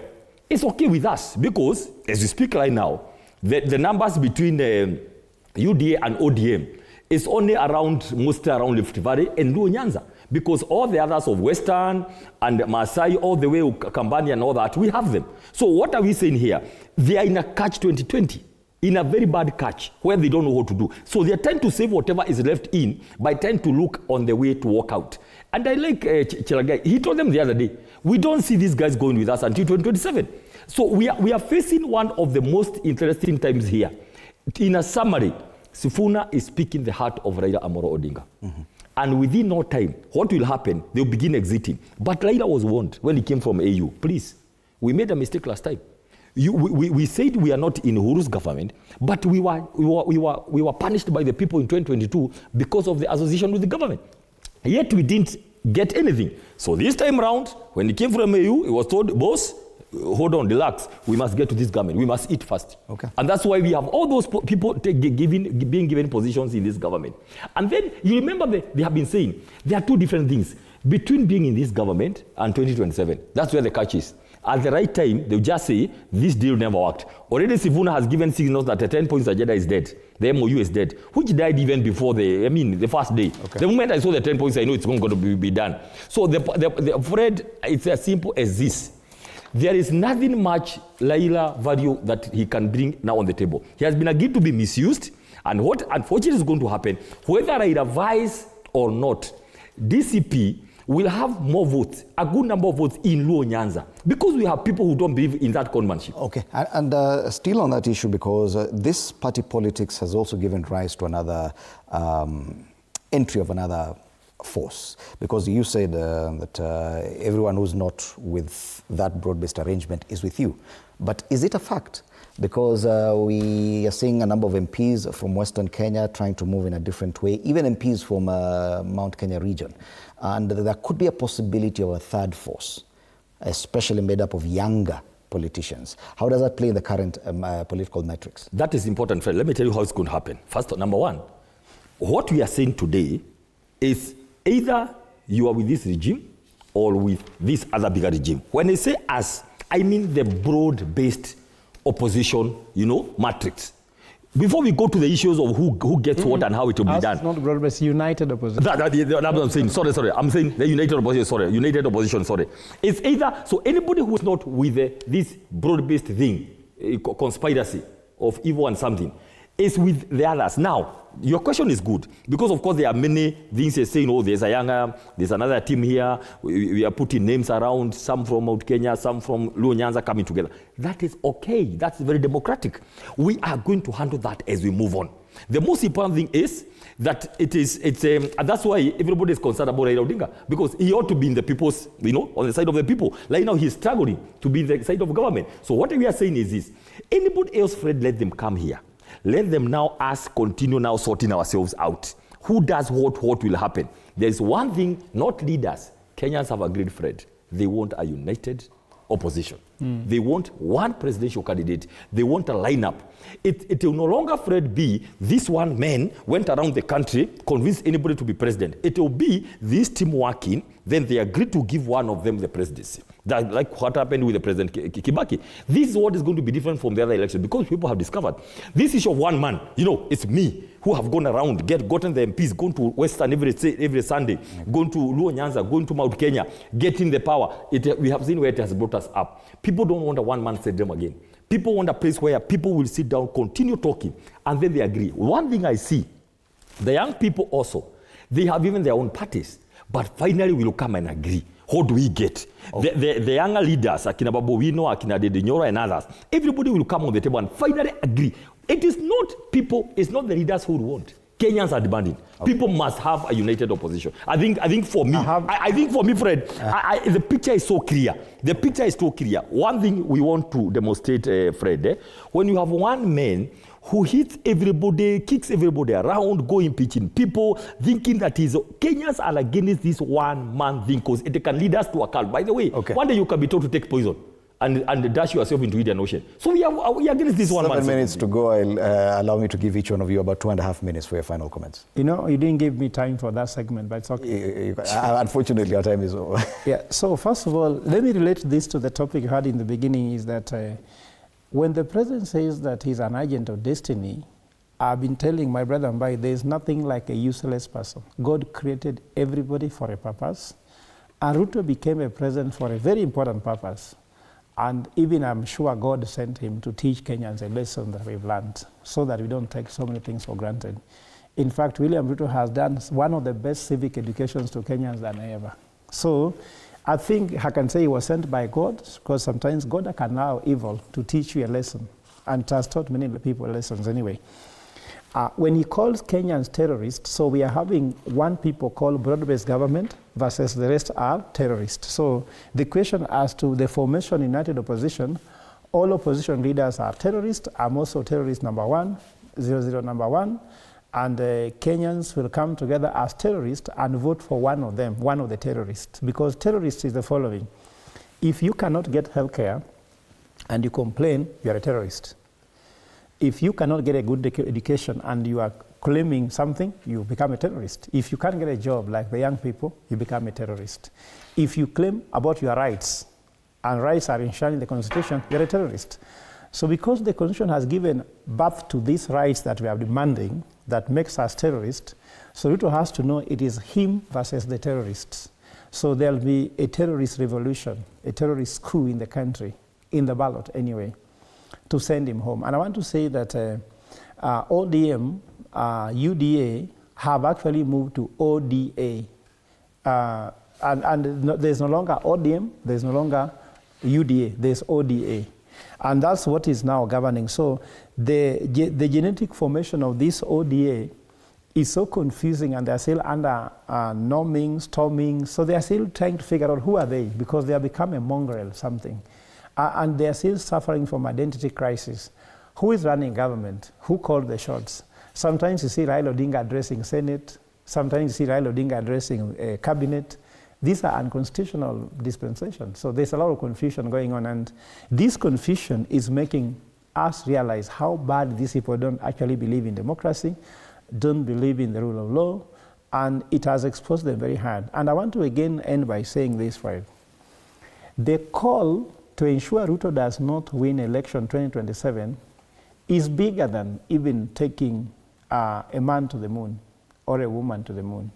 it's okay with us because, as we speak right now, the numbers between UDA and ODM is only mostly around Rift Valley and Luo Nyanza, because all the others of Western and Maasai, all the way to Kambani and all that, we have them. So what are we saying here? They are in a catch 2020. In a very bad catch where they don't know what to do. So they tend to save whatever is left in by trying to look on the way to walk out. And I like Chelagai. He told them the other day, we don't see these guys going with us until 2027. So we are facing one of the most interesting times here. In a summary, Sifuna is speaking the heart of Raila Amolo Odinga. Mm-hmm. And within no time, what will happen? They'll begin exiting. But Raila was warned when he came from AU. Please, we made a mistake last time. We said we are not in Uhuru's government, but we were punished by the people in 2022 because of the association with the government. Yet we didn't get anything. So this time around, when he came from AU, he was told, boss, hold on, relax. We must get to this government. We must eat first. Okay. And that's why we have all those people being given positions in this government. And then you remember they have been saying there are two different things between being in this government and 2027. That's where the catch is. At the right time, they'll just say, this deal never worked. Already Sifuna has given signals that the 10 points agenda is dead. The MOU is dead, which died even before the first day. Okay. The moment I saw the 10 points, I know it's going to be done. So Fred, it's as simple as this. There is nothing much Laila value that he can bring now on the table. He has been agreed to be misused, and what unfortunately is going to happen, whether I advise or not, DCP will have more votes, a good number of votes in Luo Nyanza, because we have people who don't believe in that conmanship. Okay, and still on that issue, because this party politics has also given rise to another entry of another force, because you said that everyone who's not with that broad-based arrangement is with you. But is it a fact? Because we are seeing a number of MPs from Western Kenya trying to move in a different way, even MPs from Mount Kenya region. And there could be a possibility of a third force, especially made up of younger politicians. How does that play in the current political matrix? That is important, Fred. Let me tell you how it's going to happen. First, number one, what we are saying today is either you are with this regime or with this other bigger regime. When I say us, I mean the broad-based opposition, matrix. Before we go to the issues of who gets what and how it will be done. It's not broad-based, united opposition. That's what I'm saying. Sorry. I'm saying the united opposition, sorry. It's either, so anybody who is not with this broad-based thing, conspiracy of evil and something, is with the others. Now, your question is good, because of course there are many things you're saying, there's a younger, there's another team here, we are putting names around, some from Mount Kenya, some from Luo Nyanza coming together. That is okay, that's very democratic. We are going to handle that as we move on. The most important thing is that that's why everybody is concerned about Raila Odinga, because he ought to be in the people's, on the side of the people. Like now he's struggling to be in the side of government. So what we are saying is this, anybody else, Fred, let them come here. Let them now continue now sorting ourselves out. Who does what will happen? There's one thing, not leaders. Kenyans have agreed, Fred. They want a united opposition. They want one presidential candidate. They want a lineup. It will no longer, Fred, be this one man went around the country, convinced anybody to be president. It will be this team working, then they agreed to give one of them the presidency. That, like what happened with the President Kibaki. This is what is going to be different from the other election, because people have discovered this issue of one man. It's me who have gone around, gotten the MPs, gone to Western every Sunday, gone to Luo Nyanza, going to Mount Kenya, getting the power. We have seen where it has brought us up. People don't want a one-man syndrome again. People want a place where people will sit down, continue talking, and then they agree. One thing I see, the young people also, they have even their own parties, but finally we will come and agree. How do we get? Okay. The younger leaders, Akina Babowino, Akina Dedenyora, and others, everybody will come on the table and finally agree. It is not people, it's not the leaders who want. Kenyans are demanding. Okay. People must have a united opposition. I think for me, Fred, the picture is so clear. The picture is so clear. One thing we want to demonstrate, Fred, when you have one man who hits everybody, kicks everybody around, go impeaching people, thinking that Kenyans are against this one-man thing, because it can lead us to a cult. By the way, one day you can be told to take poison and dash yourself into Indian Ocean. So we are against this one-man. 7 minutes to go. I'll allow me to give each one of you about 2.5 minutes for your final comments. You didn't give me time for that segment, but it's okay. Unfortunately, our time is over. Yeah, so first of all, let me relate this to the topic you had in the beginning, is that when the president says that he's an agent of destiny, I've been telling my brother Mbai, there's nothing like a useless person. God created everybody for a purpose. And Ruto became a president for a very important purpose. And even I'm sure God sent him to teach Kenyans a lesson that we've learned, so that we don't take so many things for granted. In fact, William Ruto has done one of the best civic educations to Kenyans than ever. So I think I can say he was sent by God, because sometimes God can allow evil to teach you a lesson, and has taught many people lessons anyway. When he calls Kenyans terrorists, so we are having one people called broad-based government versus the rest are terrorists. So the question as to the formation united opposition, all opposition leaders are terrorists. I'm also terrorist number 1, 00 number 1. And Kenyans will come together as terrorists and vote for one of them, one of the terrorists. Because terrorists is the following. If you cannot get health care, and you complain, you are a terrorist. If you cannot get a good education and you are claiming something, you become a terrorist. If you can't get a job like the young people, you become a terrorist. If you claim about your rights, and rights are enshrined in the Constitution, you're a terrorist. So because the Constitution has given birth to these rights that we are demanding, that makes us terrorists, so Ruto has to know it is him versus the terrorists. So there'll be a terrorist revolution, a terrorist coup in the country, in the ballot anyway, to send him home. And I want to say that ODM, UDA have actually moved to ODA. There's no longer ODM, there's no longer UDA, there's ODA. And that's what is now governing. So the genetic formation of this ODA is so confusing, and they're still under norming, storming. So they're still trying to figure out who are they, because they have become a mongrel something. And they're still suffering from identity crisis. Who is running government? Who called the shots? Sometimes you see Raila Odinga addressing Senate. Sometimes you see Raila Odinga addressing cabinet. These are unconstitutional dispensations. So there's a lot of confusion going on. And this confusion is making us realize how bad these people don't actually believe in democracy, don't believe in the rule of law, and it has exposed them very hard. And I want to again end by saying this, right? The call to ensure Ruto does not win election 2027 is bigger than even taking a man to the moon or a woman to the moon.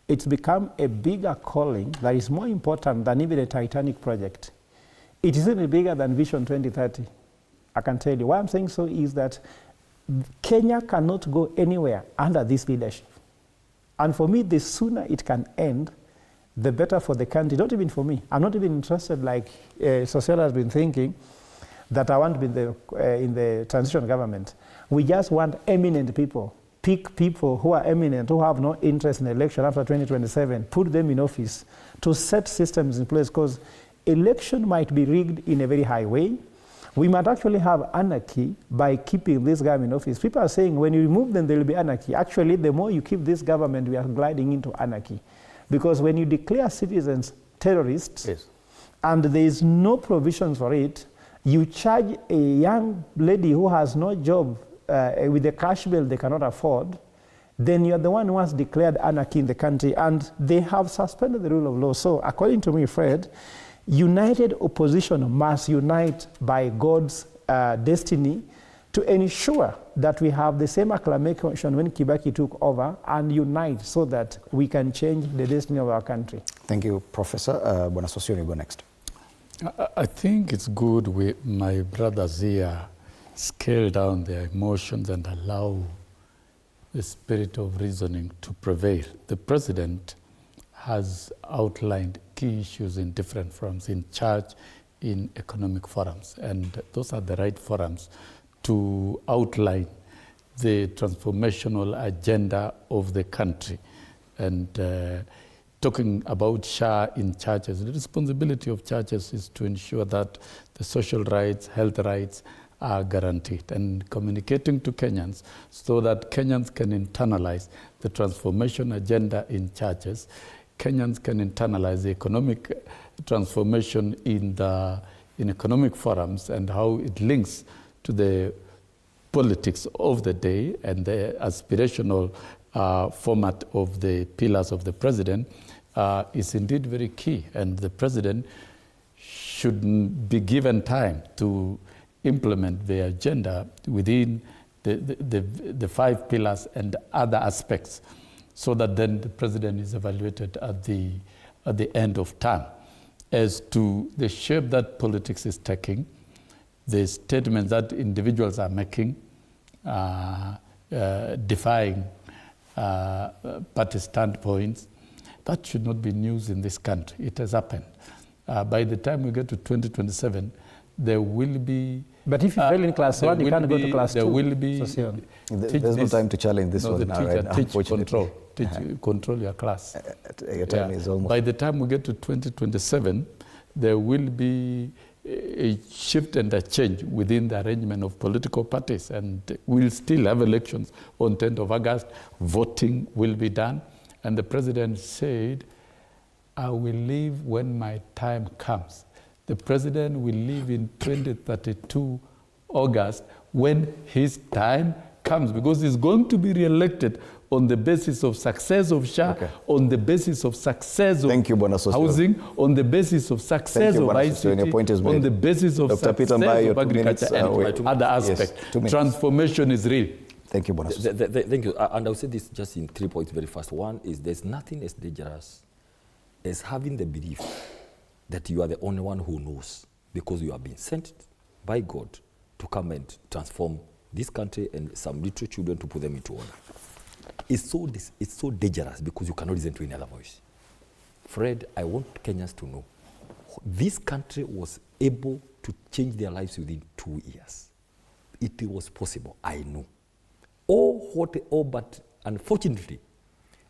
It's become a bigger calling that is more important than even a Titanic project. It is even bigger than Vision 2030. I can tell you. Why I'm saying so is that Kenya cannot go anywhere under this leadership. And for me, the sooner it can end, the better for the country, not even for me. I'm not even interested, like Sosela has been thinking, that I want to be in the transition government. We just want eminent people. Pick people who are eminent, who have no interest in election after 2027, put them in office to set systems in place, because election might be rigged in a very high way. We might actually have anarchy by keeping this government in office. People are saying when you remove them, there will be anarchy. Actually, the more you keep this government, we are gliding into anarchy. Because when you declare citizens terrorists, yes, and there is no provisions for it, you charge a young lady who has no job with a cash bill they cannot afford, then you're the one who has declared anarchy in the country, and they have suspended the rule of law. So according to me, Fred, united opposition must unite by God's destiny to ensure that we have the same acclamation when Kibaki took over, and unite so that we can change the destiny of our country. Thank you, Professor. Bwana Sossion, you go next. I think it's good my brothers here scale down their emotions and allow the spirit of reasoning to prevail. The president has outlined key issues in different forums, in church, in economic forums, and those are the right forums to outline the transformational agenda of the country. And talking about SHA in churches, the responsibility of churches is to ensure that the social rights, health rights are guaranteed, and communicating to Kenyans so that Kenyans can internalize the transformation agenda in churches. Kenyans can internalize the economic transformation in economic forums and how it links to the politics of the day and the aspirational format of the pillars of the president is indeed very key. And the president should be given time to implement the agenda within the 5 pillars and other aspects, so that then the president is evaluated at the end of term as to the shape that politics is taking, the statements that individuals are making, defying party standpoints. That should not be news in this country. It has happened. By the time we get to 2027, there will be... But if you fail in class 1, you can't go to class 2. There will be... There's no time to challenge this one now, right? Unfortunately. Control your class. Your time is almost... By the time we get to 2027, there will be a shift and a change within the arrangement of political parties, and we'll still have elections on 10th of August. Voting will be done. And the president said, I will leave when my time comes. the president will leave in 2032 August when his time comes, because he's going to be re-elected on the basis of success of SHA, on the basis of success of housing, on the basis of success of ICT, on the basis of success of agriculture and other aspects. Transformation is real. Thank you, Bonas. Thank you. And I'll say this just in 3 points very fast. One is there's nothing as dangerous as having the belief that you are the only one who knows, because you have been sent by God to come and transform this country and some little children to put them into order. It's so dangerous because you cannot listen to any other voice. Fred, I want Kenyans to know this country was able to change their lives within 2 years. It was possible, I know. But unfortunately,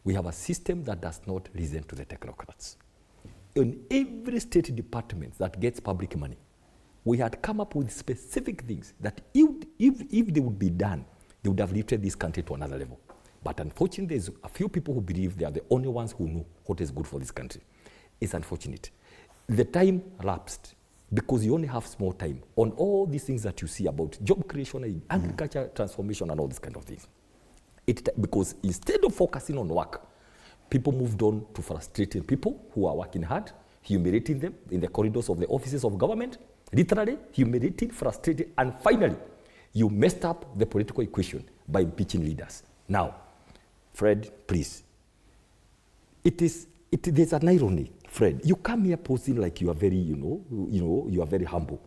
we have a system that does not listen to the technocrats. In every state department that gets public money, we had come up with specific things that if they would be done, they would have lifted this country to another level. But unfortunately, there's a few people who believe they are the only ones who know what is good for this country. It's unfortunate. The time lapsed because you only have small time on all these things that you see about job creation, agriculture transformation, and all these kind of things. Because instead of focusing on work, people moved on to frustrating people who are working hard, humiliating them in the corridors of the offices of government, literally humiliating, frustrating, and finally, you messed up the political equation by impeaching leaders. Now, Fred, please. There's an irony, Fred. You come here posing like you are very, you are very humble.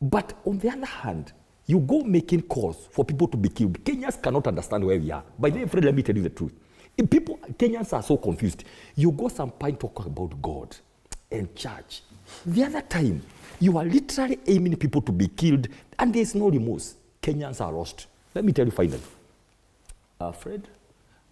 But on the other hand, you go making calls for people to be killed. Kenyans cannot understand where we are. By the way, Fred, let me tell you the truth. Kenyans are so confused. You go some point talk about God and church. The other time, you are literally aiming people to be killed, and there's no remorse. Kenyans are lost. Let me tell you finally. Fred,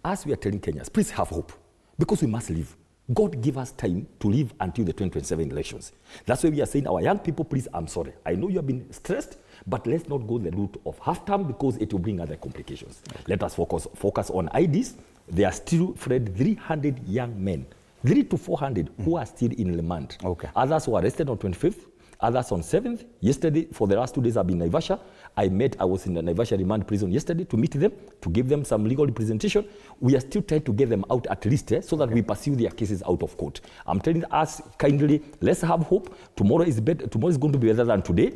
as we are telling Kenyans, please have hope, because we must live. God give us time to live until the 2027 elections. That's why we are saying, our young people, please, I'm sorry. I know you have been stressed, but let's not go the route of half-term because it will bring other complications. Okay. Let us focus on IDs. There are still, Fred, 300 young men, 300 to 400 who are still in remand. Okay. Others were arrested on 25th. Others on 7th. Yesterday, for the last 2 days, I've been in Naivasha. I was in the Naivasha remand prison yesterday to meet them, to give them some legal representation. We are still trying to get them out at least so that we pursue their cases out of court. I'm telling us kindly, let's have hope. Tomorrow is better. Tomorrow is going to be better than today.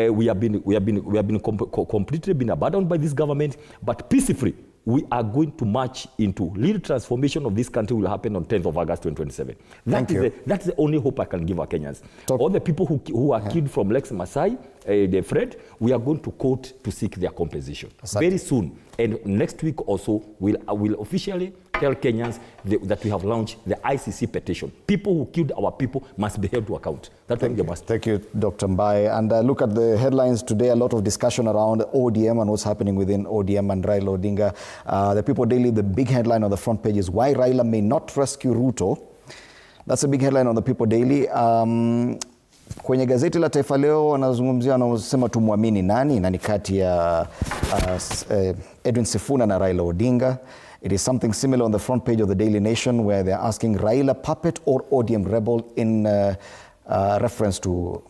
We have been completely been abandoned by this government, but peacefully, we are going to march into real transformation of this country will happen on 10th of August 2027. That's the only hope I can give our Kenyans. All the people who are killed from Lex Masai, the Fred, we are going to court to seek their compensation very soon. And next week also, we'll officially tell Kenyans that we have launched the ICC petition. People who killed our people must be held to account. That's what they must. Thank you, Dr. Mbai. And look at the headlines today. A lot of discussion around ODM and what's happening within ODM and Raila Odinga. The People Daily, the big headline on the front page is why Raila may not rescue Ruto. That's a big headline on the People Daily. Kwenye gazeti la Taifa Leo wanasema tumwamini nani kati ya Edwin Sifuna na Raila Odinga. It is something similar on the front page of the Daily Nation where they're asking Raila puppet or ODM rebel in reference to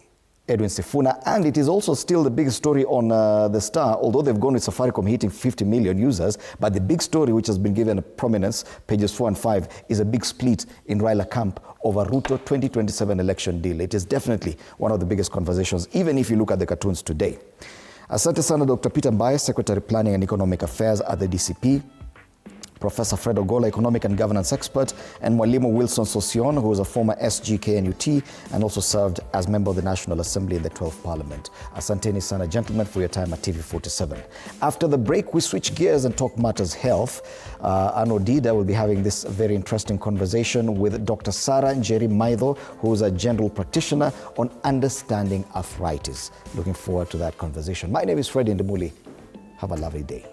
Edwin Sifuna. And it is also still the big story on the Star, although they've gone with Safaricom hitting 50 million users. But the big story which has been given a prominence, pages 4 and 5, is a big split in Raila camp over Ruto 2027 election deal. It is definitely one of the biggest conversations, even if you look at the cartoons today. Asante sana Dr. Peter Mbai, Secretary Planning and Economic Affairs at the DCP. Professor Fred Ogola, economic and governance expert, and Mwalimu Wilson Sosion, who is a former SG KNUT and also served as member of the National Assembly in the 12th Parliament. Asanteni sana, gentlemen, for your time at TV47. After the break, we switch gears and talk matters health. Arno Dida will be having this very interesting conversation with Dr. Sarah Njeri Maitho, who is a general practitioner on understanding arthritis. Looking forward to that conversation. My name is Fred Indemuli. Have a lovely day.